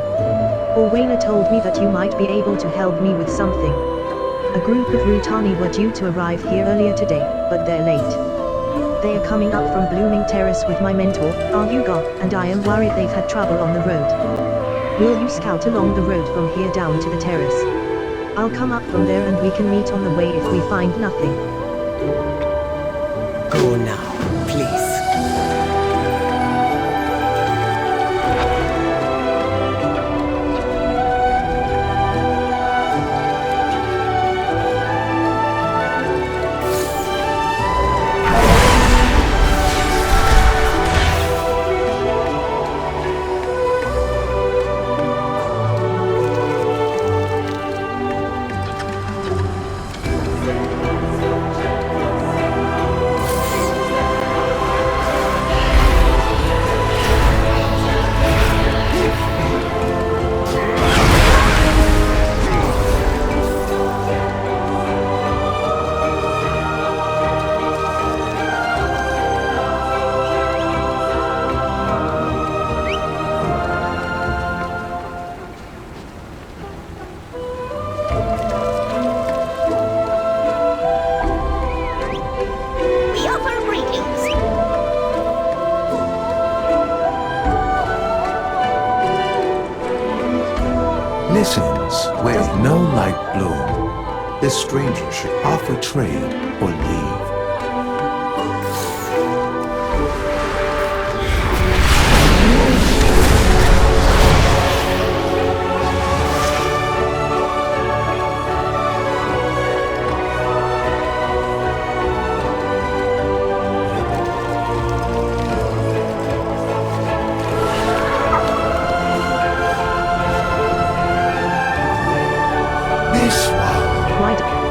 Orwaina told me that you might be able to help me with something. A group of Rutani were due to arrive here earlier today, but they're late. They are coming up from Blooming Terrace with my mentor, Arguga, and I am worried they've had trouble on the road. Will you scout along the road from here down to the terrace? I'll come up from there and we can meet on the way if we find nothing. Go now, please. Listens where no light bloom. This stranger should offer trade or leave.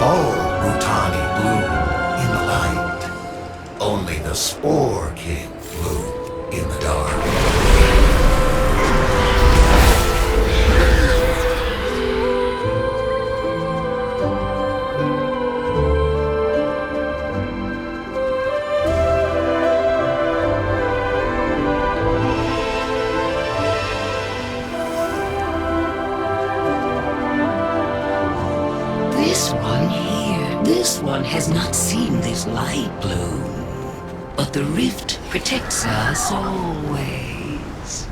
All Rutani bloom in the light. Only the Spore King bloom in the dark. This one has not seen this light bloom, but the rift protects us always.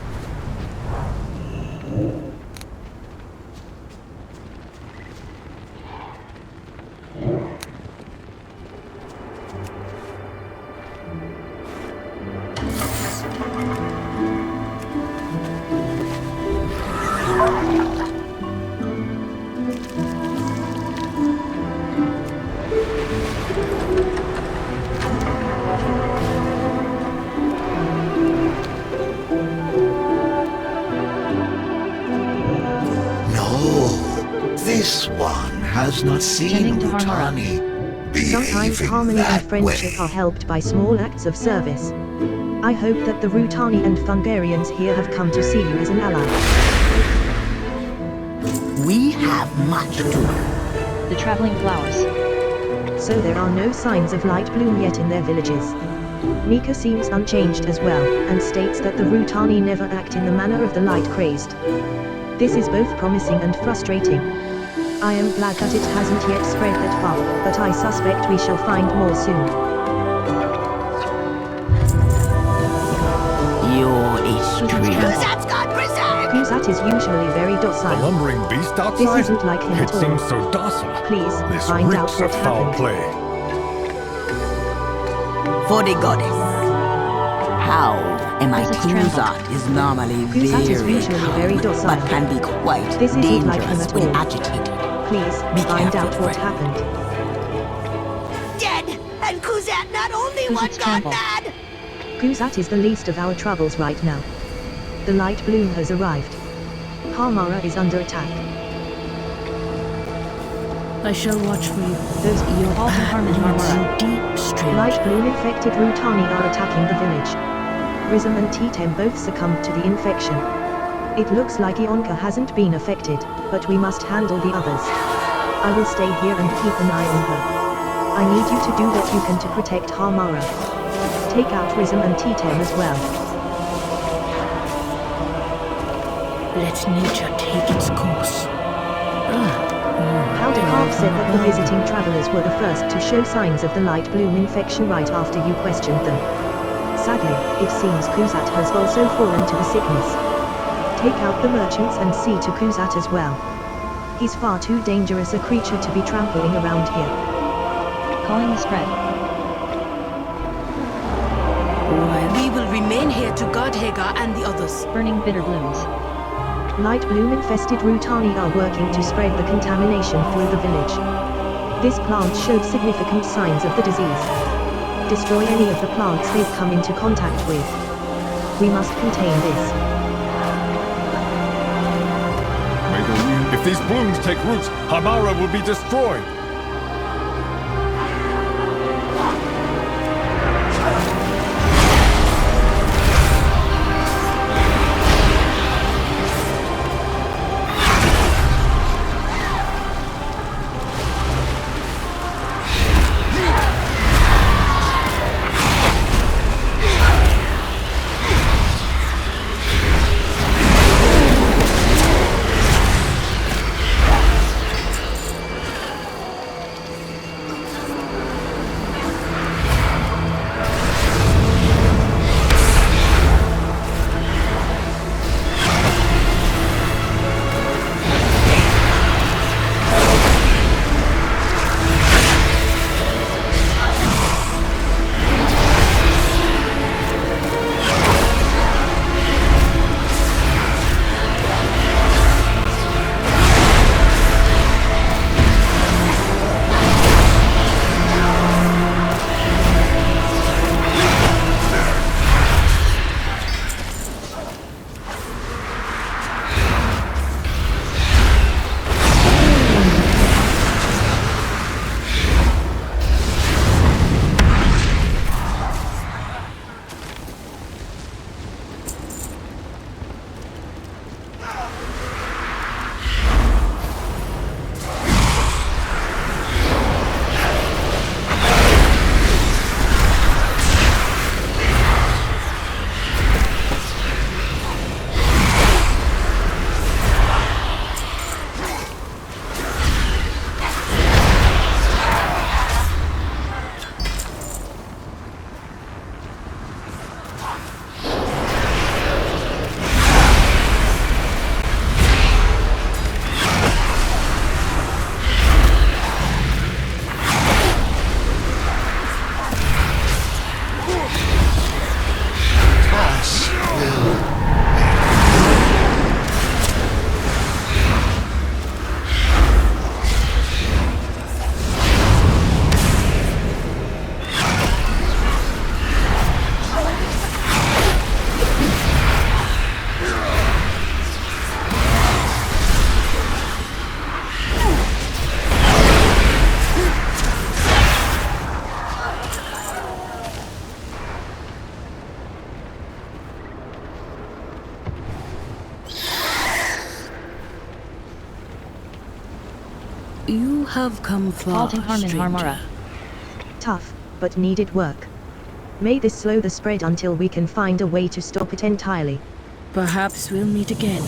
This one has not seen Rutani Sometimes behaving harmony and that friendship way. are helped by small acts of service. I hope that the Rutani and Thungarians here have come to see you as an ally. We have much to do. The traveling flowers. So there are no signs of light bloom yet in their villages. Mika seems unchanged as well, and states that the Rutani never act in the manner of the light-crazed. This is both promising and frustrating. I am glad that it hasn't yet spread that far, but I suspect we shall find more soon. You're a strange. Kuzat is usually very The docile. lumbering beast outside? This isn't like him It at all. seems so docile. Please, This find out reeks what of foul happened. play. For the goddess. How am I? Kuzat is normally Kuzat is usually very calm, docile. but can be quite This isn't like him dangerous at when all. agitated. Please, Be find careful, out what friend. happened. Dead! Khuzat's trample. Khuzat is the least of our troubles right now. The light bloom has arrived. Haranir is under attack. I shall watch for you. Those Your path leads you deep, strange. Light bloom infected Rutani are attacking the village. Rhythm and Titem both succumbed to the infection. It looks like Ionka hasn't been affected, but we must handle the others. I will stay here and keep an eye on her. I need you to do what you can to protect Haranir. Take out Rhythm and Titem as well. Let nature take its course. Powdercarp said that the visiting travelers were the first to show signs of the light bloom infection right after you questioned them. Sadly, it seems Khuzat has also fallen to the sickness. Take out the merchants and see to Khuzat as well. He's far too dangerous a creature to be trampling around here. Calling the spread. We will remain here to guard Hagar and the others. Burning bitter blooms. Light bloom-infested Rutani are working to spread the contamination through the village. This plant showed significant signs of the disease. Destroy any of the plants they've come into contact with. We must contain this. If these blooms take root, Haranir will be destroyed. You have come far, Halting harm in stranger. Haranir. Tough, but needed work. May this slow the spread until we can find a way to stop it entirely. Perhaps we'll meet again.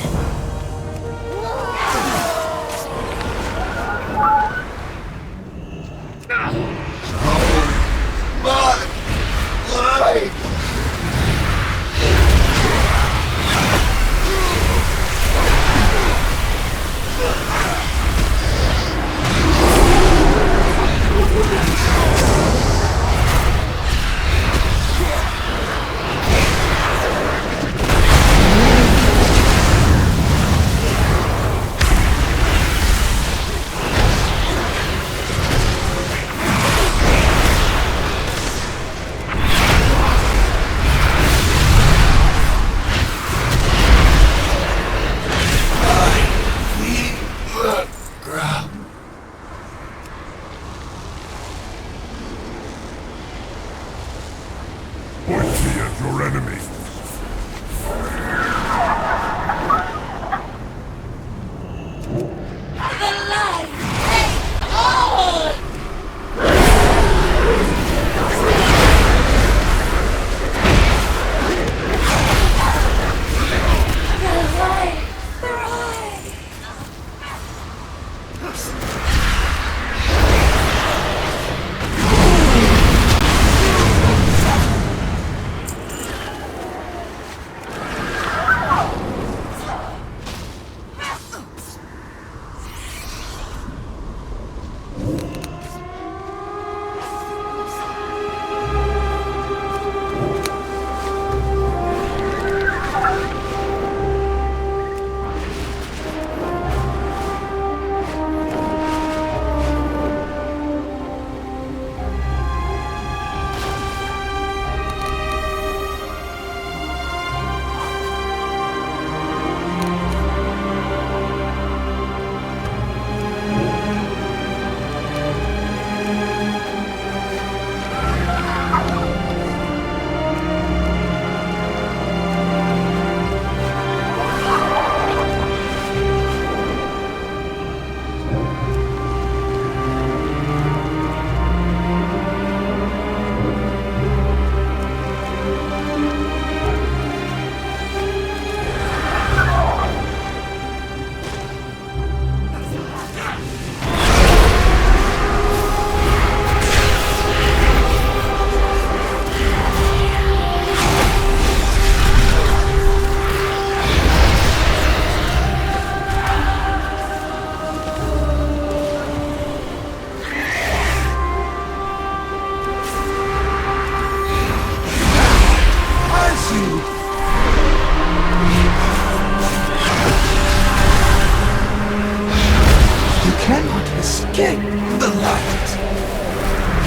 King, the light.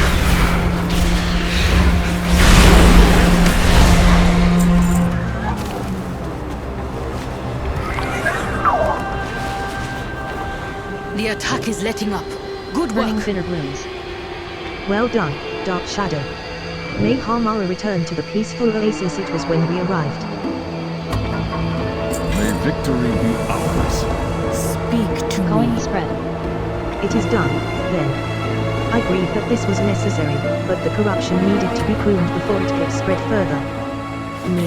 The attack is letting up. Good work. Bitter blooms. Well done, Dark Shadow. May Haranir return to the peaceful oasis it was when we arrived. May victory be ours. Speak to Calling me. the spread. It is done, then. I grieve that this was necessary, but the corruption needed to be pruned before it could spread further.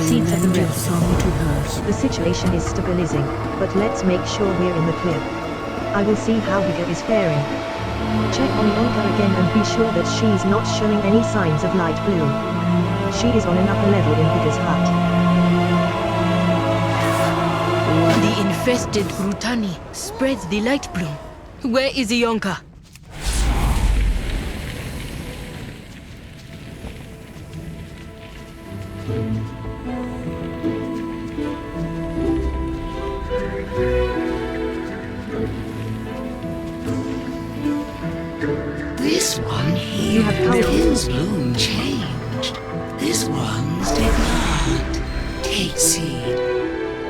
Seeds of the rift. The situation is stabilizing, but let's make sure we're in the clear. I will see how Higa is faring. Check on Yonka again and be sure that she's not showing any signs of light bloom. She is on an upper level in Higa's hut. The infested Grutani spreads the light bloom. Where is Yonka? This one here, You have come. his bloom changed. This one's did not. Take seed.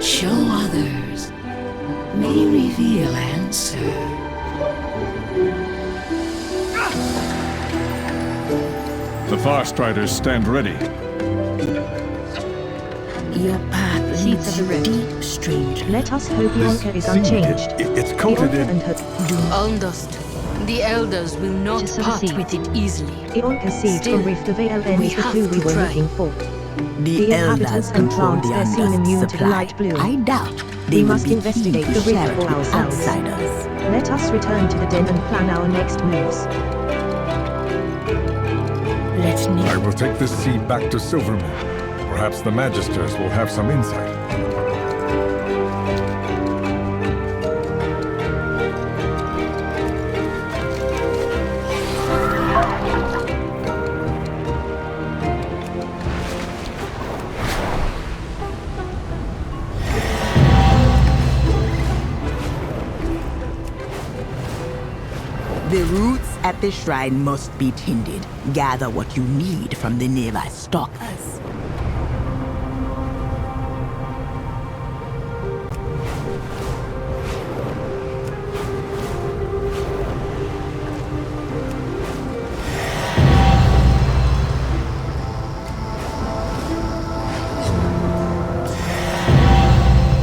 Show others. May reveal answer. The Farstriders stand ready. Your path Seeds of the rift. deep, stranger. Let us hope Yonka is unchanged. It's coated Yonka in... and her Undust. The elders will not Just so part seed. with it easily. Yonka seed Still, from Rift of Valen we is the have clue we to were try. looking for. The inhabitants elders and control plants the there seem Undust immune to the supply. light bloom. I doubt We they will must be investigate keen the to rift share it for with ourselves. outsiders. Let us return to the den and plan our next moves. Let me. I will take this seed back to Silverman. Perhaps the Magisters will have some insight. The roots at the shrine must be tended. Gather what you need from the nearby stalkers.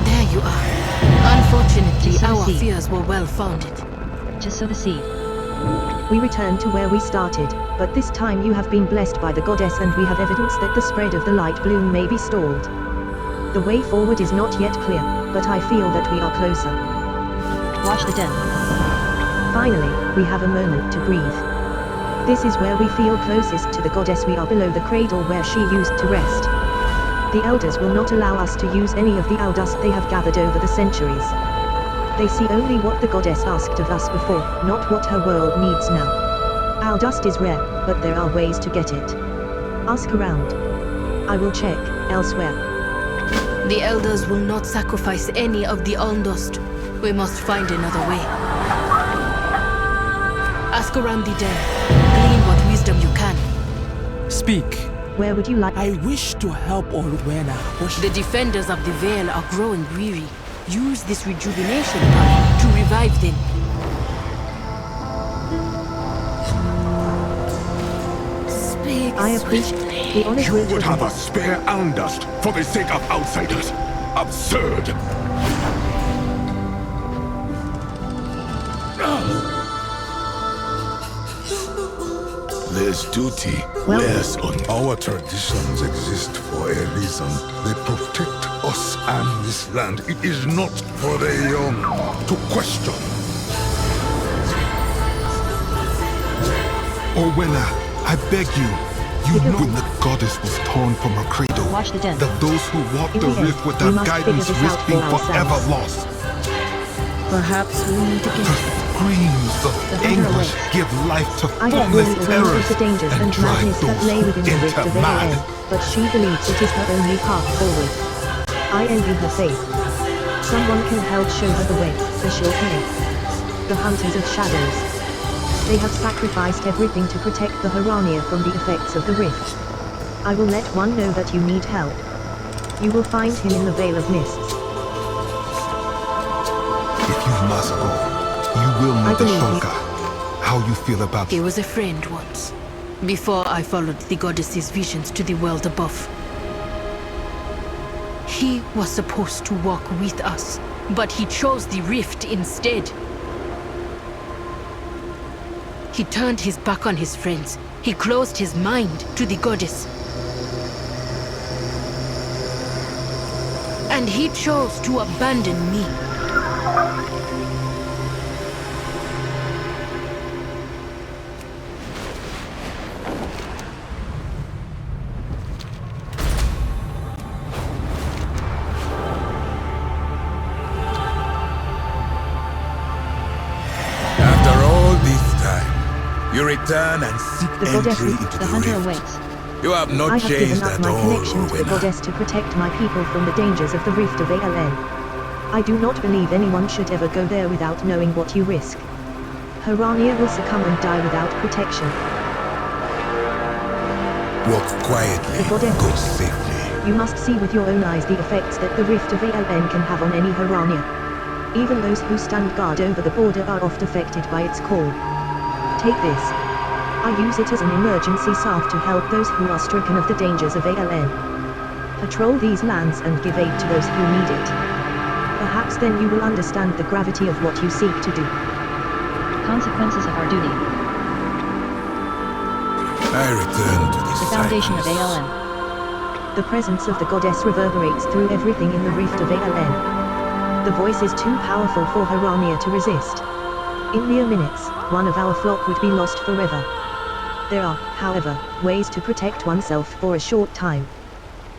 There you are. Unfortunately, Just our see. fears were well founded. Just sow the seed. We return to where we started, but this time you have been blessed by the goddess and we have evidence that the spread of the light bloom may be stalled. The way forward is not yet clear, but I feel that we are closer. Watch the den. Finally, we have a moment to breathe. This is where we feel closest to the goddess. We are below the cradle where she used to rest. The elders will not allow us to use any of the Aldust they have gathered over the centuries. They see only what the goddess asked of us before, not what her world needs now. Aldust is rare, but there are ways to get it. Ask around. I will check elsewhere. The elders will not sacrifice any of the Undust. We must find another way. Ask around the den. Glean what wisdom you can. Speak. Where would you like? I wish to help Orwena. The defenders of the Veil are growing weary. Use this rejuvenation power to revive them. Speak. I appreciate the honest You words would of have us spare Andust for the sake of outsiders. Absurd! There's duty. Where's on Our traditions exist for a reason. They protect us and this land. It is not for the young to question. Orwena, I beg you. You know when the goddess was torn from her cradle, Watch the den. that those who walk the rift we without must guidance figure this risk out being for forever ourselves. lost. Perhaps we need to The get. screams of anguish give life to I have formless warned aware terrors of the dangers and and drive madness that those lay within the rift into of mad. Valen, but she believes it is her only path forward. I envy her faith. Someone can help show her the way, so she'll pay. The Hunters of Shadows. They have sacrificed everything to protect the Haranir from the effects of the rift. I will let one know that you need help. You will find him in the Vale of Mists. If you must go, you will meet the Shulker. How you feel about He was a friend once, before I followed the goddess's visions to the world above. He was supposed to walk with us, but he chose the rift instead. He turned his back on his friends. He closed his mind to the goddess. And he chose to abandon me. You return and seek entry into the hunter rift. awaits. You have not I have changed given up at my all, connection to the Rowena. goddess to protect my people from the dangers of the rift of ALN. I do not believe anyone should ever go there without knowing what you risk. Haranir will succumb and die without protection. Walk quietly, The goddess. go safely. You must see with your own eyes the effects that the rift of ALN can have on any Haranir. Even those who stand guard over the border are oft affected by its call. Take this. I use it as an emergency salve to help those who are stricken of the dangers of ALN. Patrol these lands and give aid to those who need it. Perhaps then you will understand the gravity of what you seek to do. Consequences of our duty. I return to this The foundation of cycle. ALN. The presence of the goddess reverberates through everything in the rift of ALN. The voice is too powerful for Haranir to resist. In mere minutes, one of our flock would be lost forever. There are, however, ways to protect oneself for a short time.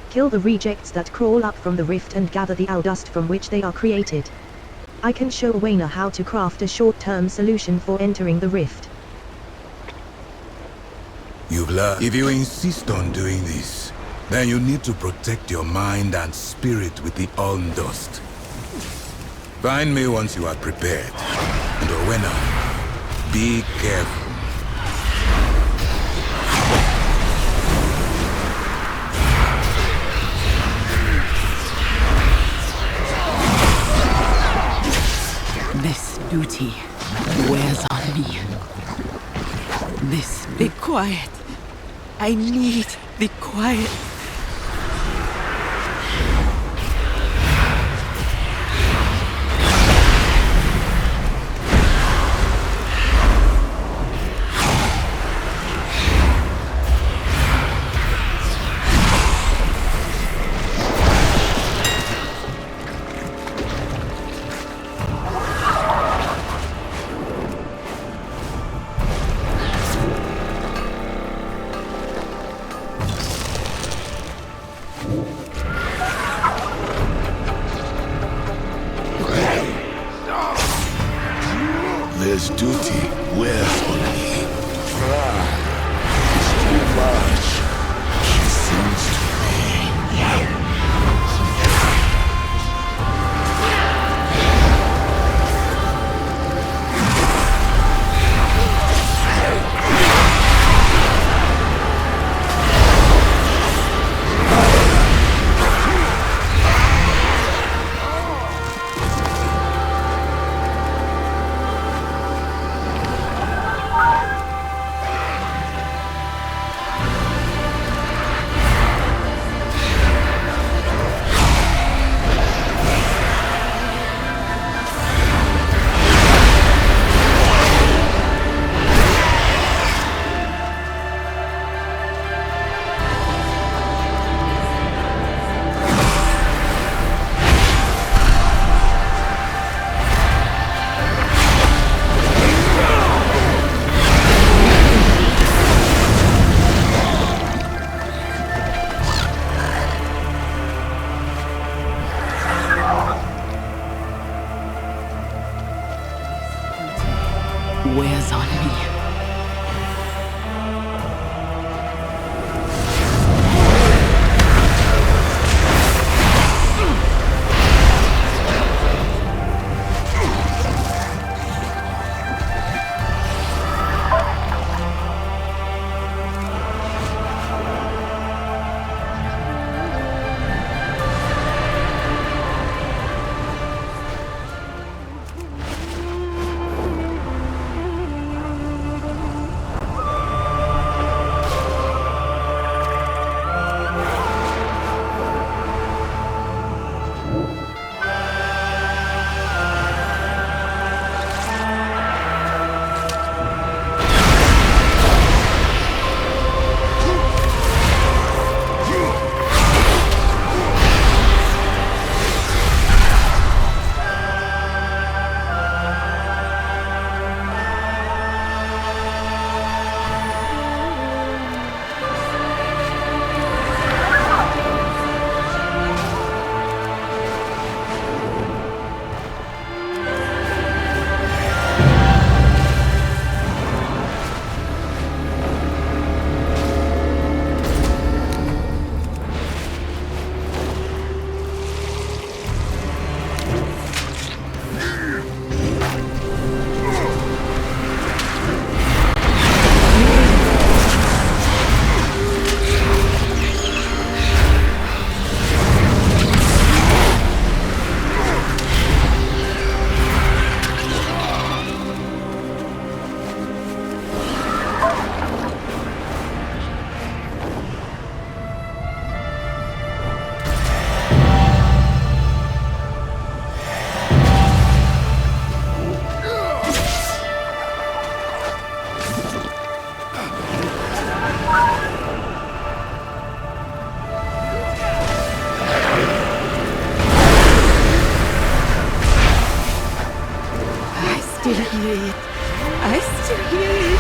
Kill the rejects that crawl up from the rift and gather the dust from which they are created. I can show Wayne how to craft a short-term solution for entering the rift. You've learned. If you insist on doing this, then you need to protect your mind and spirit with the dust. Find me once you are prepared. And Rowena, be careful. This duty wears on me. This be quiet. I need the quiet. This duty wears on me. It's too much. She seems to be. Wears on me. hear it. I still hear it.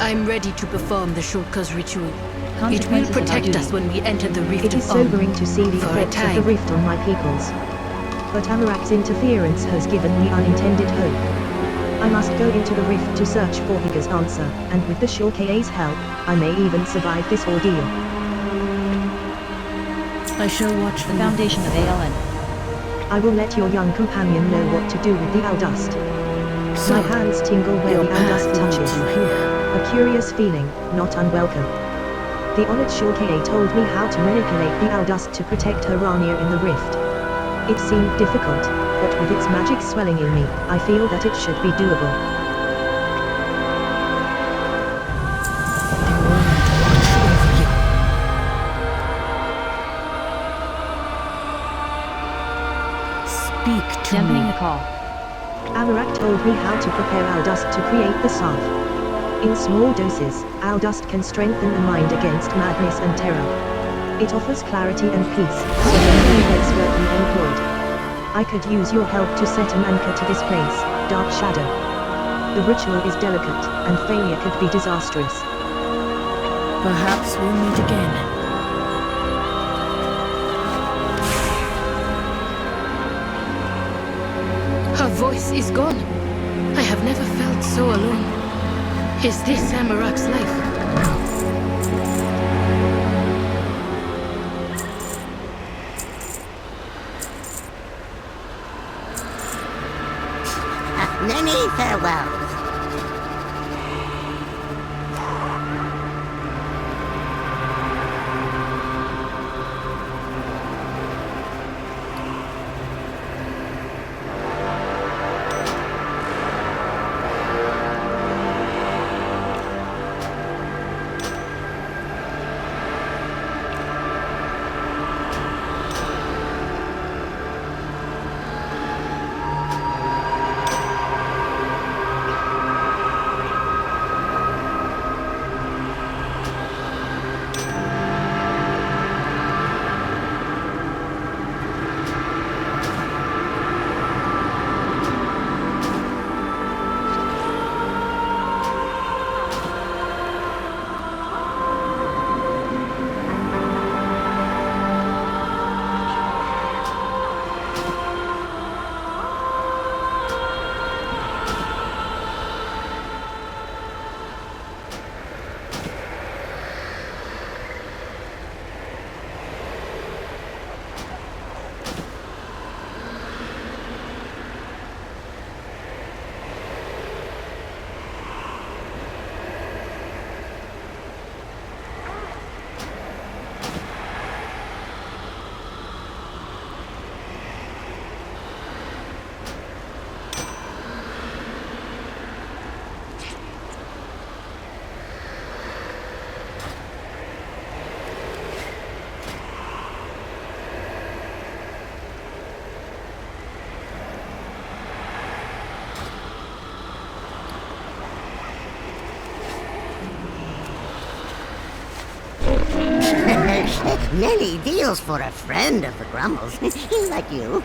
I'm ready to perform the Shulka's ritual. It will Consequences of our protect duty. us when we enter the Rift It is of Om. sobering to see the For a effects of the time. rift on my peoples. But Amarak's interference has given me unintended hope. I must go into the rift to search for Higa's answer, and with the Shulka's help, I may even survive this ordeal. I shall watch The foundation of ALN. I will let your young companion know what to do with the Aldust. So, My hands tingle where your the Aldust path leads touches. you here. A curious feeling, not unwelcome. The Honored Shulka told me how to manipulate the Aldust to protect Haranir in the rift. It seemed difficult, but with its magic swelling in me, I feel that it should be doable. Speak to Dampening me. the call. Amarak told me how to prepare Aldust to create the salve. In small doses, Aldust can strengthen the mind against madness and terror. It offers clarity and peace, so many expertly employed. I could use your help to set an anchor to this place, Dark Shadow. The ritual is delicate, and failure could be disastrous. Perhaps we'll meet again. Her voice is gone. I have never felt so alone. Is this Amarak's life? Many farewells. Many deals for a friend of the Grumbles, like you.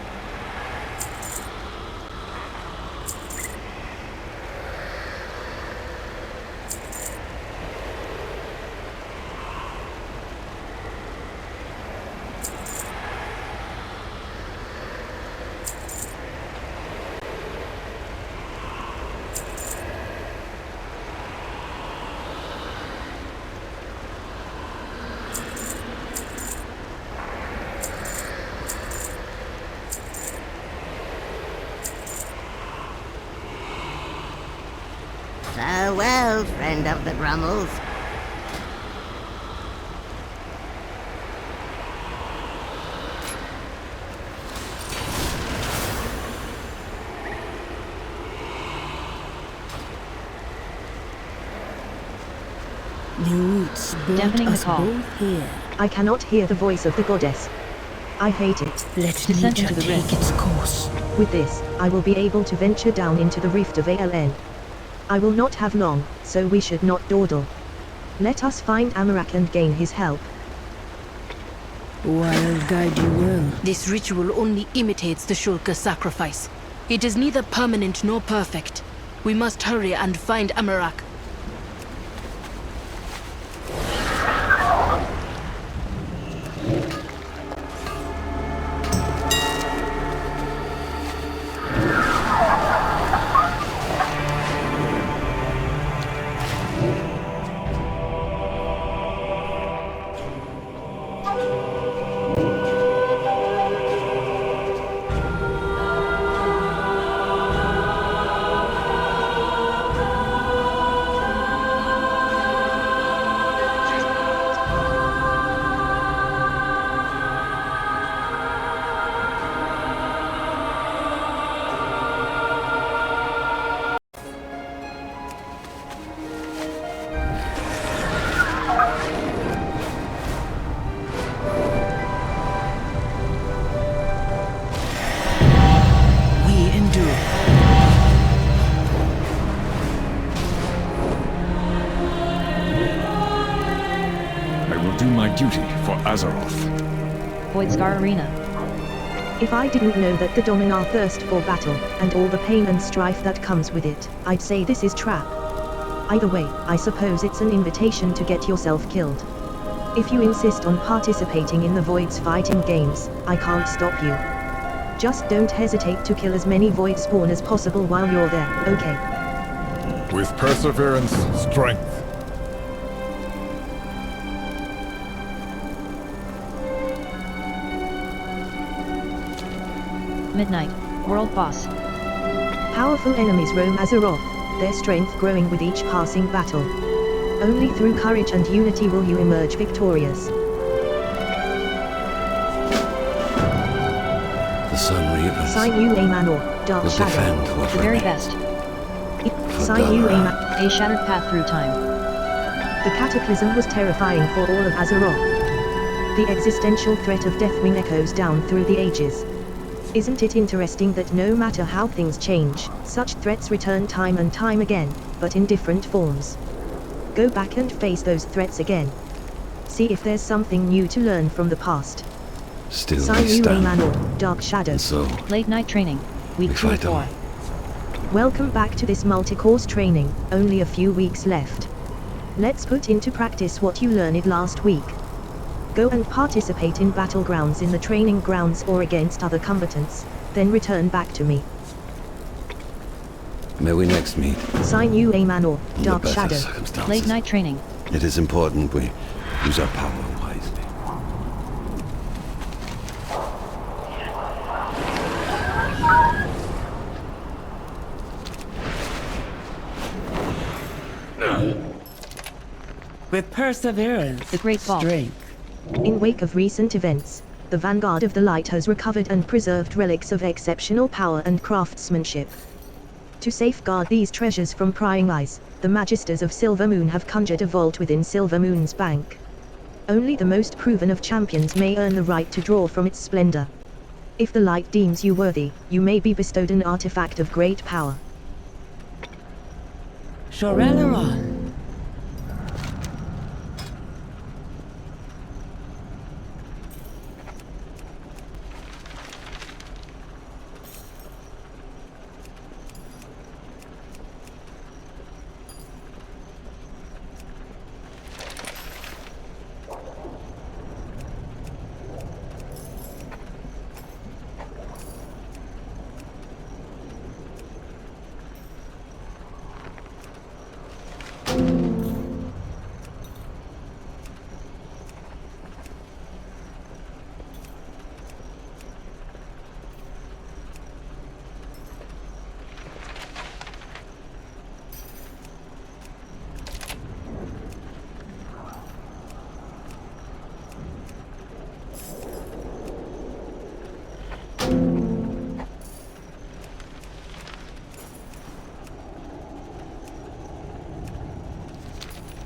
Farewell, friend of the Grumbles. The roots brought Dampening the us call. both here. I cannot hear the voice of the goddess. I hate it. Let Descent nature into the take rift. its course. With this, I will be able to venture down into the rift of Aln. I will not have long, so we should not dawdle. Let us find Amarak and gain his help. I'll guide you well. This ritual only imitates the Shulka sacrifice. It is neither permanent nor perfect. We must hurry and find Amarak. Duty for Azeroth. Voidscar Arena. If I didn't know that the Dominar thirst for battle, and all the pain and strife that comes with it, I'd say this is trap. Either way, I suppose it's an invitation to get yourself killed. If you insist on participating in the Void's fighting games, I can't stop you. Just don't hesitate to kill as many Void spawn as possible while you're there, okay? With perseverance, strength. Midnight. World boss. Powerful enemies roam Azeroth, their strength growing with each passing battle. Only through courage and unity will you emerge victorious. The Sun Reapers Sign you Amanor, Dark will Shadow. defend what The very remains. best. Sign you Amanor. A shattered path through time. The cataclysm was terrifying for all of Azeroth. The existential threat of Deathwing echoes down through the ages. Isn't it interesting that no matter how things change, such threats return time and time again, but in different forms? Go back and face those threats again. See if there's something new to learn from the past. Still Sign we you stand. Amanor, Dark Shadow. And so, Late night training. Week we 2 fight 4. on. Welcome back to this multi-course training, only a few weeks left. Let's put into practice what you learned last week. Go and participate in battlegrounds in the training grounds or against other combatants, then return back to me. May we next meet. Sign you Amanor, in Dark the better Shadow. circumstances. Late night training. It is important we use our power wisely. With perseverance, the great vault. Strength. In wake of recent events, the Vanguard of the Light has recovered and preserved relics of exceptional power and craftsmanship. To safeguard these treasures from prying eyes, the Magisters of Silvermoon have conjured a vault within Silvermoon's bank. Only the most proven of champions may earn the right to draw from its splendor. If the Light deems you worthy, you may be bestowed an artifact of great power. Shoreleron.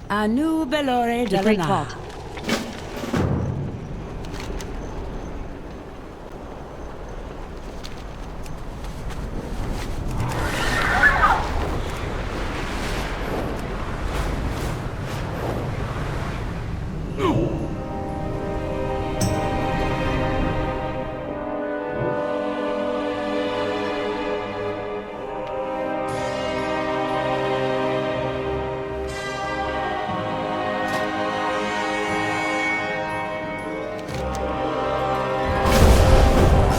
Anu Belore The Great Dalana. Vault.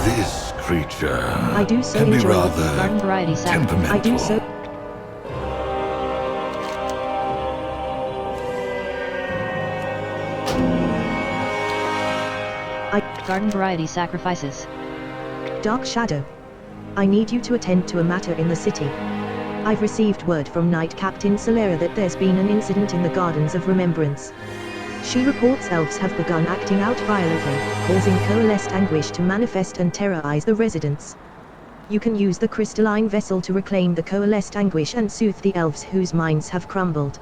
This creature I do so can be enjoy rather Garden variety temperamental. I do so. Garden variety sacrifices. Dark Shadow. I need you to attend to a matter in the city. I've received word from Knight Captain Solera that there's been an incident in the Gardens of Remembrance. She reports elves have begun acting out violently, causing coalesced anguish to manifest and terrorize the residents. You can use the crystalline vessel to reclaim the coalesced anguish and soothe the elves whose minds have crumbled.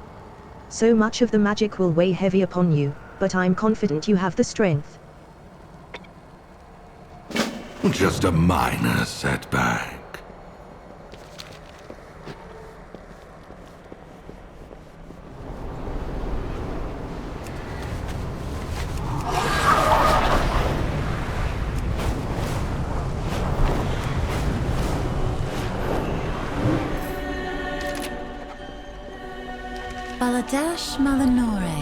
So much of the magic will weigh heavy upon you, but I'm confident you have the strength. Just a minor setback. Baladash Malanore.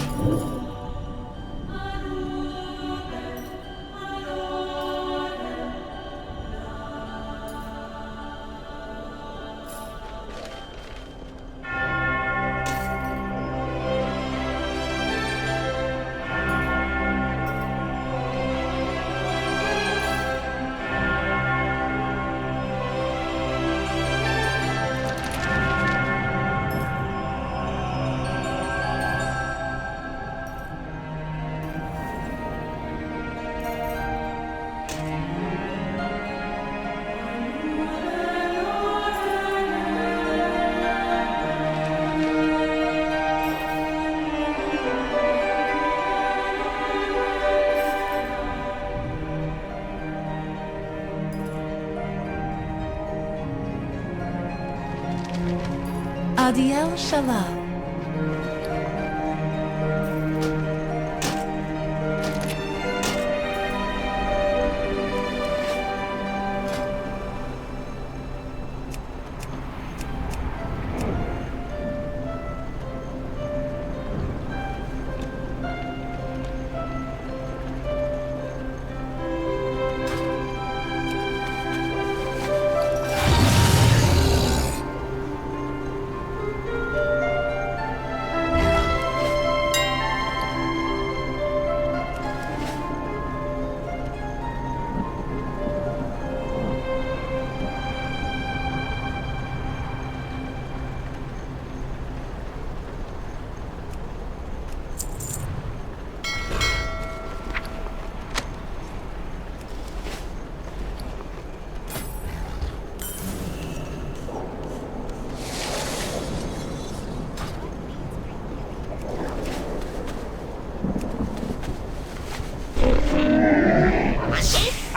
Adiel Shalom.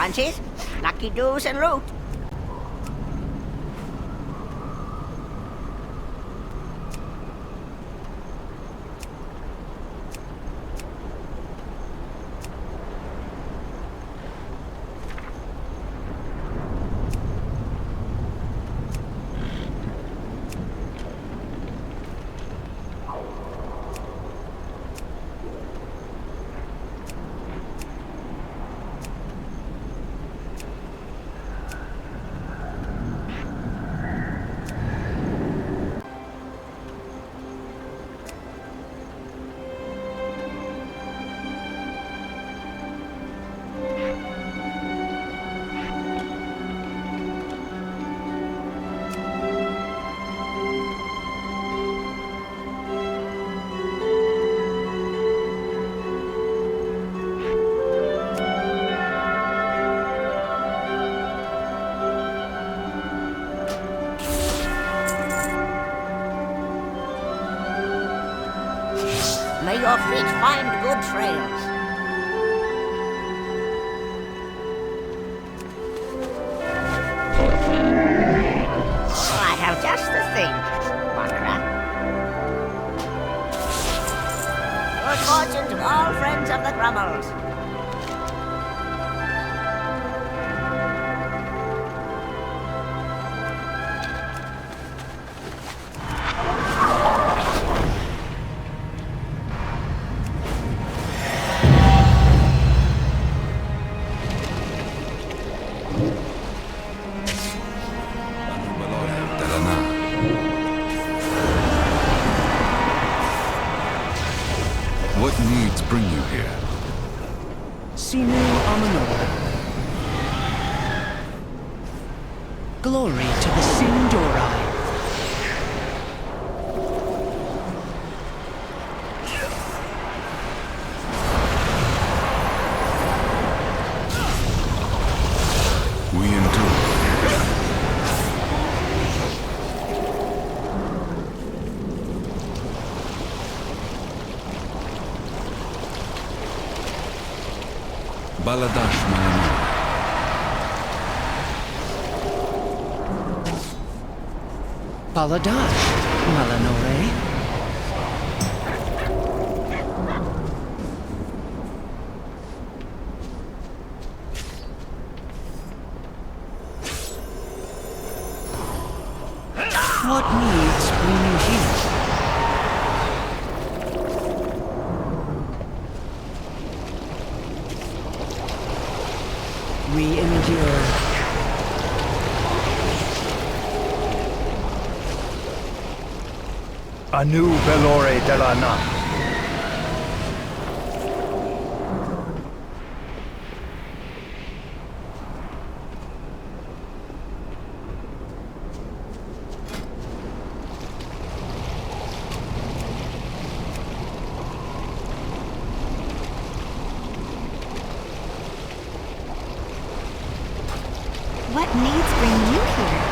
Punches, lucky doos and loot. May your feet find good trails. I have just the thing, Wanderer. Good fortune to all friends of the Grummels. Sinu Amanora. Glory to the Sindorai. We endure. Baladash Malamur. Baladash, Malanore. What needs bring you here? We endure. Anu Belore de la Na. What needs bring you here?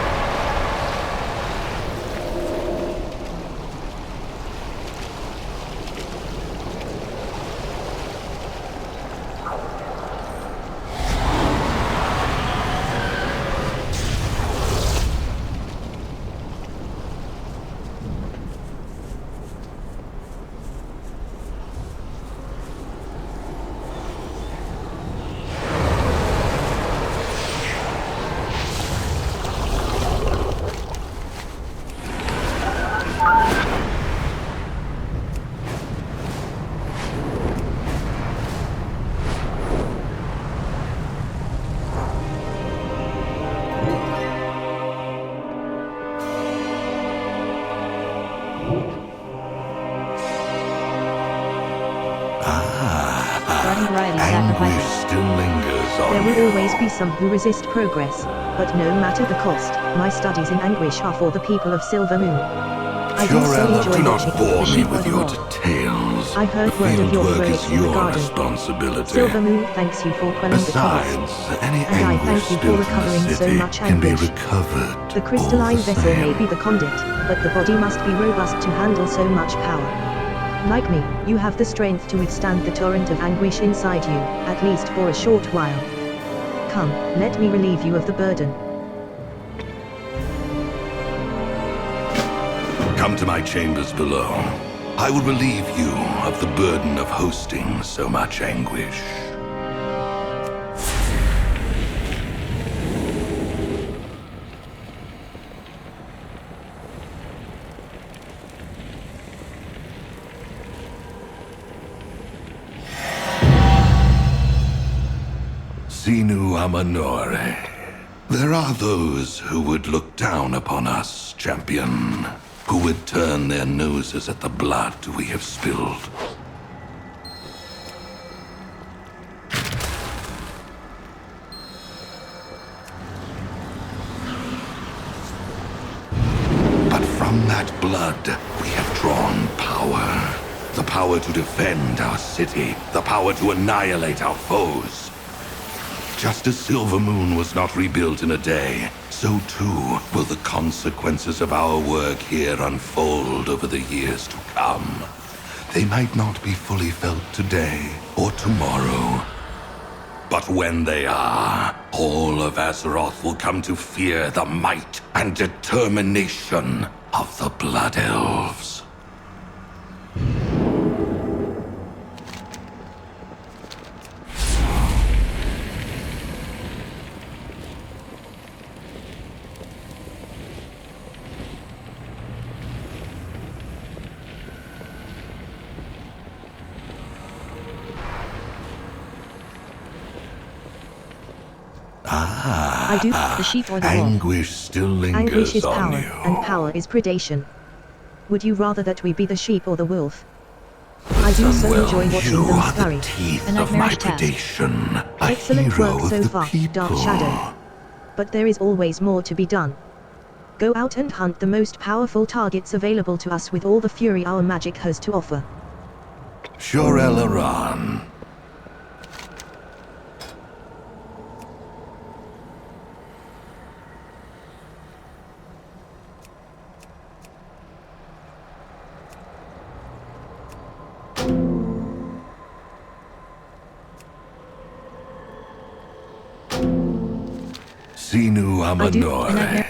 Anguish still lingers on There will you. always be some who resist progress, but no matter the cost, my studies in anguish are for the people of Silver Moon. I do so Jorella, enjoy do not watching bore me the with your details. I heard word of your Fieldwork heroics is in the your garden. responsibility. Silver Moon thanks you for quelling the Besides, chaos. any And I anguish thank you for spilled in recovering the so city much can be anguish. recovered. The crystalline all the vessel same. may be the conduit, but the body must be robust to handle so much power. Like me, you have the strength to withstand the torrent of anguish inside you, at least for a short while. Come, let me relieve you of the burden. Come to my chambers below. I will relieve you of the burden of hosting so much anguish. Sinu Amanore. There are those who would look down upon us, champion. Who would turn their noses at the blood we have spilled. But from that blood, we have drawn power. The power to defend our city. The power to annihilate our foes. Just as Silver Moon was not rebuilt in a day, so too will the consequences of our work here unfold over the years to come. They might not be fully felt today or tomorrow. But when they are, all of Azeroth will come to fear the might and determination of the Blood Elves. I do. The sheep or the Anguish still lingers Anguish is on power, you. and power is predation. Would you rather that we be the sheep or the wolf? I do so Sunwell, enjoy watching you them are the scurry. teeth A of my nightmarish task. predation. A Excellent hero work so of the far, people. Dark Shadow. But there is always more to be done. Go out and hunt the most powerful targets available to us with all the fury our magic has to offer. Shorel Aran. Sinu Amanore.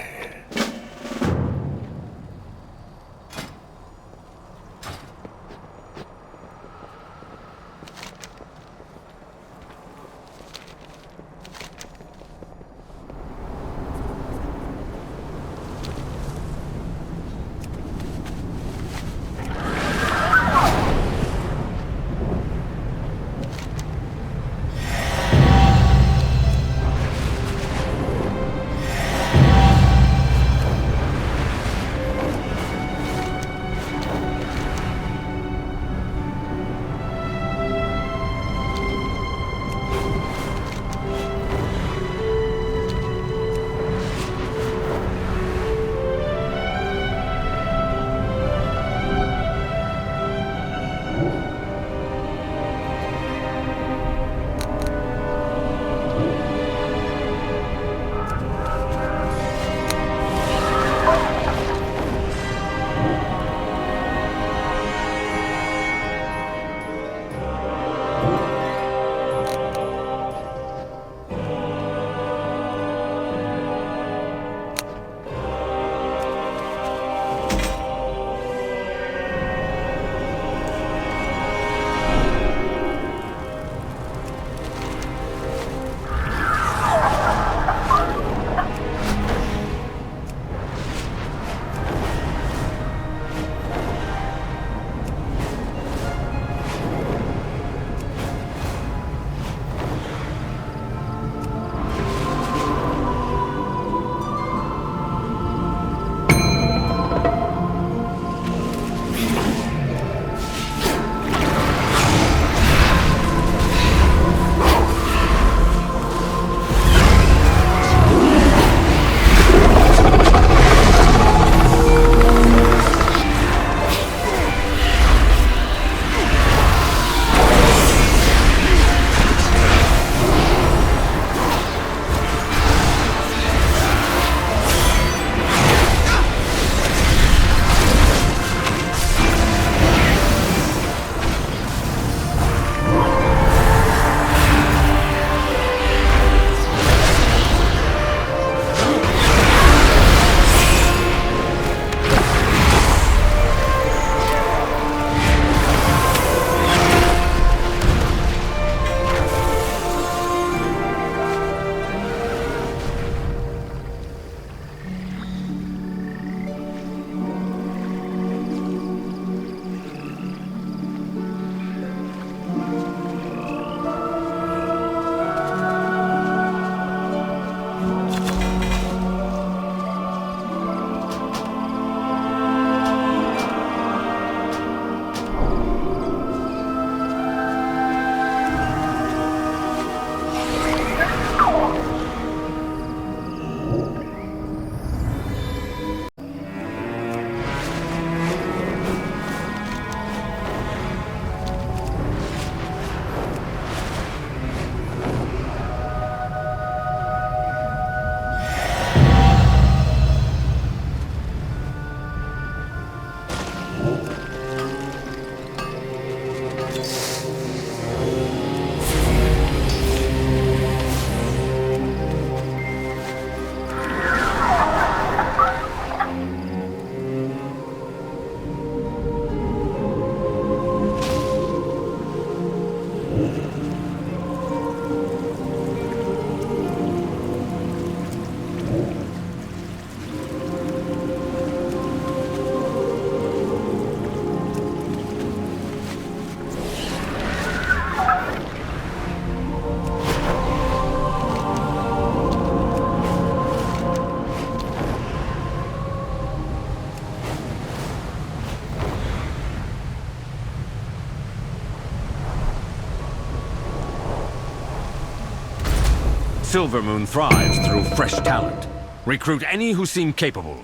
Silvermoon thrives through fresh talent. Recruit any who seem capable.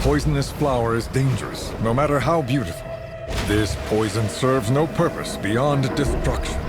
poisonous flower is dangerous, no matter how beautiful. This poison serves no purpose beyond destruction.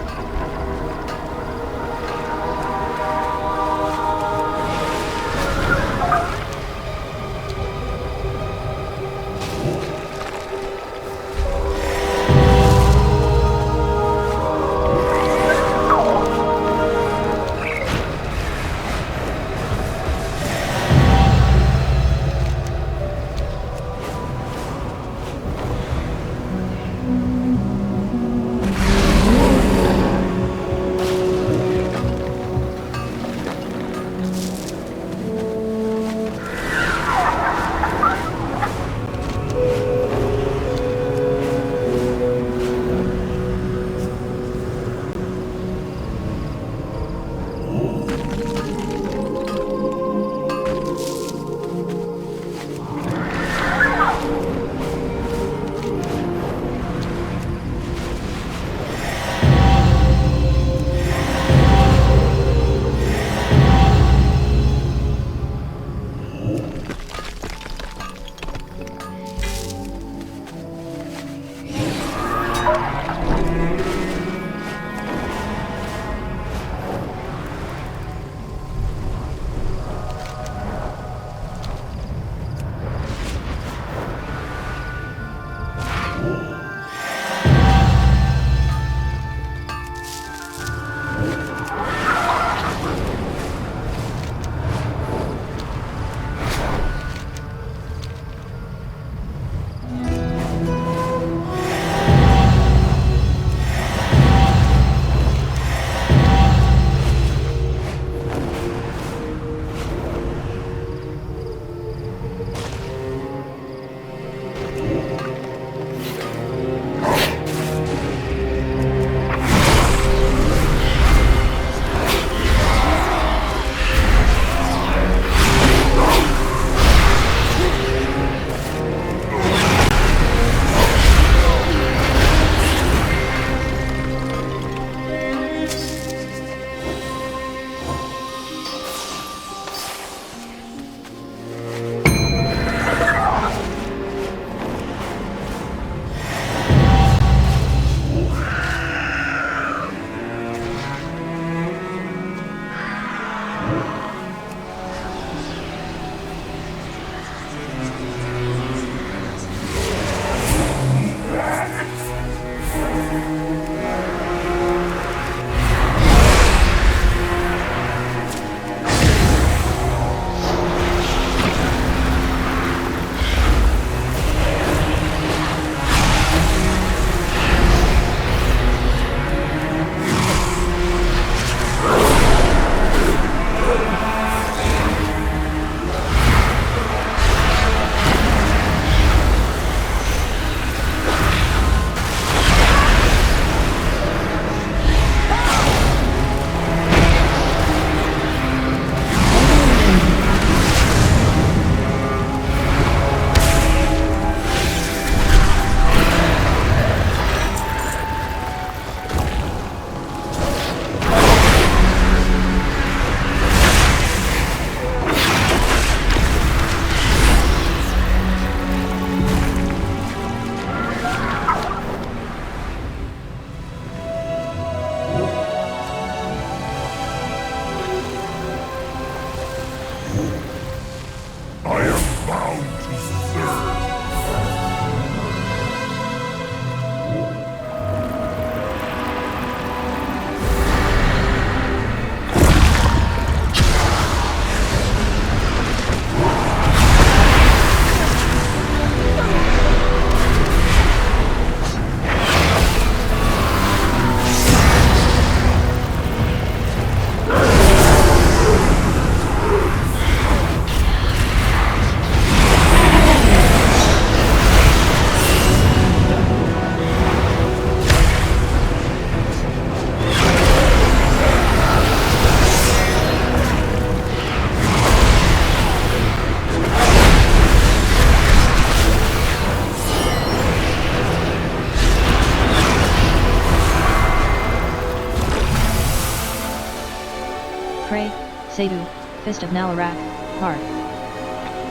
Pray, Sadu, Fist of Nalarak, Heart.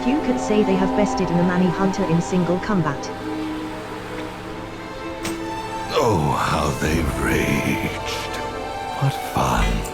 Few can say they have bested an Amani hunter in single combat. Oh, how they raged. What fun.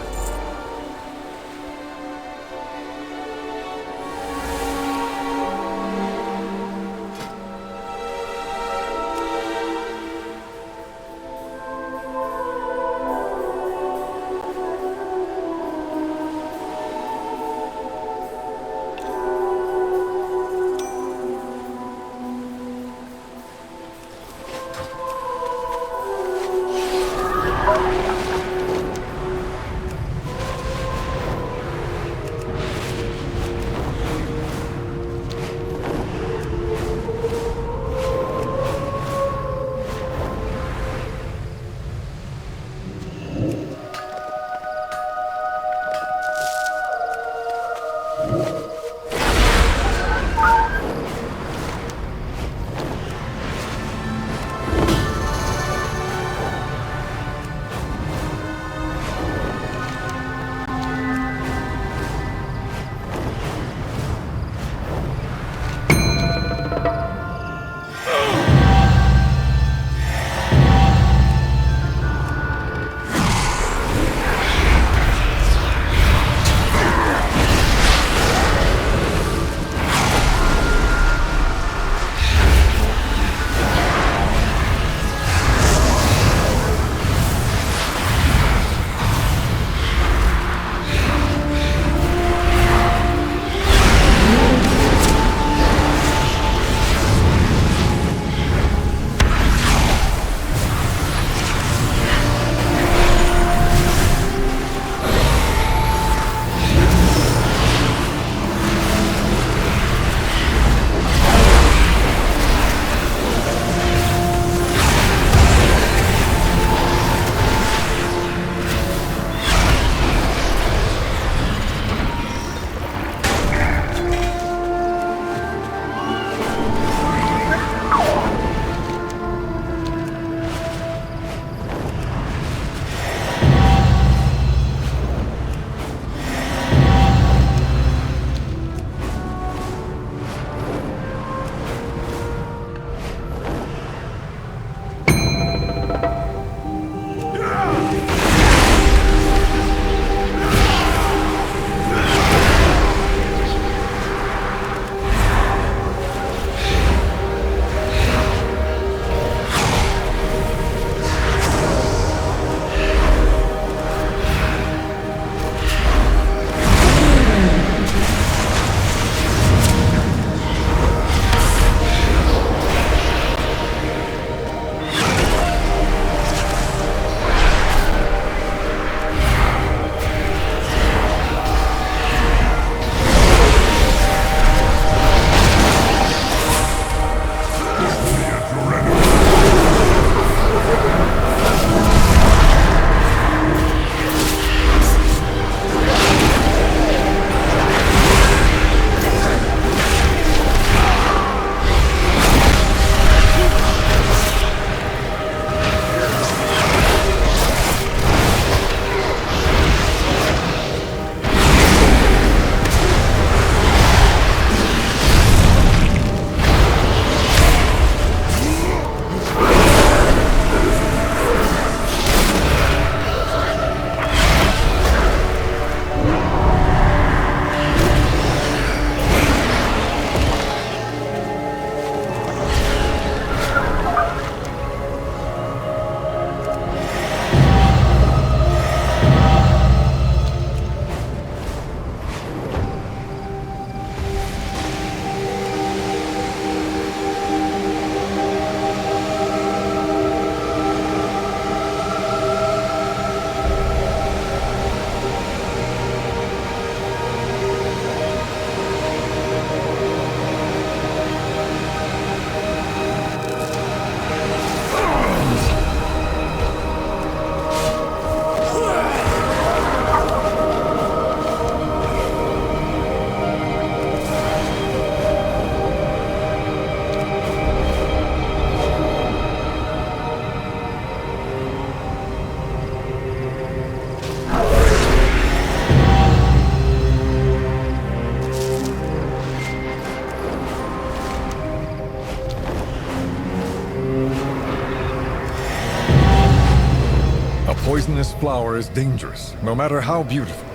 poisonous flower is dangerous, no matter how beautiful.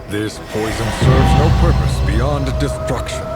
This poison serves no purpose beyond destruction.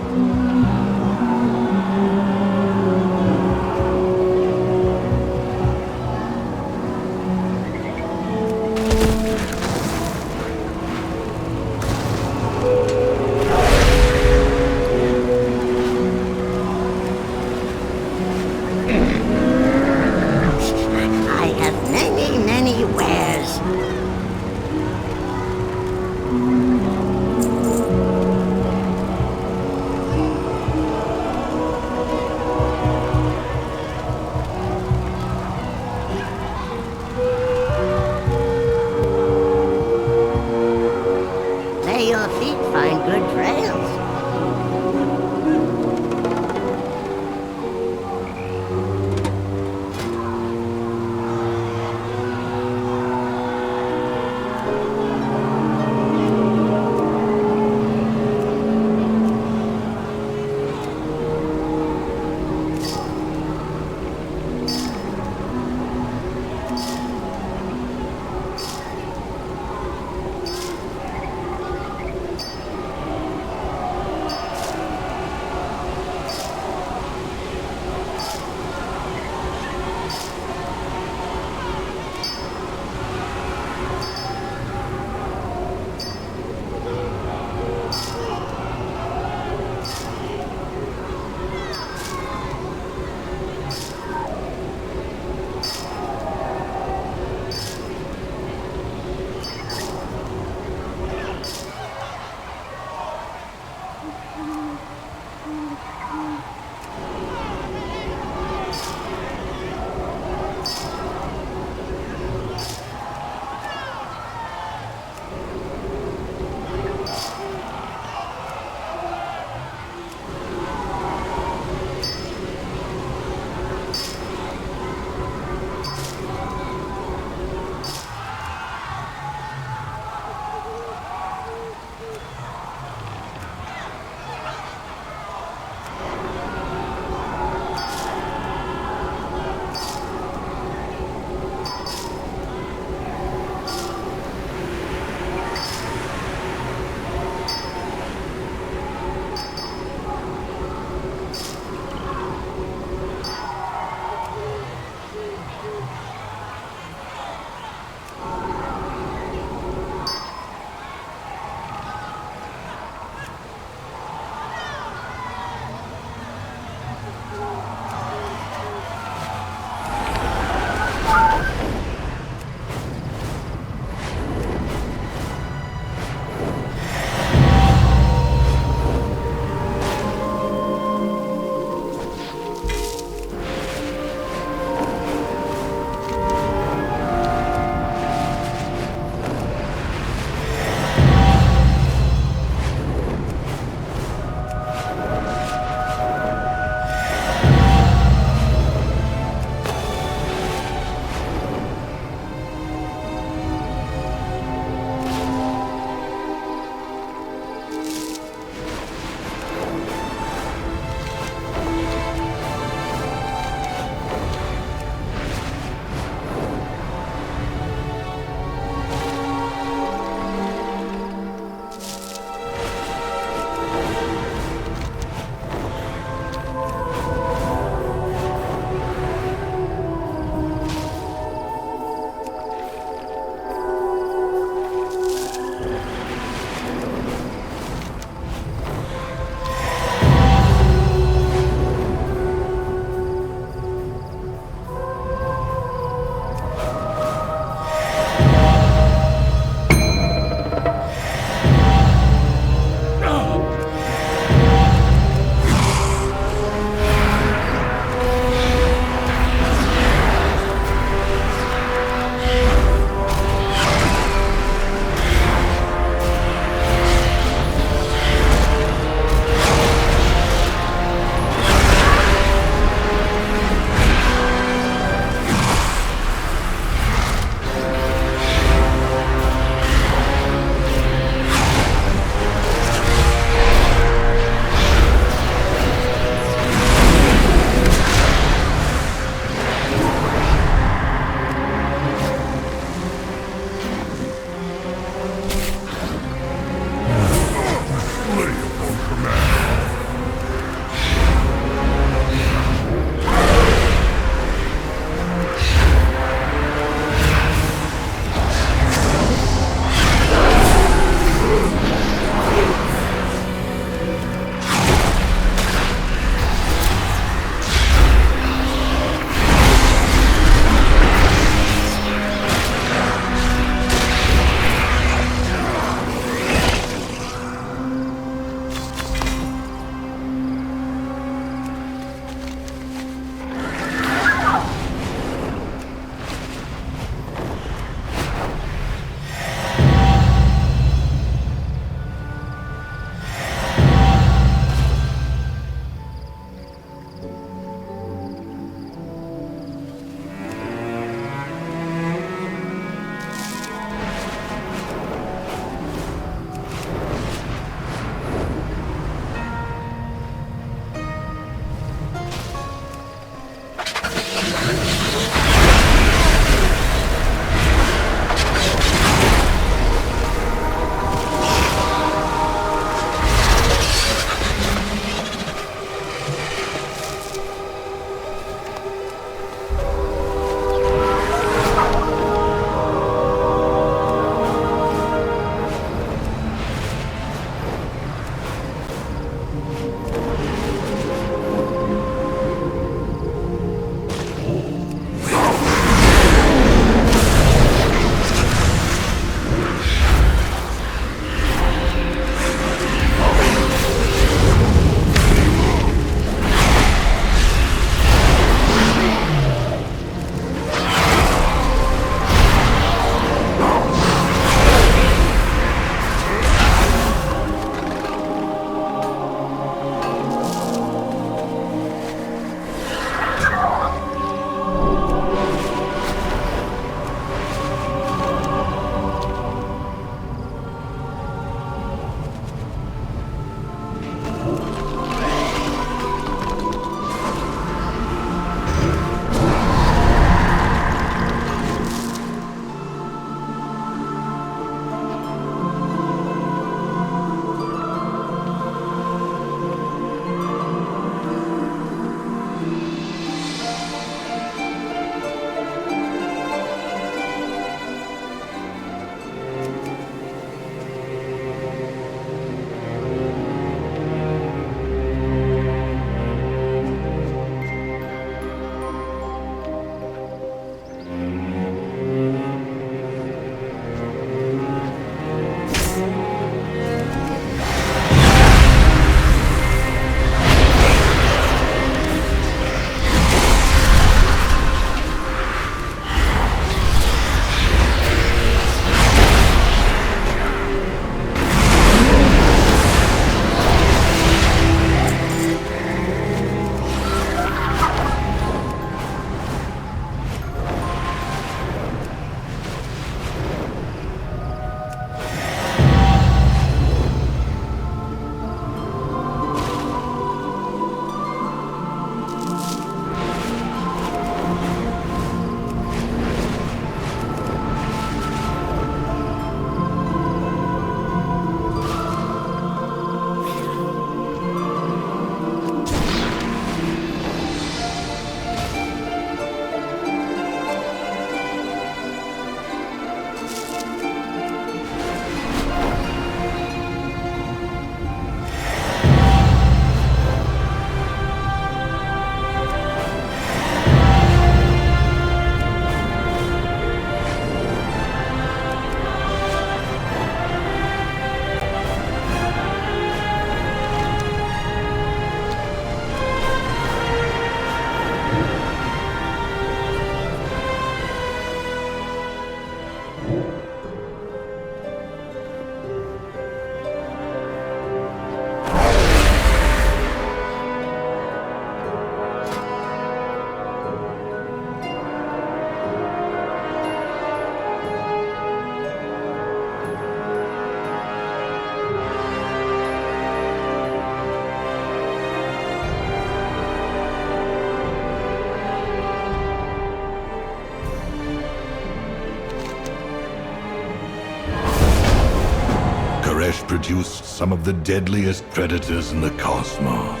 Koresh produced some of the deadliest predators in the cosmos.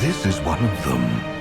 This is one of them.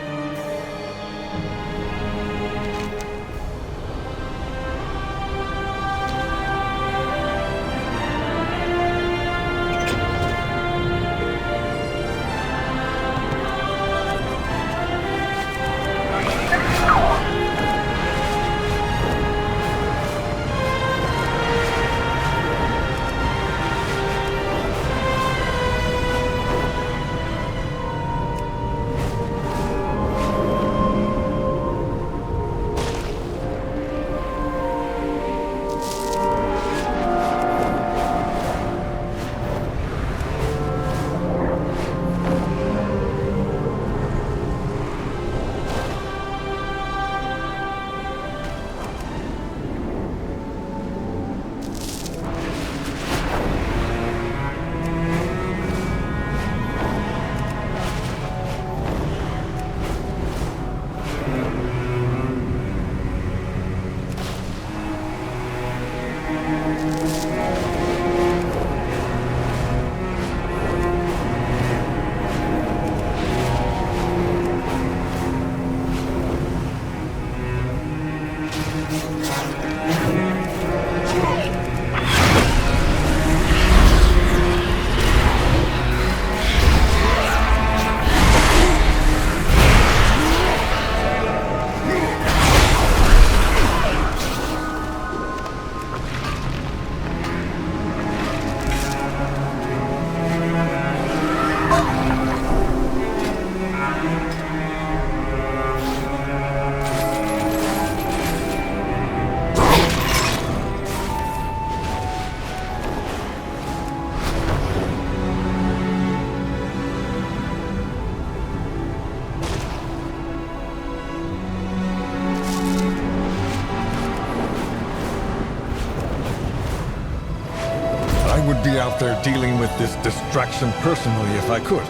Be out there dealing with this distraction personally if I could.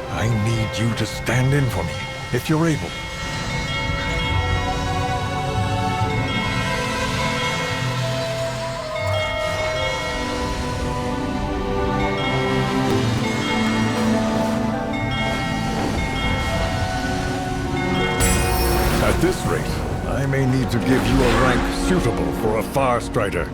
I need you to stand in for me, if you're able. At this rate, I may need to give you a rank suitable for a Far Strider.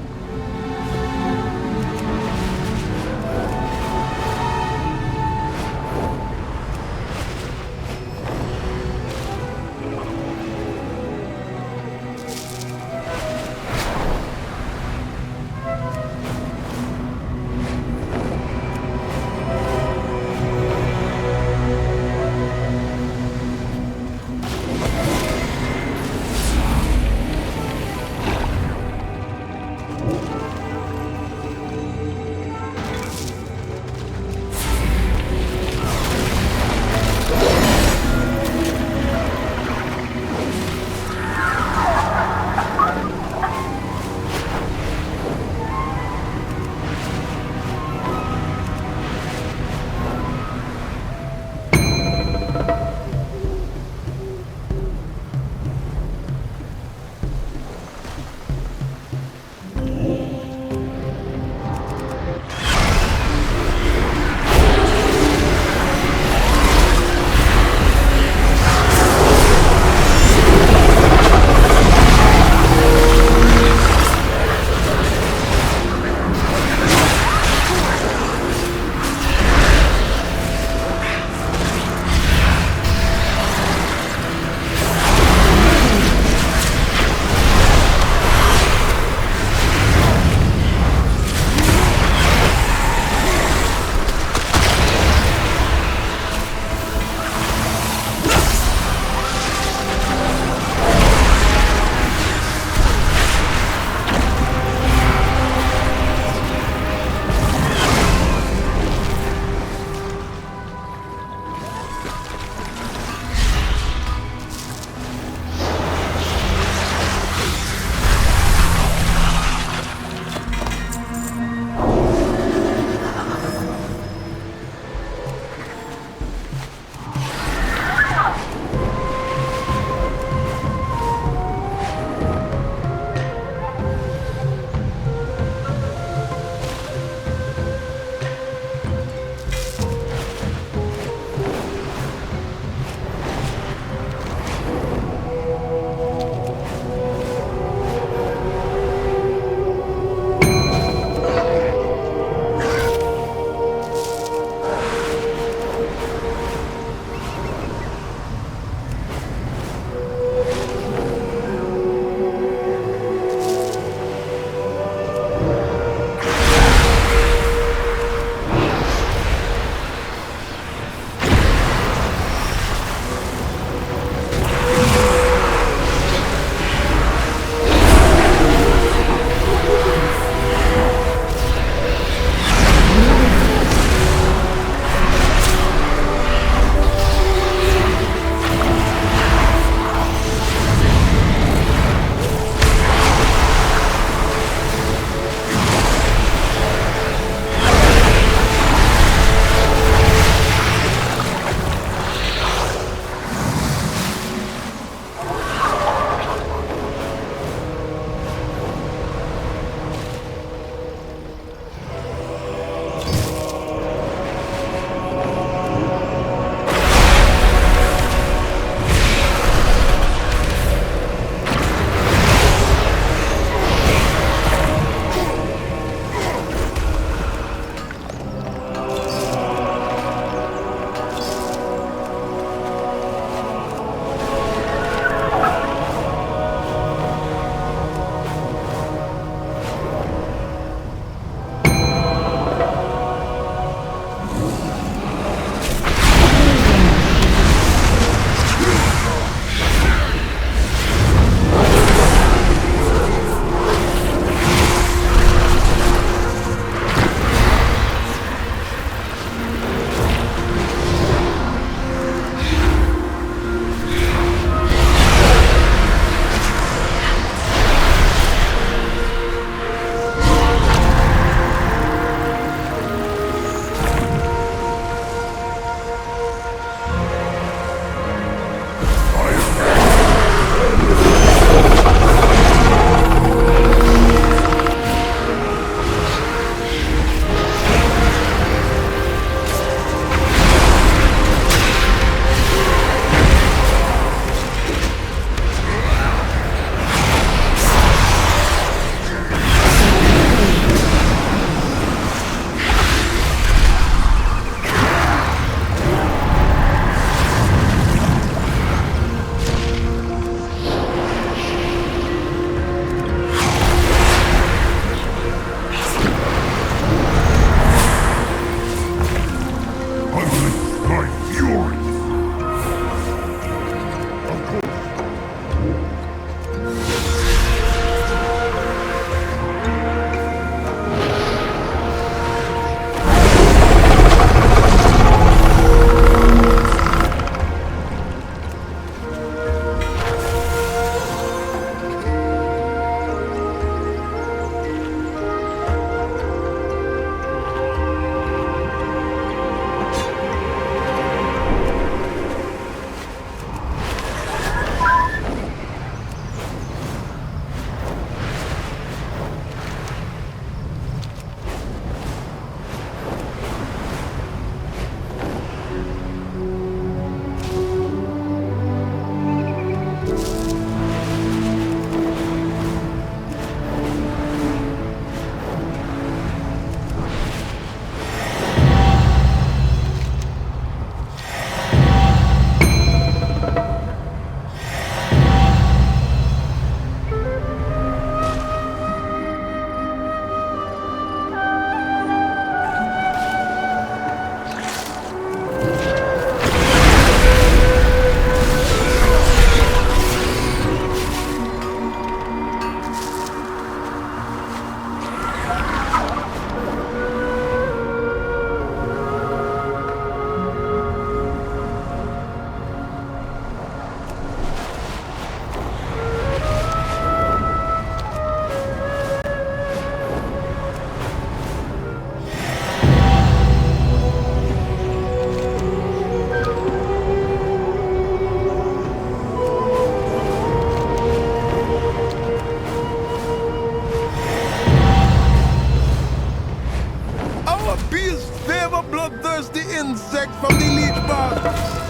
insect from the leech bog.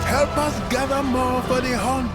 Help us gather more for the hunt.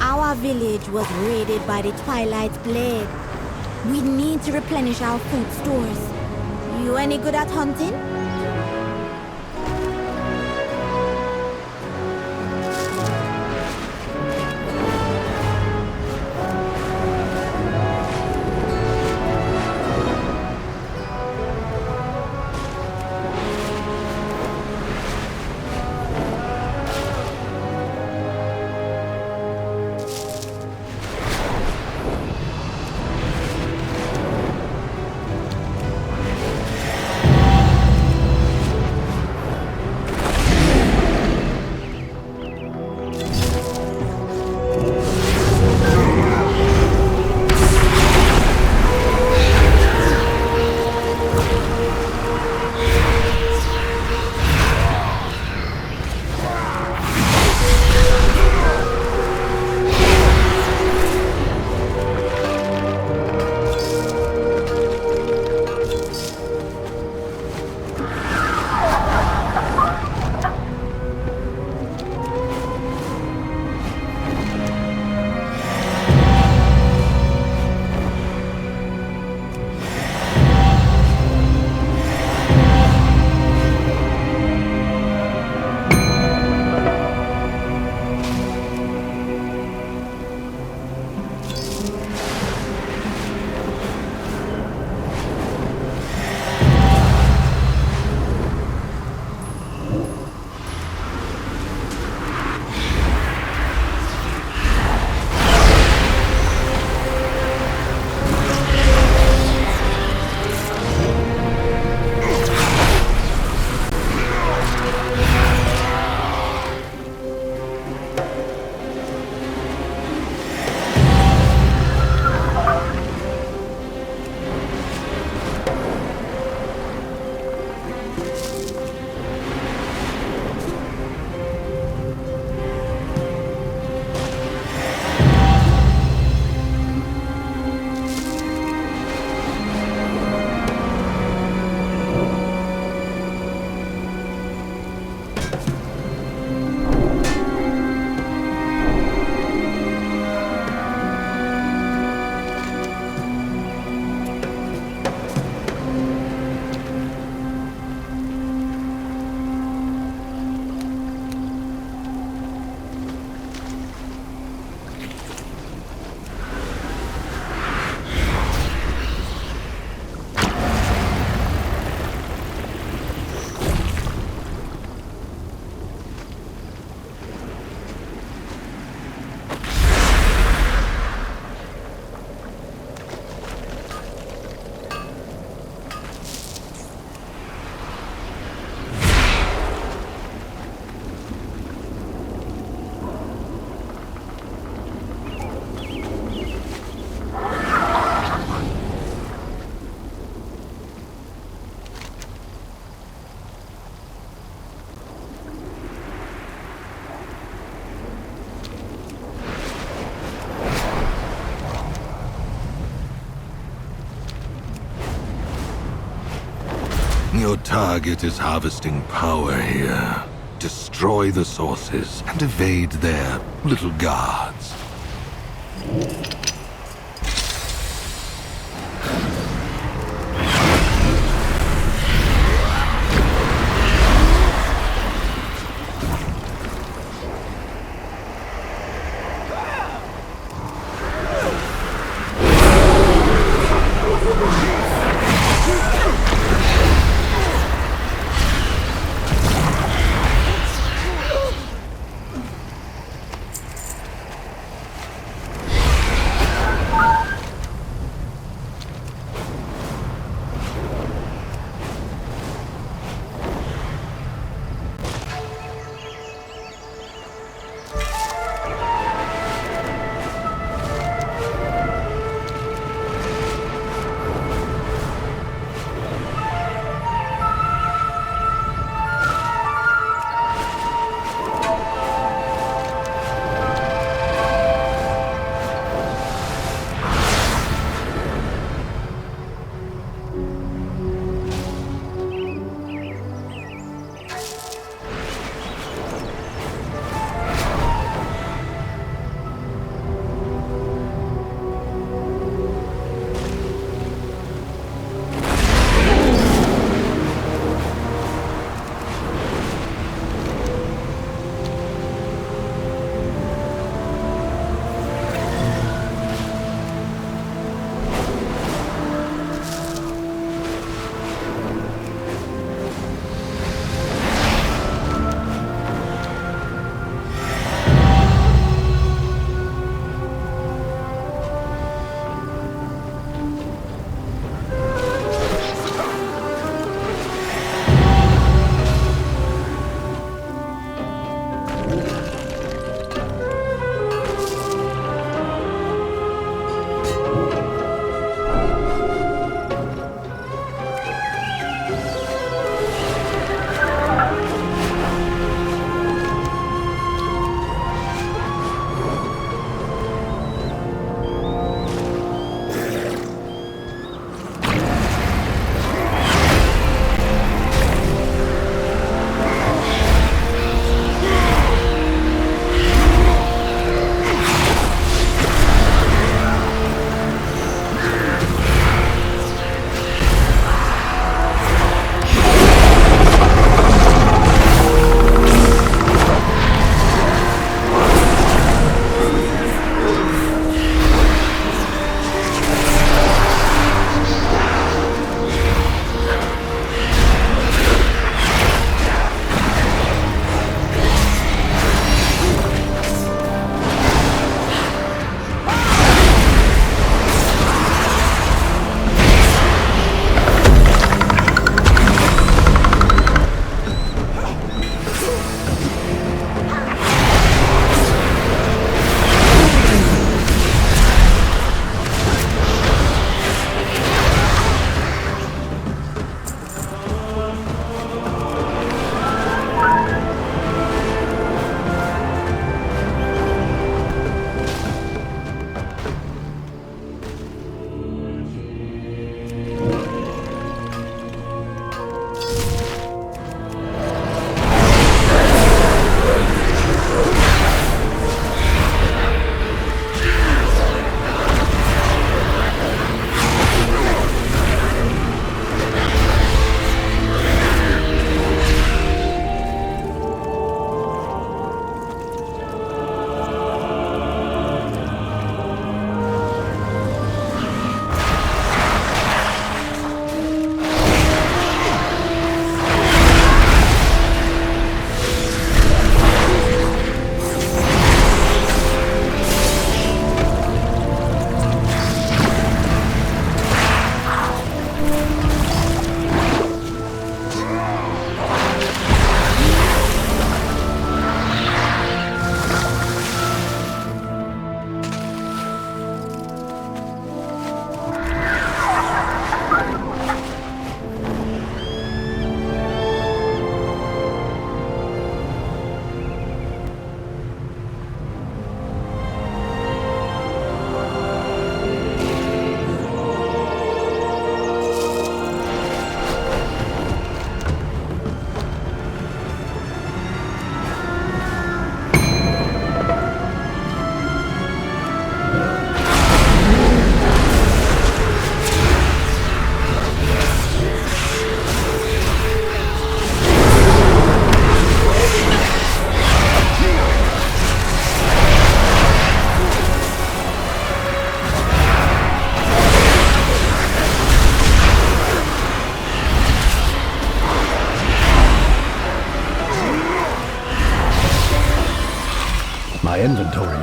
Our village was raided by the Twilight's blade. We need to replenish our food stores. You any good at hunting? Your target is harvesting power here. Destroy the sources and evade their little guards.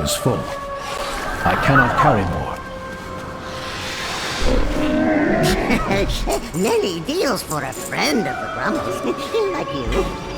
is full. I cannot carry more. Many deals for a friend of the Grumbles, like you.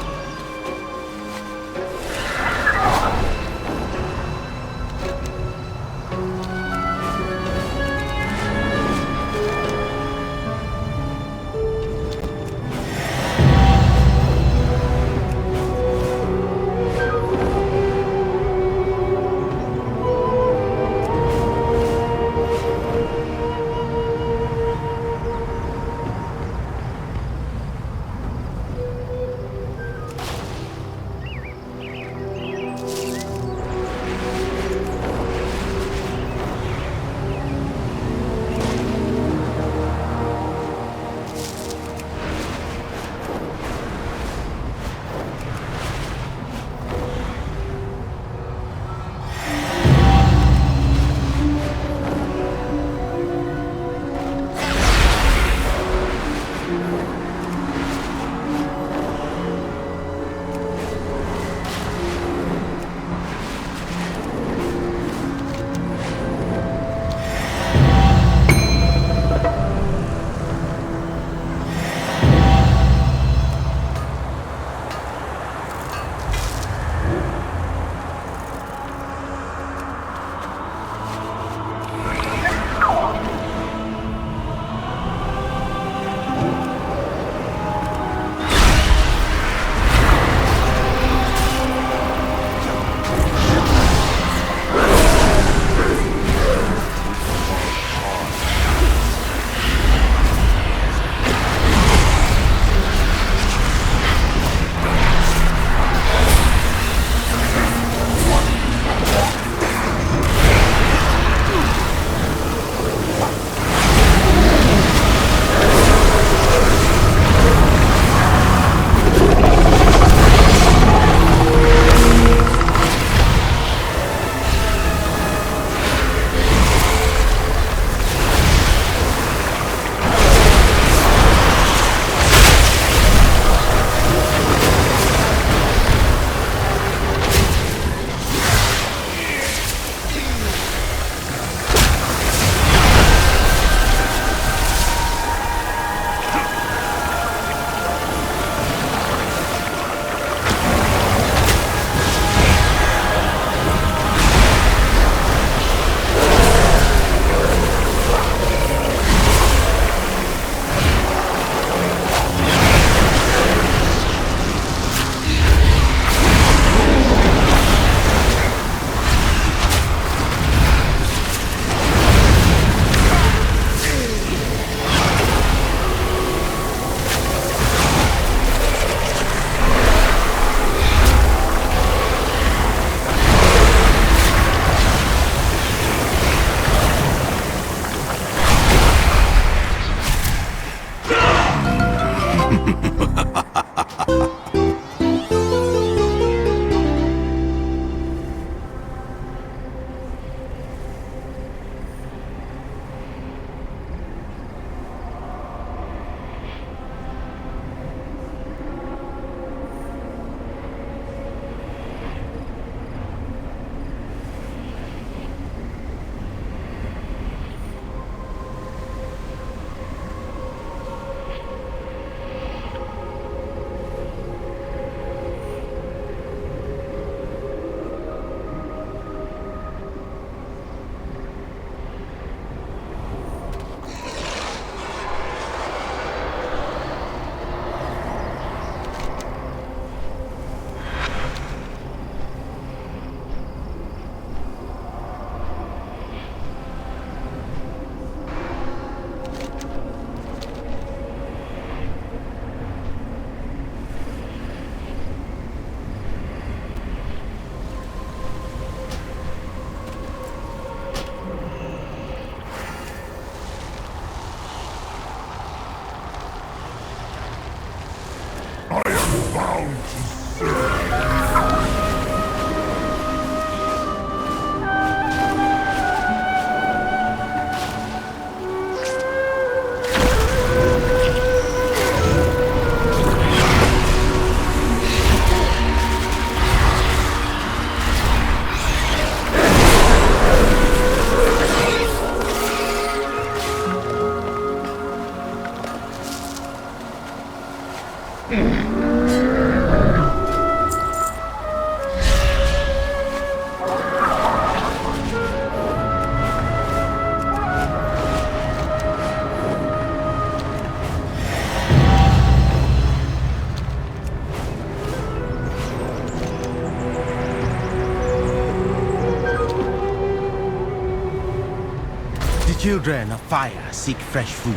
The children of fire seek fresh food.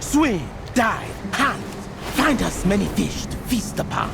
Swim, dive, hunt. Find us many fish to feast upon.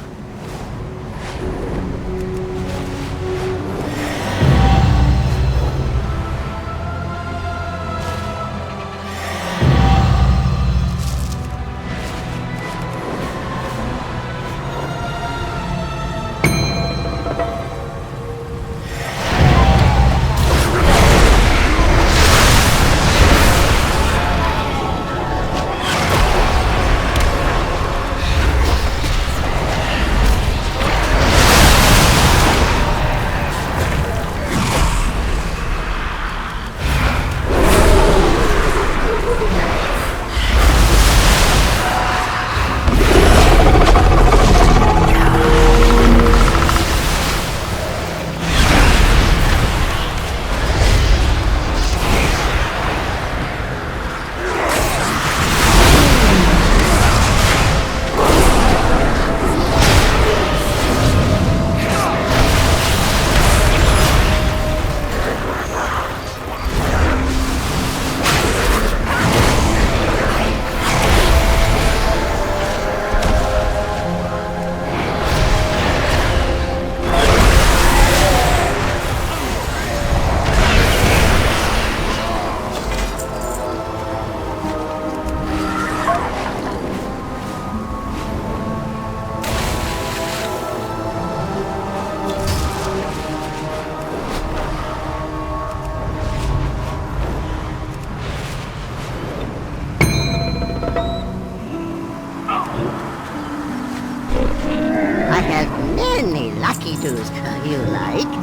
You like?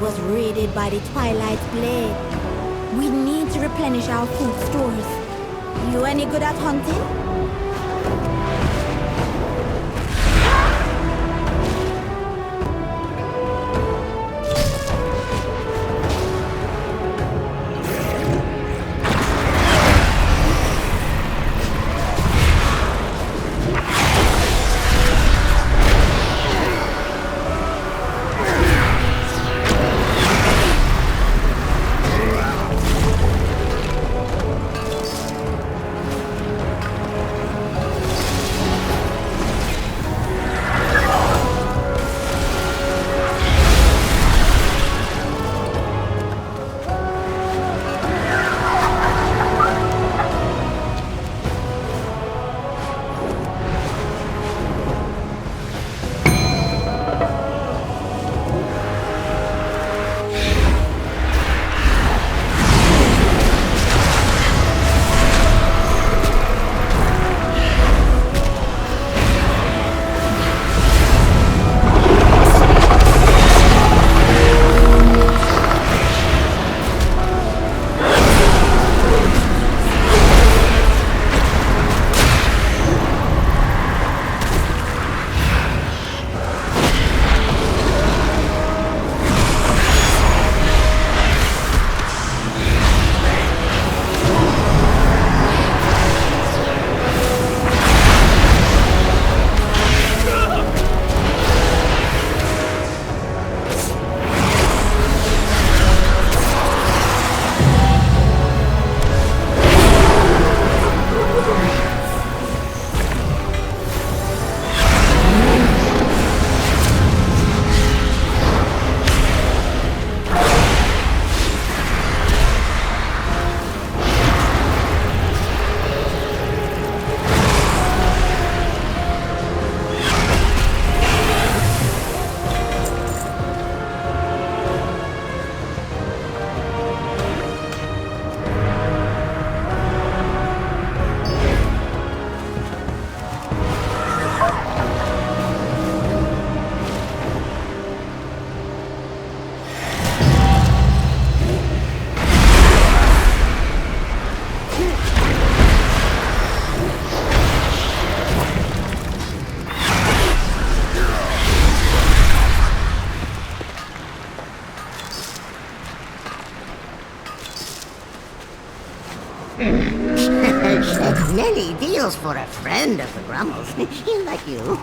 Was raided by the Twilight's blade. We need to replenish our food stores. You any good at hunting? Many deals for a friend of the Grummles, like you.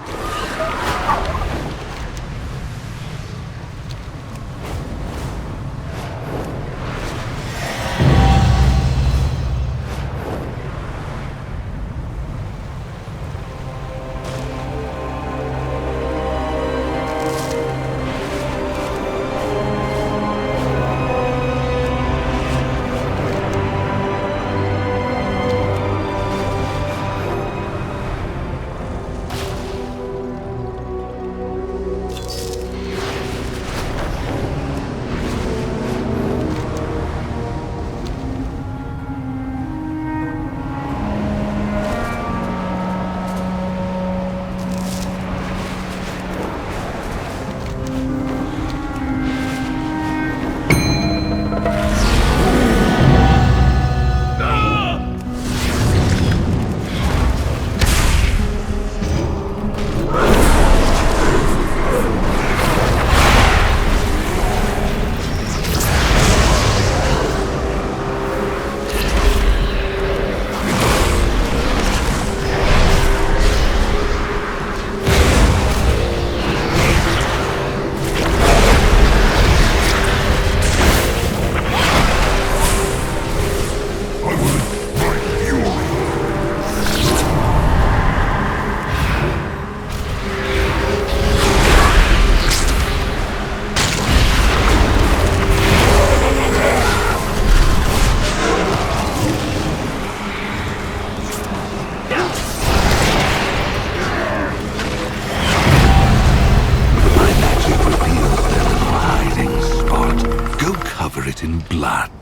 in blood.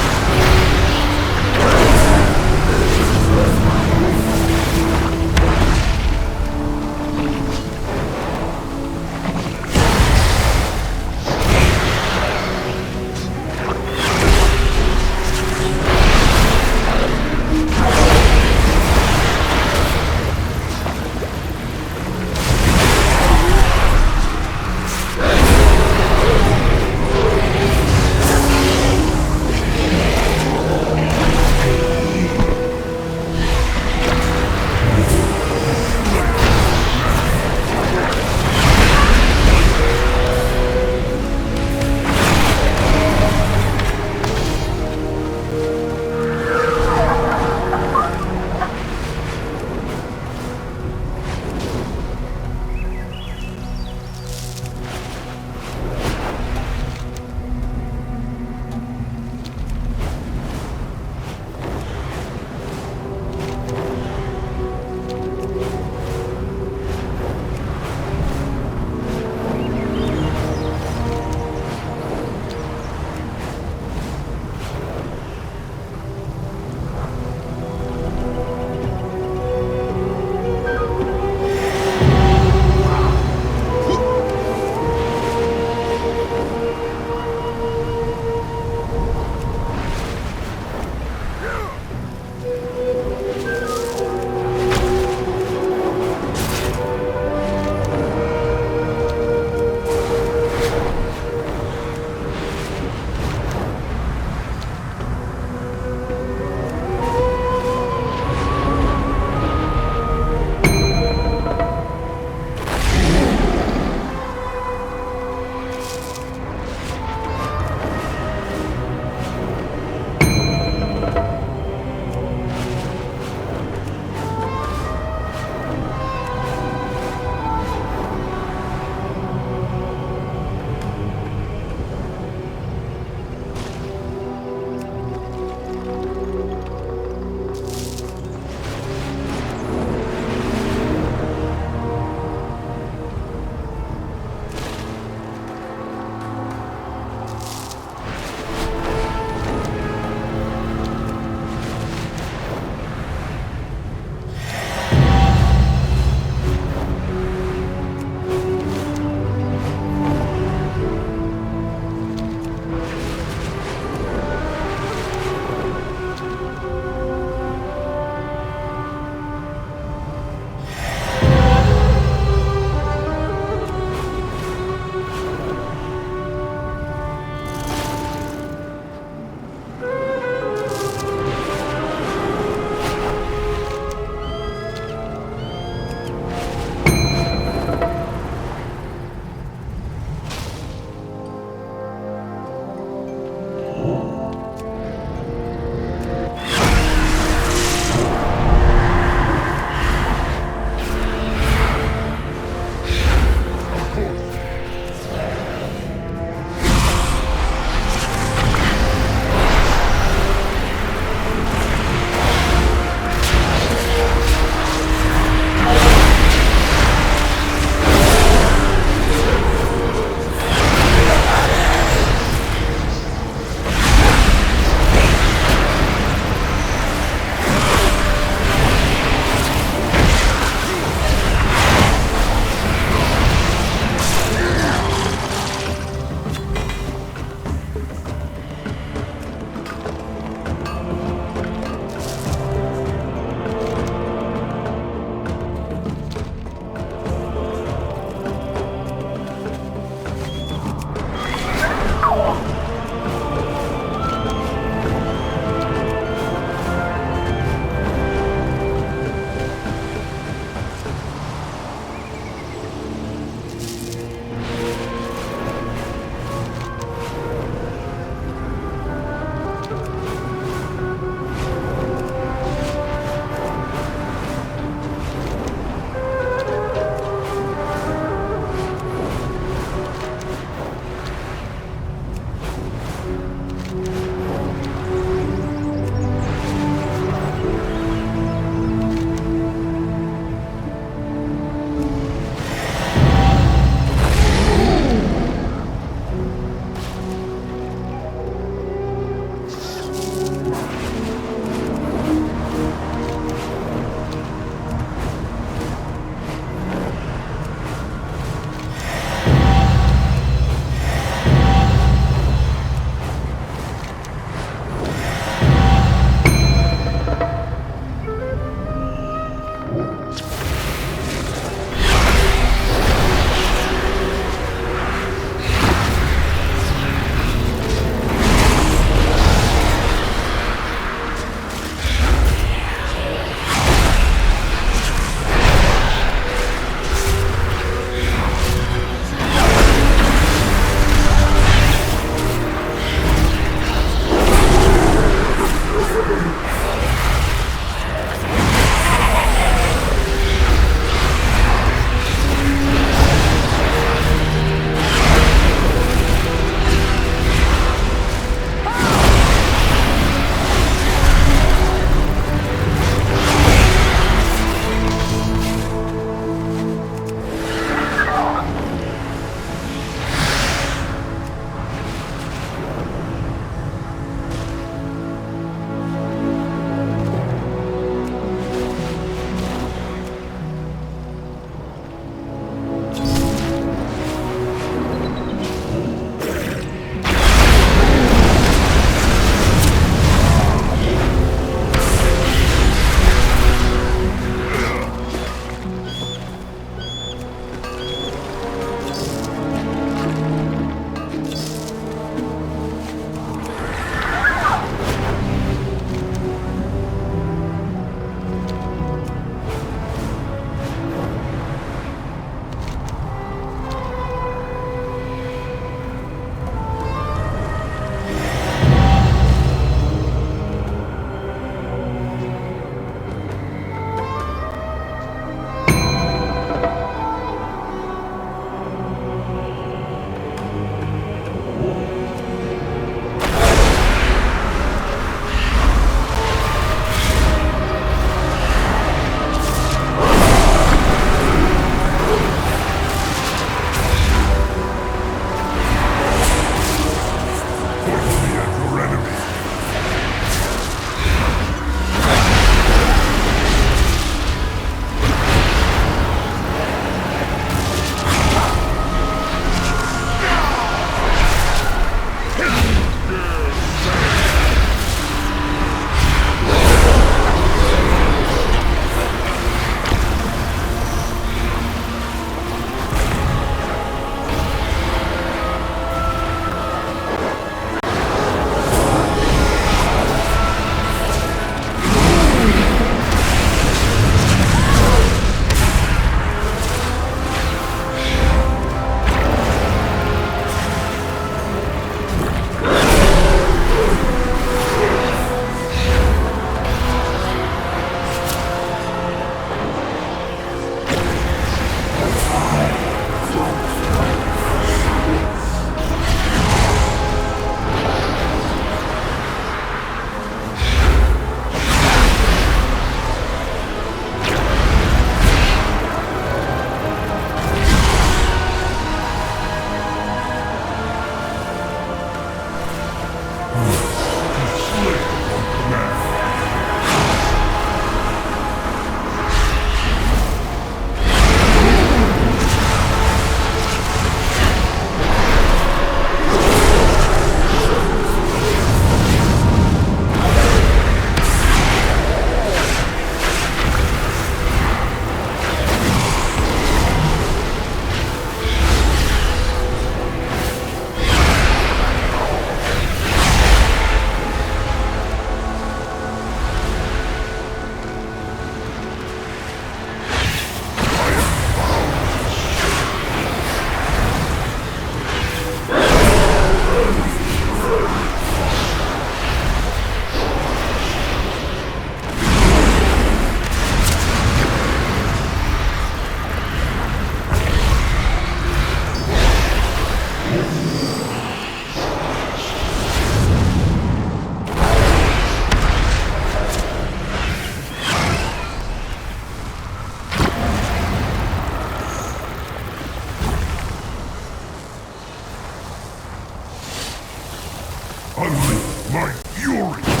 my fury!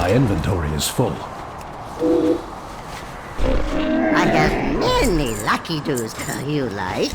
My inventory is full. I have many lucky doos you like.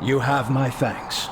You have my thanks.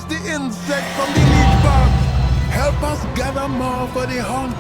The insect from the leech bark. Help us gather more for the hunt.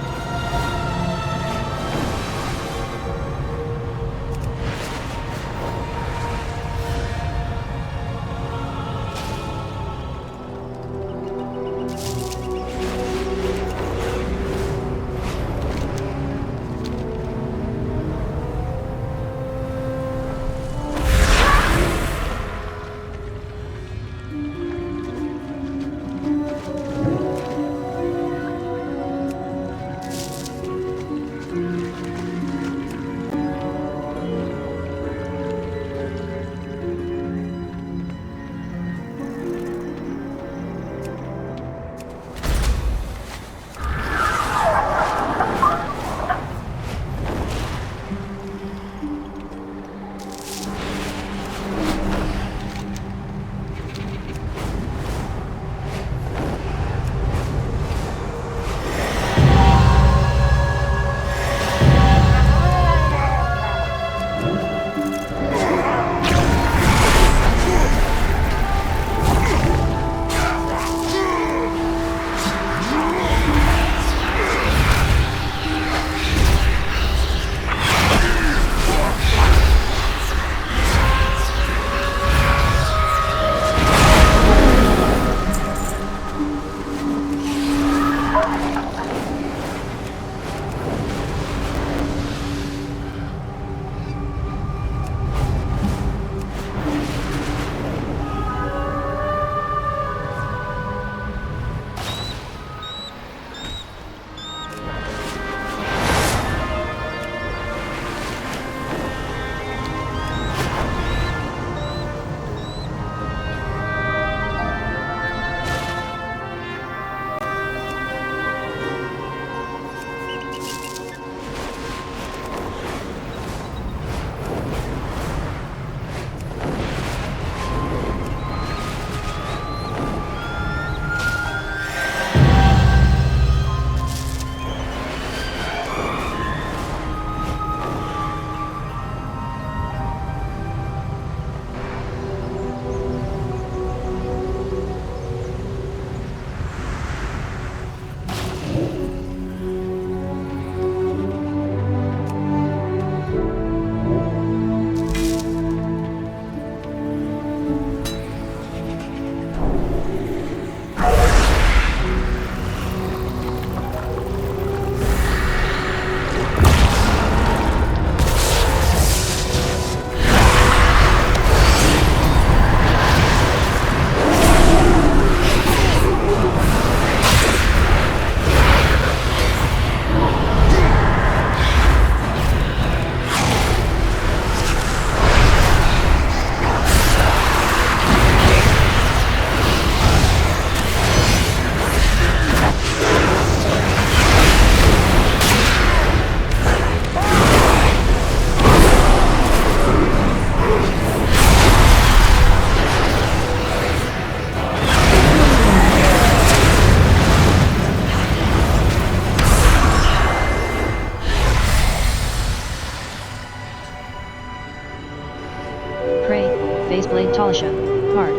Phase Blade Talisha. Hard.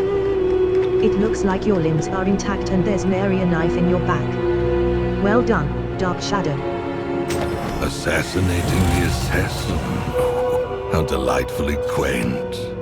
It looks like your limbs are intact and there's nary a knife in your back. Well done, Dark Shadow. Assassinating the assassin. Oh, how delightfully quaint.